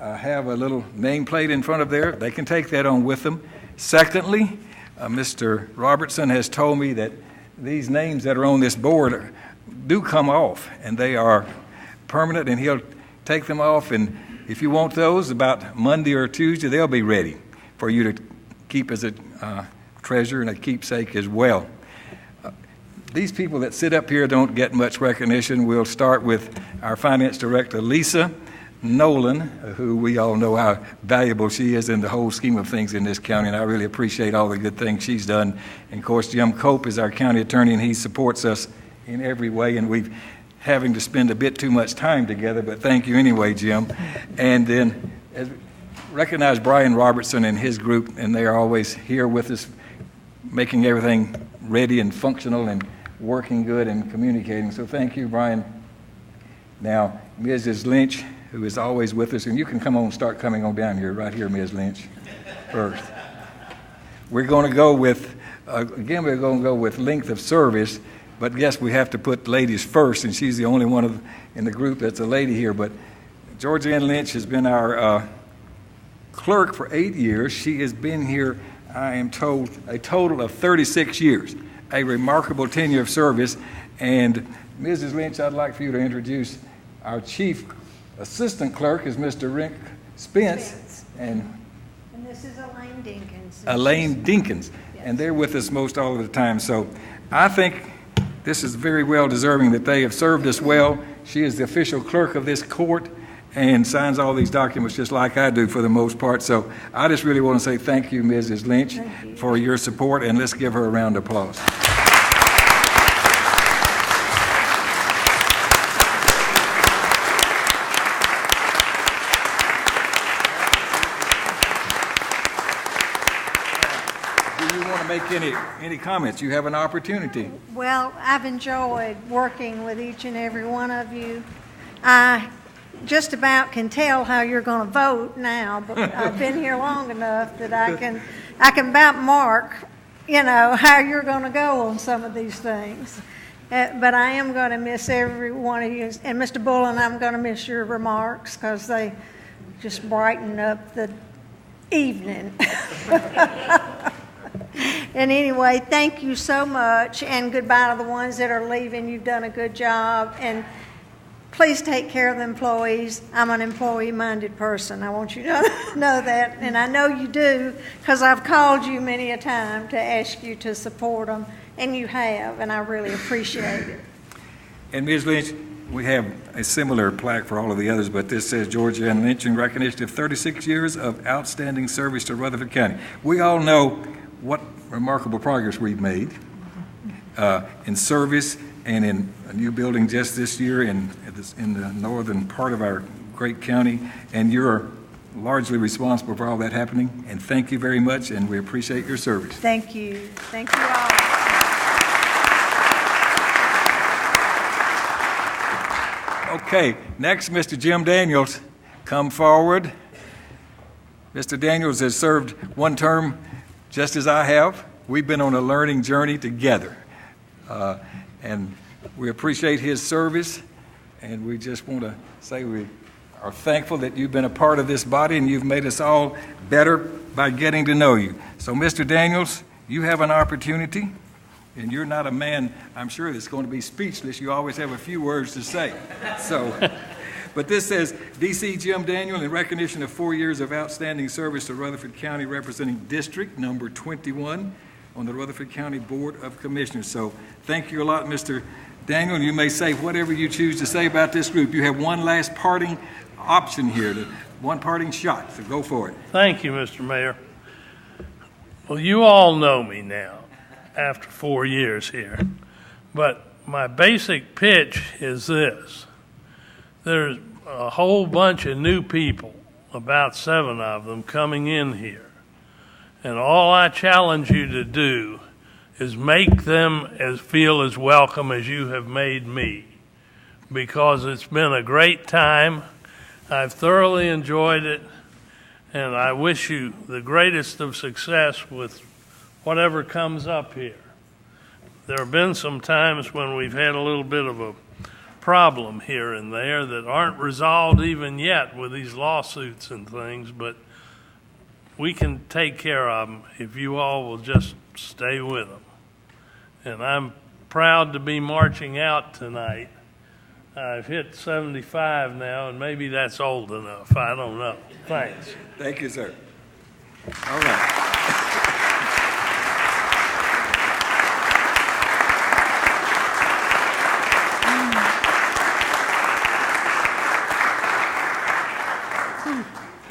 have a little nameplate in front of there. They can take that on with them. Secondly, Mr. Robertson has told me that these names that are on this board do come off, and they are permanent, and he'll take them off, and if you want those, about Monday or Tuesday, they'll be ready for you to keep as a treasure and a keepsake as well. These people that sit up here don't get much recognition. We'll start with our Finance Director, Lisa Nolan, who we all know how valuable she is in the whole scheme of things in this county, and I really appreciate all the good things she's done. And of course, Jim Cope is our county attorney, and he supports us in every way, and we've having to spend a bit too much time together, but thank you anyway, Jim. And then recognize Brian Robertson and his group, and they are always here with us, making everything ready and functional and working good and communicating. So thank you, Brian. Now, Mrs. Lynch, who is always with us, and you can come on, start coming on down here, right here, Ms. Lynch, first. We're going to go with, again, we're going to go with length of service. But yes, we have to put ladies first, and she's the only one in the group that's a lady here. But Georgianne Lynch has been our clerk for 8 years. She has been here, I am told, a total of 36 years, a remarkable tenure of service. And Mrs. Lynch, I'd like for you to introduce our chief assistant clerk is Mr. Rick Spence. And this is Elaine Dinkins. Elaine Dinkins. Yes. And they're with us most all of the time. So I think this is very well deserving that they have served us well. She is the official clerk of this court and signs all these documents just like I do for the most part. So I just really want to say thank you, Mrs. Lynch, for your support, and let's give her a round of applause. Make any comments? You have an opportunity. Well, I've enjoyed working with each and every one of you. I just about can tell how you're going to vote now, but I've been here long enough that I can about mark, how you're going to go on some of these things. But I am going to miss every one of you, and Mr. Bullen, I'm going to miss your remarks because they just brighten up the evening. And anyway, thank you so much, and goodbye to the ones that are leaving. You've done a good job, and please take care of the employees. I'm an employee-minded person. I want you to know that, and I know you do because I've called you many a time to ask you to support them, and you have, and I really appreciate it. And Ms. Lynch, we have a similar plaque for all of the others, but this says Georgianne Lynch in recognition of 36 years of outstanding service to Rutherford County. We all know what remarkable progress we've made in service and in a new building just this year in the northern part of our great county, and you're largely responsible for all that happening, and thank you very much, and we appreciate your service. Thank you. Thank you all. Okay, next, Mr. Jim Daniels, come forward. Mr. Daniels has served one term just as I have. We've been on a learning journey together, and we appreciate his service, and we just want to say we are thankful that you've been a part of this body and you've made us all better by getting to know you. So, Mr. Daniels, you have an opportunity, and you're not a man, I'm sure, that's going to be speechless. You always have a few words to say. So, but this says, D.C. Jim Daniel, in recognition of 4 years of outstanding service to Rutherford County, representing District Number 21 on the Rutherford County Board of Commissioners. So thank you a lot, Mr. Daniel. You may say whatever you choose to say about this group. You have one last parting option here, one parting shot, so go for it. Thank you, Mr. Mayor. Well, you all know me now after 4 years here, but my basic pitch is this. There's a whole bunch of new people, about 7 of them, coming in here. And all I challenge you to do is make them feel as welcome as you have made me, because it's been a great time. I've thoroughly enjoyed it, and I wish you the greatest of success with whatever comes up here. There have been some times when we've had a little bit of a problem here and there that aren't resolved even yet with these lawsuits and things, but we can take care of them if you all will just stay with them. And I'm proud to be marching out tonight. I've hit 75 now, and maybe that's old enough. I don't know. Thanks. Thank you, sir. All right.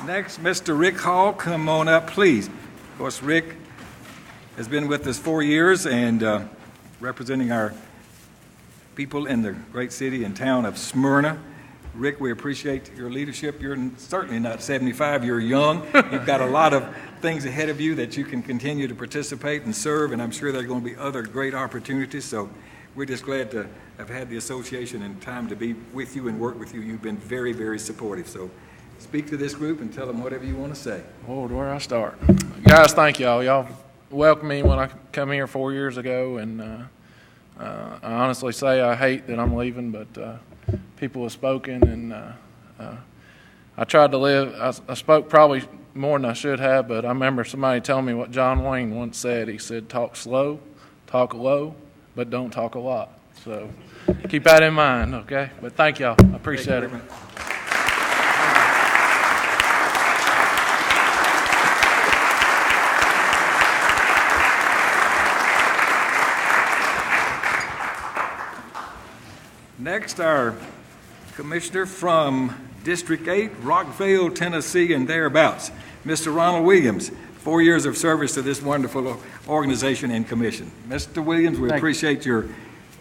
Next, Mr. Rick Hall, come on up, please. Of course, Rick has been with us 4 years and representing our people in the great city and town of Smyrna. Rick, we appreciate your leadership. You're certainly not 75. You're young. You've got a lot of things ahead of you that you can continue to participate and serve, and I'm sure there are going to be other great opportunities. So we're just glad to have had the association and time to be with you and work with you. You've been very, very supportive. So speak to this group and tell them whatever you want to say. Lord, where I start? Guys, thank y'all. Y'all welcomed me when I come here 4 years ago, and I honestly say I hate that I'm leaving, but people have spoken, and I tried to live. I spoke probably more than I should have, but I remember somebody telling me what John Wayne once said. He said, talk slow, talk low, but don't talk a lot. So keep that in mind, okay? But thank y'all. I appreciate it. Next, our commissioner from District 8, Rockville, Tennessee, and thereabouts, Mr. Ronald Williams. 4 years of service to this wonderful organization and commission. Mr. Williams, we appreciate your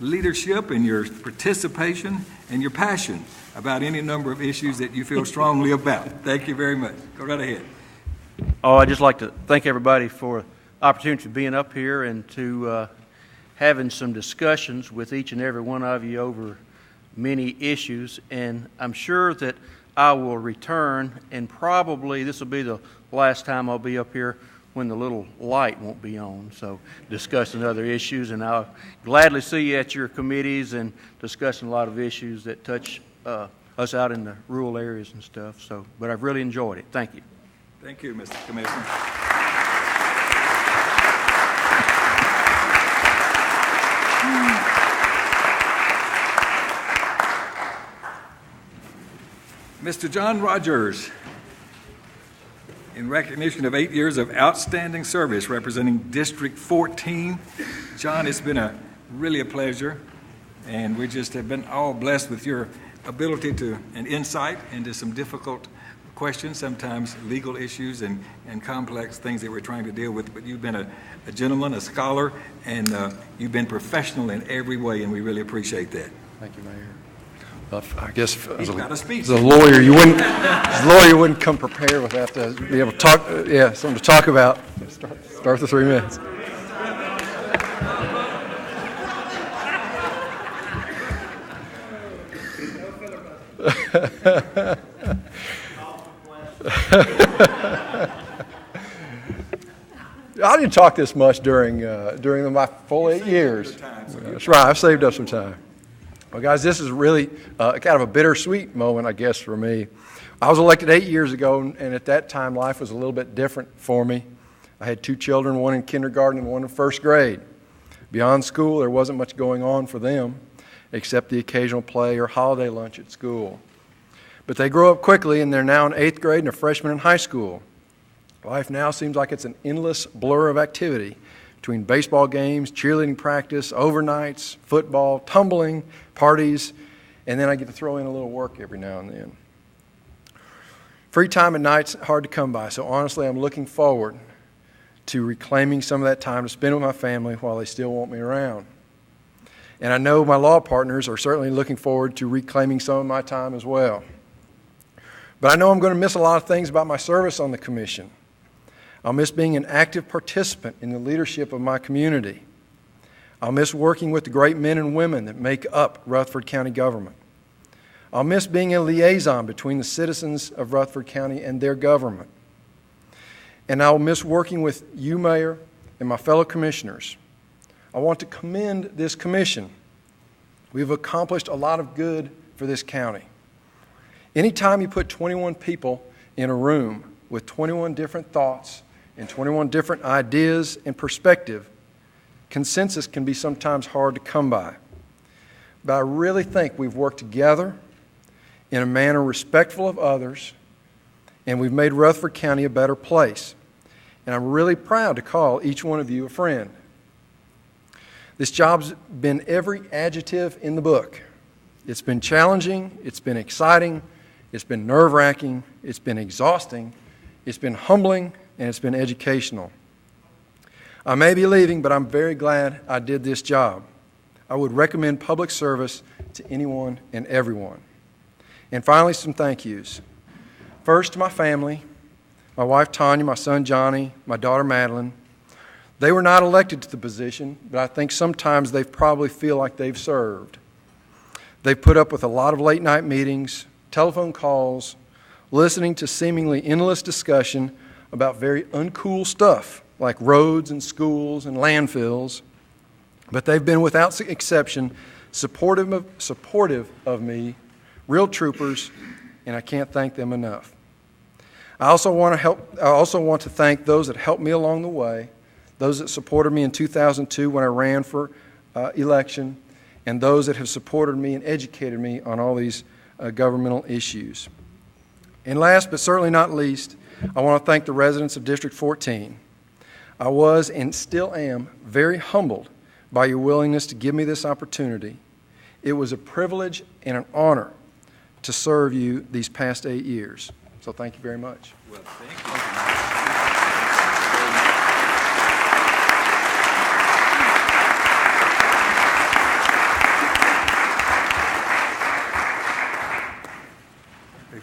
leadership and your participation and your passion about any number of issues that you feel strongly about. Thank you very much. Go right ahead. Oh, I'd just like to thank everybody for the opportunity of being up here and to having some discussions with each and every one of you over many issues. And I'm sure that I will return, and probably this will be the last time I'll be up here when the little light won't be on, so discussing other issues. And I'll gladly see you at your committees and discussing a lot of issues that touch us out in the rural areas and stuff. So, but I've really enjoyed it. Thank you. Thank you, Mr. Commissioner. Mr. John Rogers, in recognition of 8 years of outstanding service representing District 14. John, it's been really a pleasure, and we just have been all blessed with your ability and insight into some difficult questions, sometimes legal issues and complex things that we're trying to deal with. But you've been a gentleman, a scholar, and you've been professional in every way, and we really appreciate that. Thank you, Mayor. Well, I guess as a lawyer, you wouldn't come prepared with that to be able to talk. Yeah, something to talk about. Start the 3 minutes. I didn't talk this much during my full 8 years. That's right. I've saved up some time. Well, guys, this is really kind of a bittersweet moment, I guess, for me. I was elected 8 years ago, and at that time, life was a little bit different for me. I had 2 children, one in kindergarten and one in first grade. Beyond school, there wasn't much going on for them, except the occasional play or holiday lunch at school. But they grow up quickly, and they're now in 8th grade and a freshman in high school. Life now seems like it's an endless blur of activity between baseball games, cheerleading practice, overnights, football, tumbling, parties, and then I get to throw in a little work every now and then. Free time at night's hard to come by, so honestly, I'm looking forward to reclaiming some of that time to spend with my family while they still want me around. And I know my law partners are certainly looking forward to reclaiming some of my time as well. But I know I'm going to miss a lot of things about my service on the commission. I'll miss being an active participant in the leadership of my community. I'll miss working with the great men and women that make up Rutherford County government. I'll miss being a liaison between the citizens of Rutherford County and their government. And I'll miss working with you, Mayor, and my fellow commissioners. I want to commend this commission. We've accomplished a lot of good for this county. Anytime you put 21 people in a room with 21 different thoughts and 21 different ideas and perspective, consensus can be sometimes hard to come by. But I really think we've worked together in a manner respectful of others, and we've made Rutherford County a better place. And I'm really proud to call each one of you a friend. This job's been every adjective in the book. It's been challenging, it's been exciting, it's been nerve-wracking, it's been exhausting, it's been humbling, and it's been educational. I may be leaving, but I'm very glad I did this job. I would recommend public service to anyone and everyone. And finally, some thank yous. First, to my family, my wife Tanya, my son Johnny, my daughter Madeline. They were not elected to the position, but I think sometimes they probably feel like they've served. They've put up with a lot of late-night meetings, telephone calls, listening to seemingly endless discussion about very uncool stuff like roads and schools and landfills. but they've been without exception supportive of me, real troopers, and I can't thank them enough. I also want to thank those that helped me along the way, those that supported me in 2002 when I ran for election, and those that have supported me and educated me on all these governmental issues. And last but certainly not least, I want to thank the residents of District 14. I was and still am very humbled by your willingness to give me this opportunity. It was a privilege and an honor to serve you these past 8 years. So thank you very much. Well, thank you.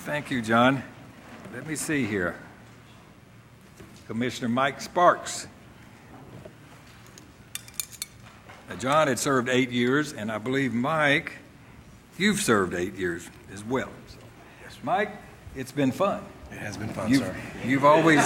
Thank you, John. Let me see here. Commissioner Mike Sparks. Now, John had served 8 years, and I believe, Mike, you've served 8 years as well. So, Mike, it's been fun. It has been fun, sir. You've always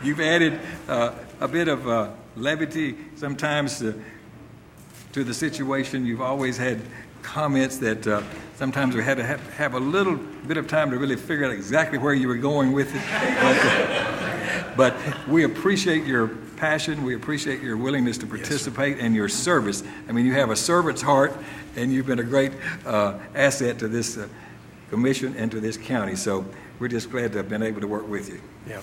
you've added a bit of levity sometimes to the situation. You've always had comments that sometimes we had to have a little bit of time to really figure out exactly where you were going with it. But we appreciate your passion. We appreciate your willingness to participate and your service. I mean, you have a servant's heart, and you've been a great asset to this commission and to this county. So we're just glad to have been able to work with you. Yeah.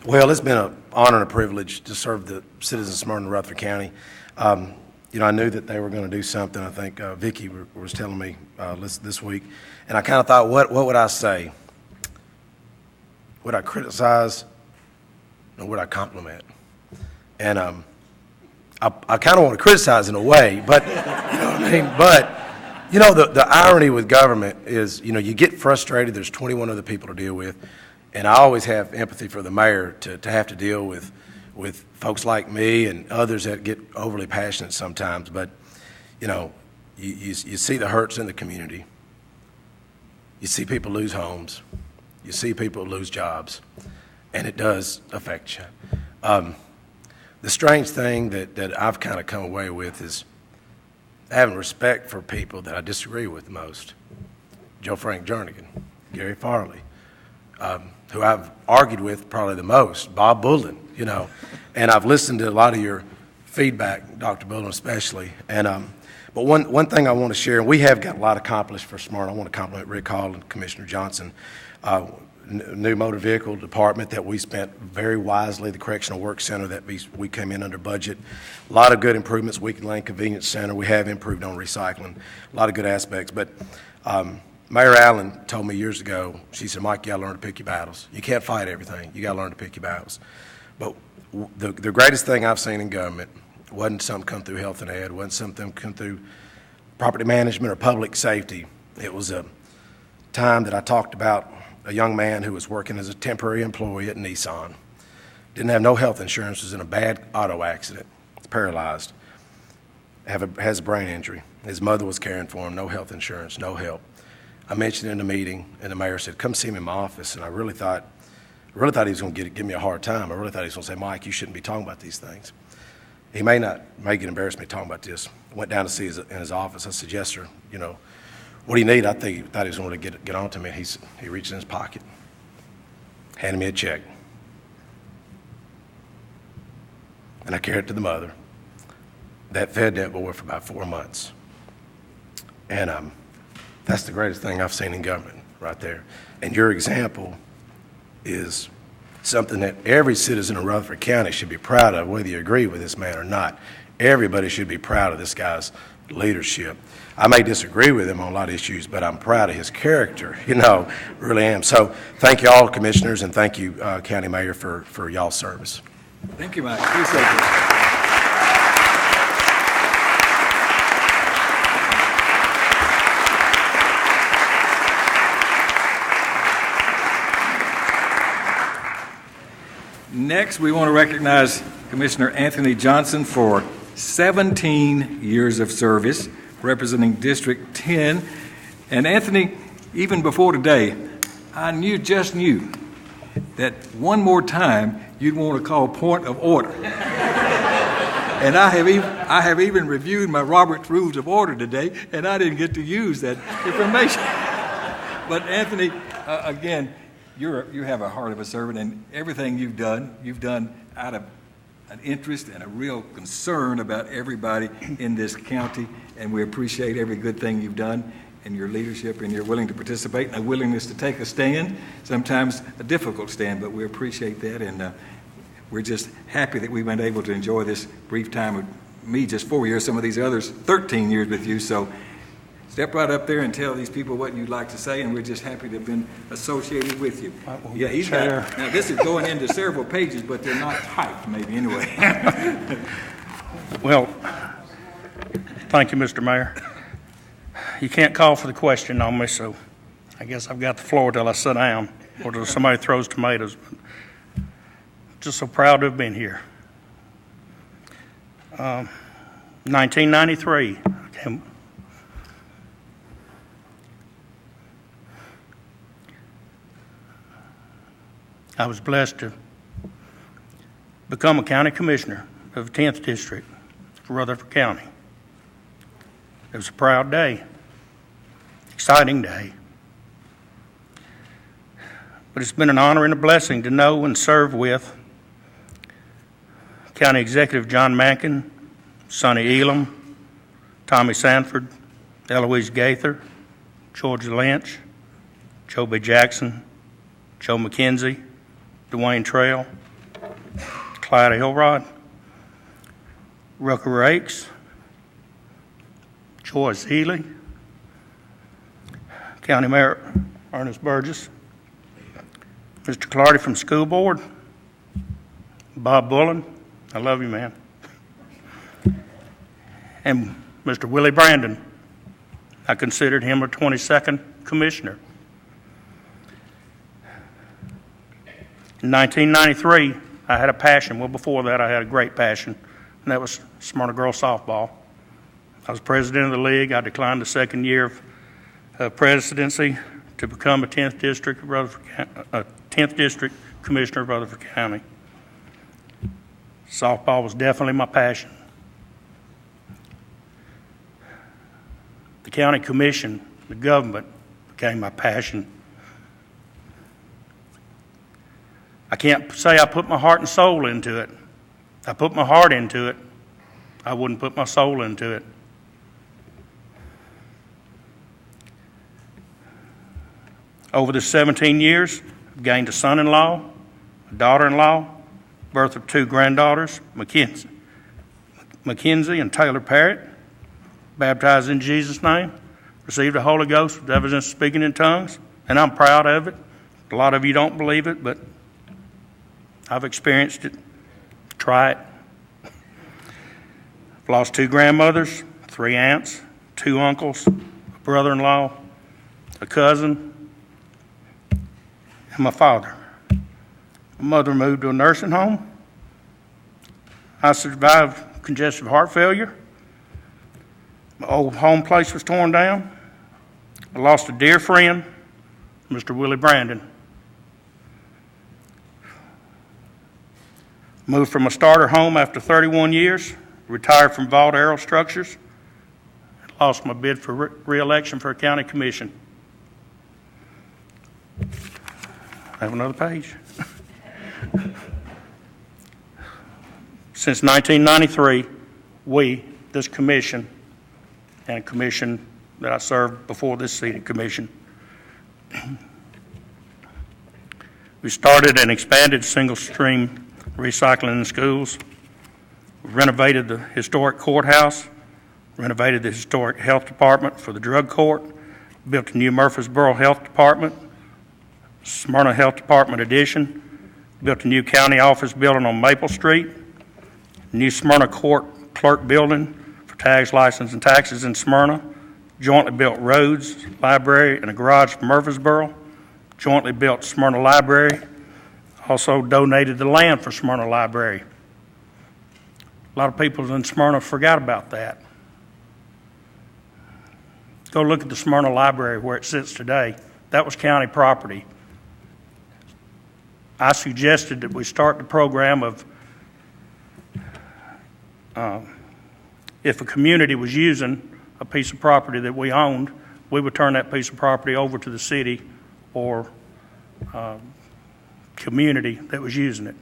Well, it's been an honor and a privilege to serve the citizens of Smyrna and Rutherford County. You know, I knew that they were going to do something. I think Vicki was telling me this week, and I kind of thought, what would I say? Would I criticize, or would I compliment? And I kind of want to criticize in a way, but you know what I mean. But you know, the irony with government is, you know, you get frustrated. There's 21 other people to deal with, and I always have empathy for the mayor to have to deal with folks like me and others that get overly passionate sometimes. But, you know, you see the hurts in the community. You see people lose homes. You see people lose jobs. And it does affect you. The strange thing that I've kind of come away with is having respect for people that I disagree with most. Joe Frank Jernigan, Gary Farley, who I've argued with probably the most, Bob Bullen, you know. And I've listened to a lot of your feedback, Dr. Bullen especially. And but one thing I want to share, and we have got a lot accomplished for Smyrna. I want to compliment Rick Hall and Commissioner Johnson. New motor vehicle department that we spent very wisely, the Correctional Work Center that we came in under budget. A lot of good improvements, Weekend Lane Convenience Center. We have improved on recycling, a lot of good aspects. But Mayor Allen told me years ago, she said, Mike, you got to learn to pick your battles. You can't fight everything. You got to learn to pick your battles. But the greatest thing I've seen in government wasn't something come through health and ed, wasn't something come through property management or public safety. It was a time that I talked about a young man who was working as a temporary employee at Nissan. Didn't have no health insurance, was in a bad auto accident, paralyzed, has a brain injury. His mother was caring for him, no health insurance, no help. I mentioned it in a meeting, and the mayor said, come see me in my office. And I really thought he was going to give me a hard time. I really thought he was going to say, Mike, you shouldn't be talking about these things. He may get embarrassed me talking about this. I went down to see in his office. I said, yes, sir, you know, what do you need? I think he thought he was going to get on to me. He reached in his pocket, handed me a check. And I carried it to the mother. That fed that boy for about 4 months. And that's the greatest thing I've seen in government right there. And your example is something that every citizen of Rutherford County should be proud of, whether you agree with this man or not. Everybody should be proud of this guy's leadership. I may disagree with him on a lot of issues, but I'm proud of his character, you know, really am. So thank you all, commissioners, and thank you, County Mayor, for y'all's service. Thank you, Mike. Appreciate it. Next, we want to recognize Commissioner Anthony Johnson for 17 years of service representing District 10. And Anthony, even before today, I just knew that one more time you'd want to call point of order. And I have even reviewed my Robert's Rules of Order today, and I didn't get to use that information. But Anthony, again, you have a heart of a servant, and everything you've done out of an interest and a real concern about everybody in this county, and we appreciate every good thing you've done and your leadership and your willing to participate and a willingness to take a stand, sometimes a difficult stand, but we appreciate that, and we're just happy that we've been able to enjoy this brief time with me, just 4 years, some of these others 13 years with you. So step right up there and tell these people what you'd like to say, and we're just happy to have been associated with you. Yeah, he's got, now this is going into several pages, but they're not typed maybe anyway. Well, thank you, Mr. Mayor. You can't call for the question on me, so I guess I've got the floor till I sit down or till somebody throws tomatoes. Just so proud to have been here. 1993, I was blessed to become a county commissioner of the 10th District for Rutherford County. It was a proud day, exciting day. But it's been an honor and a blessing to know and serve with County Executive John Mankin, Sonny Elam, Tommy Sanford, Eloise Gaither, George Lynch, Joe B. Jackson, Joe McKenzie, Dwayne Trail, Clyde Elrod, Rucker Rakes, Joyce Healy, County Mayor Ernest Burgess, Mr. Clardy from School Board, Bob Bullen, I love you, man, and Mr. Willie Brandon. I considered him a 22nd commissioner. In 1993, I had a passion. Well, before that, I had a great passion, and that was Smyrna Girls Softball. I was president of the league. I declined the second year of presidency to become a 10th District Commissioner of Rutherford County. Softball was definitely my passion. The county commission, the government, became my passion. I can't say I put my heart and soul into it. I put my heart into it. I wouldn't put my soul into it. Over the 17 years, I've gained a son-in-law, a daughter-in-law, birth of 2 granddaughters, Mackenzie and Taylor Parrott, baptized in Jesus' name, received the Holy Ghost with evidence of speaking in tongues, and I'm proud of it. A lot of you don't believe it, but I've experienced it. Try it. I've lost 2 grandmothers, 3 aunts, 2 uncles, a brother-in-law, a cousin, and my father. My mother moved to a nursing home. I survived congestive heart failure. My old home place was torn down. I lost a dear friend, Mr. Willie Brandon. Moved from a starter home after 31 years, retired from Vault Aero Structures, and lost my bid for re-election for a county commission. I have another page. Since 1993, this commission, and a commission that I served before this seated commission, we started and expanded single-stream recycling in schools. We renovated the historic courthouse, renovated the historic health department for the drug court, built a new Murfreesboro Health Department, Smyrna Health Department addition, built a new county office building on Maple Street, new Smyrna Court Clerk building for tags, license, and taxes in Smyrna, jointly built roads, library, and a garage for Murfreesboro, jointly built Smyrna Library, also donated the land for Smyrna Library. A lot of people in Smyrna forgot about that. Go look at the Smyrna Library where it sits today. That was county property. I suggested that we start the program of if a community was using a piece of property that we owned, we would turn that piece of property over to the city or community that was using it.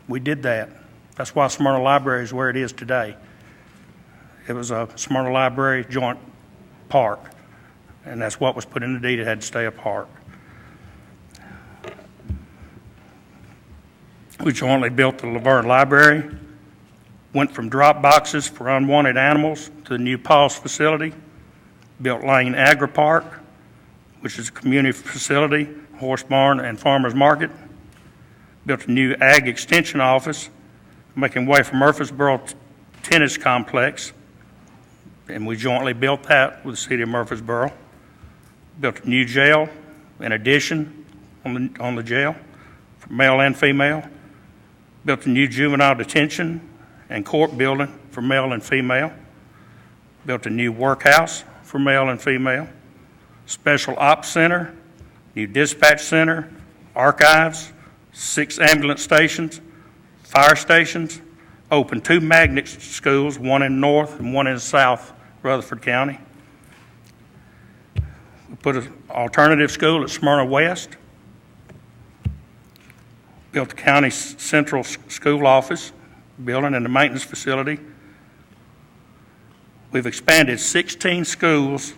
We did that. That's why Smyrna Library is where it is today. It was a Smyrna Library joint park, and that's what was put in the deed. It had to stay a park. We jointly built the Laverne Library, went from drop boxes for unwanted animals to the new Paul's facility, built Lane Agri Park, which is a community facility, horse barn, and farmer's market, built a new Ag Extension office, making way for Murfreesboro Tennis Complex, and we jointly built that with the city of Murfreesboro. Built a new jail, an addition on the jail for male and female. Built a new juvenile detention and court building for male and female. Built a new workhouse for male and female. Special ops center, new dispatch center, archives, 6 ambulance stations, fire stations, opened 2 magnet schools, one in North and one in South Rutherford County. We put an alternative school at Smyrna West. Built the county central school office building and the maintenance facility. We've expanded 16 schools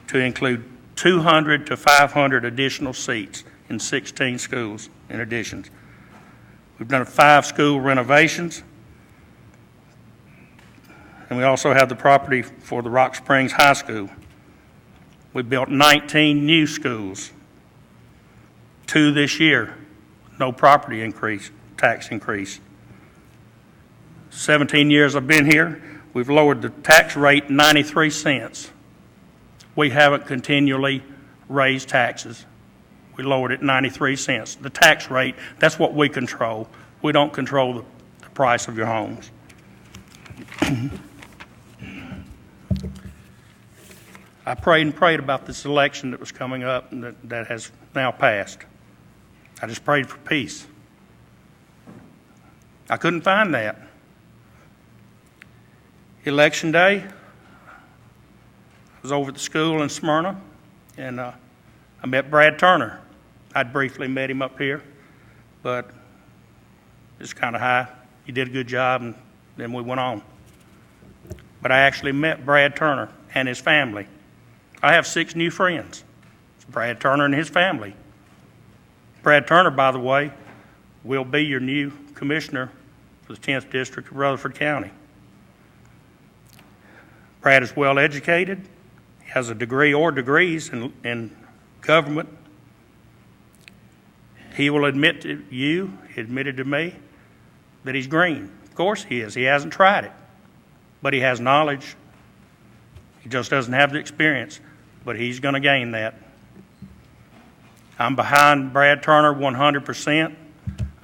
to include 200 to 500 additional seats in 16 schools in additions. We've done 5 school renovations, and we also have the property for the Rock Springs High School. We built 19 new schools, 2 this year, no property increase, tax increase. 17 years I've been here, we've lowered the tax rate 93 cents. We haven't continually raised taxes. We lowered it 93 cents. The tax rate, that's what we control. We don't control the price of your homes. I prayed and prayed about this election that was coming up and that has now passed. I just prayed for peace. I couldn't find that. Election day, I was over at the school in Smyrna, and I met Brad Turner. I'd briefly met him up here, but it's kind of high. He did a good job, and then we went on. But I actually met Brad Turner and his family. I have 6 new friends. It's Brad Turner and his family. Brad Turner, by the way, will be your new commissioner for the 10th District of Rutherford County. Brad is well educated. He has a degree or degrees in government. He will admit to you, he admitted to me, that he's green. Of course he is. He hasn't tried it. But he has knowledge. He just doesn't have the experience. But he's going to gain that. I'm behind Brad Turner 100%.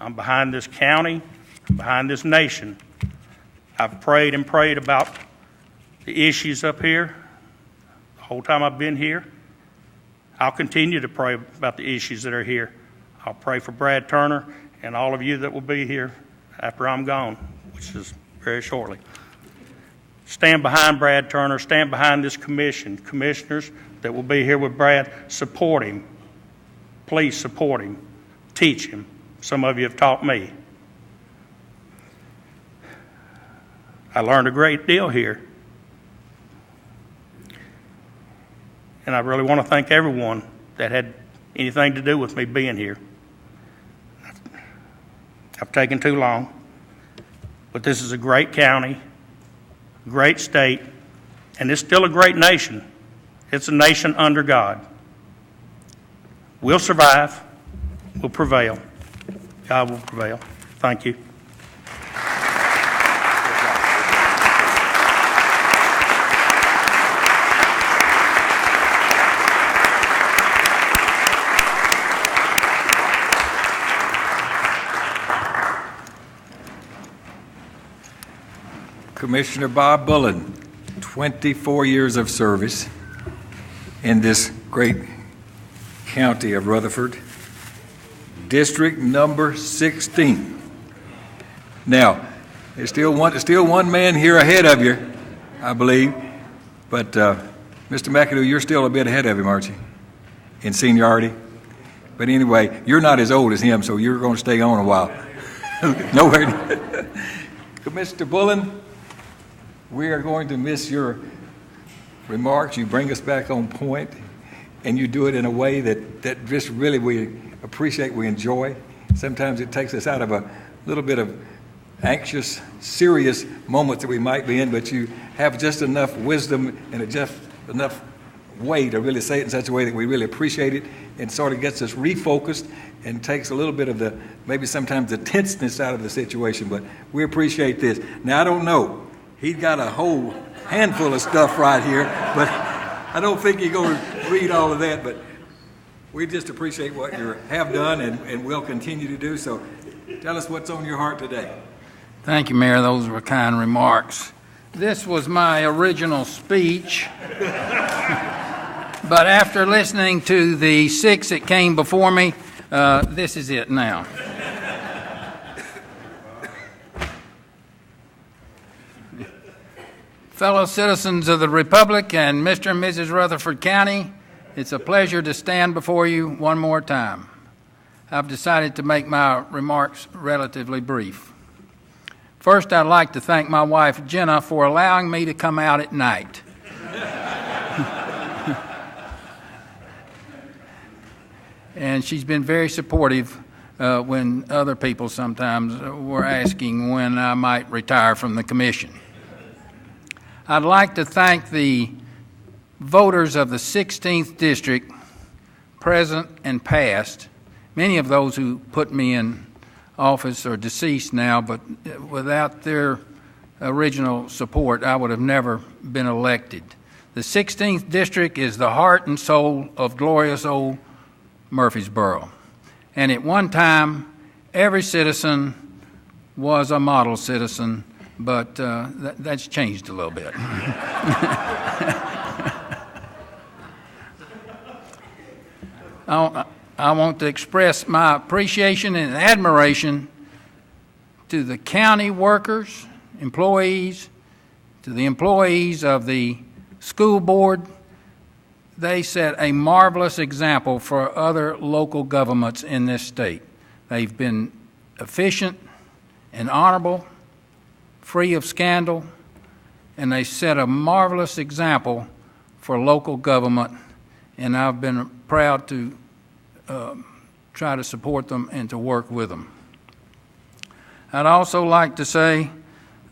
I'm behind this county. I'm behind this nation. I've prayed and prayed about the issues up here the whole time I've been here. I'll continue to pray about the issues that are here. I'll pray for Brad Turner and all of you that will be here after I'm gone, which is very shortly. Stand behind Brad Turner. Stand behind this commission. Commissioners that will be here with Brad, support him. Please support him. Teach him. Some of you have taught me. I learned a great deal here. And I really want to thank everyone that had anything to do with me being here. I've taken too long, but this is a great county, great state, and it's still a great nation. It's a nation under God. We'll survive. We'll prevail. God will prevail. Thank you. Commissioner Bob Bullen, 24 years of service in this great county of Rutherford. District Number 16. Now, there's still one man here ahead of you, I believe, but Mr. McAdoo, you're still a bit ahead of him, aren't you, in seniority? But anyway, you're not as old as him, so you're going to stay on a while. Nowhere. Mr. Bullen, we are going to miss your remarks. You bring us back on point, and you do it in a way that just really we appreciate, we enjoy. Sometimes it takes us out of a little bit of anxious, serious moments that we might be in, but you have just enough wisdom and just enough way to really say it in such a way that we really appreciate it, and sort of gets us refocused and takes a little bit of the, maybe sometimes the tenseness out of the situation, but we appreciate this. Now, I don't know. He's got a whole handful of stuff right here, but I don't think he's going to read all of that, but we just appreciate what you have done and will continue to do. So tell us what's on your heart today. Thank you, Mayor. Those were kind remarks. This was my original speech, but after listening to the 6 that came before me, this is it now. Fellow citizens of the Republic and Mr. and Mrs. Rutherford County, it's a pleasure to stand before you one more time. I've decided to make my remarks relatively brief. First, I'd like to thank my wife, Jenna, for allowing me to come out at night. And she's been very supportive when other people sometimes were asking when I might retire from the commission. I'd like to thank the voters of the 16th District, present and past. Many of those who put me in office are deceased now, but without their original support, I would have never been elected. The 16th District is the heart and soul of glorious old Murfreesboro. And at one time, every citizen was a model citizen, but that's changed a little bit. I want to express my appreciation and admiration to the county workers, employees, to the employees of the school board. They set a marvelous example for other local governments in this state. They've been efficient and honorable, free of scandal, and they set a marvelous example for local government, and I've been proud to try to support them and to work with them. I'd also like to say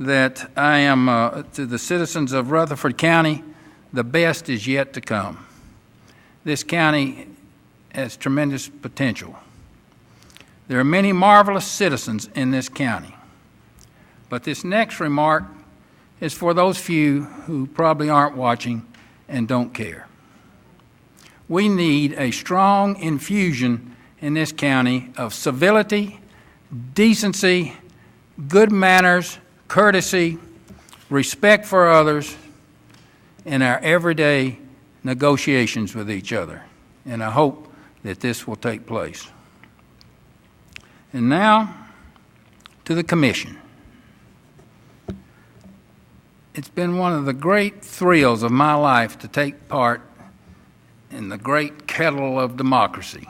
that I am, to the citizens of Rutherford County, the best is yet to come. This county has tremendous potential. There are many marvelous citizens in this county. But this next remark is for those few who probably aren't watching and don't care. We need a strong infusion in this county of civility, decency, good manners, courtesy, respect for others in our everyday negotiations with each other. And I hope that this will take place. And now to the commission. It's been one of the great thrills of my life to take part in the great kettle of democracy.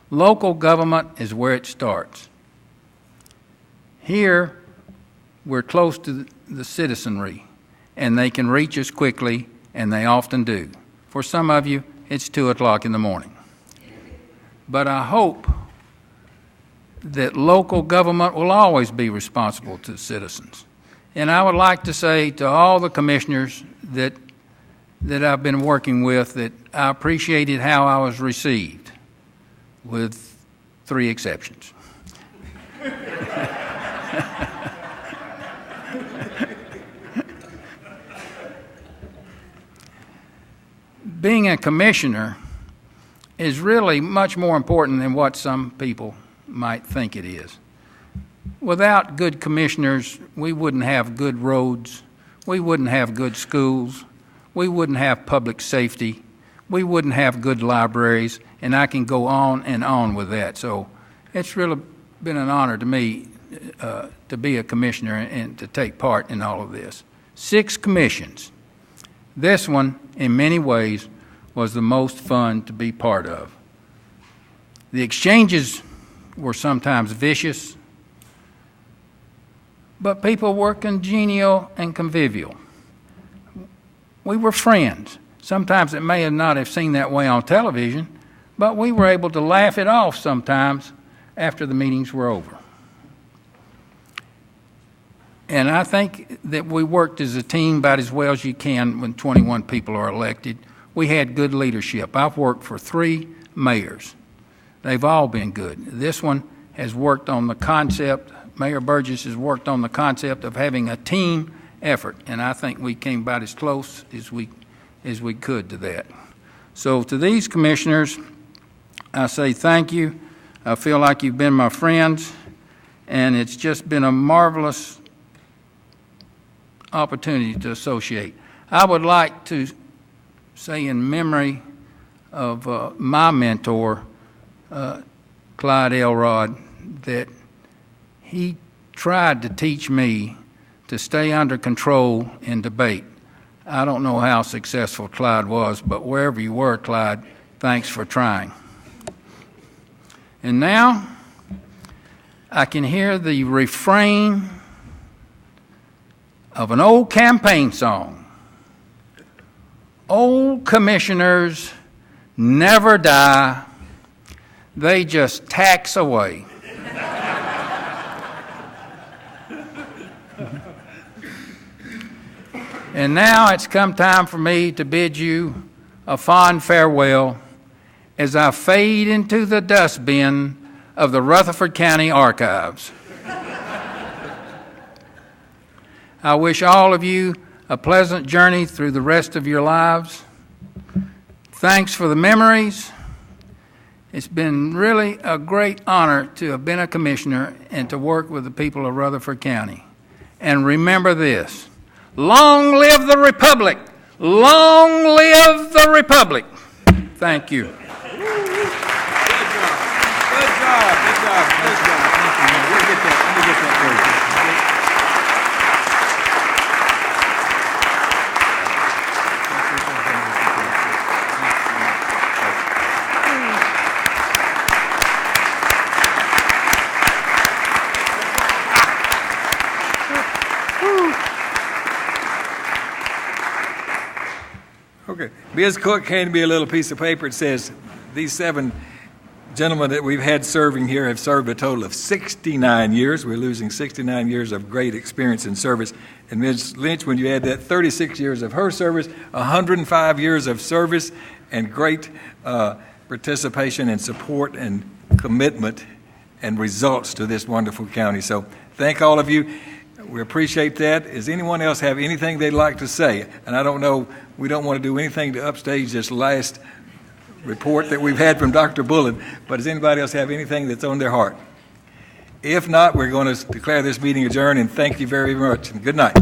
Local government is where it starts. Here, we're close to the citizenry, and they can reach us quickly, and they often do. For some of you, it's 2 o'clock in the morning. But I hope that local government will always be responsible to citizens. And I would like to say to all the commissioners that I've been working with that I appreciated how I was received, with 3 exceptions. Being a commissioner is really much more important than what some people might think it is. Without good commissioners, we wouldn't have good roads, we wouldn't have good schools, we wouldn't have public safety, we wouldn't have good libraries, and I can go on and on with that. So It's really been an honor to me to be a commissioner and to take part in all of this. 6 commissions. This one, in many ways, was the most fun to be part of. The exchanges were sometimes vicious, but people were congenial and convivial. We were friends. Sometimes it may not have seemed that way on television, but we were able to laugh it off sometimes after the meetings were over. And I think that we worked as a team about as well as you can when 21 people are elected. We had good leadership. I've worked for 3 mayors. They've all been good. This one has worked on the concept, Mayor Burgess has worked on the concept of having a team effort, and I think we came about as close as we could to that. So to these commissioners, I say thank you. I feel like you've been my friends, and it's just been a marvelous opportunity to associate. I would like to say in memory of my mentor, Clyde Elrod, that he tried to teach me to stay under control in debate. I don't know how successful Clyde was, but wherever you were, Clyde, thanks for trying. And now I can hear the refrain of an old campaign song. Old commissioners never die, they just tax away. And now it's come time for me to bid you a fond farewell as I fade into the dustbin of the Rutherford County Archives. I wish all of you a pleasant journey through the rest of your lives. Thanks for the memories. It's been really a great honor to have been a commissioner and to work with the people of Rutherford County. And remember this: long live the Republic! Long live the Republic! Thank you. Good job. Let me get that for you. Okay. Ms. Cook handed me a little piece of paper. It says these 7 gentlemen that we've had serving here have served a total of 69 years. We're losing 69 years of great experience in service. And Ms. Lynch, when you add that 36 years of her service, 105 years of service and great participation and support and commitment and results to this wonderful county. So thank all of you. We appreciate that. Does anyone else have anything they'd like to say? And I don't know, we don't want to do anything to upstage this last report that we've had from Dr. Bullen, but does anybody else have anything that's on their heart? If not, we're going to declare this meeting adjourned, and thank you very much, and good night.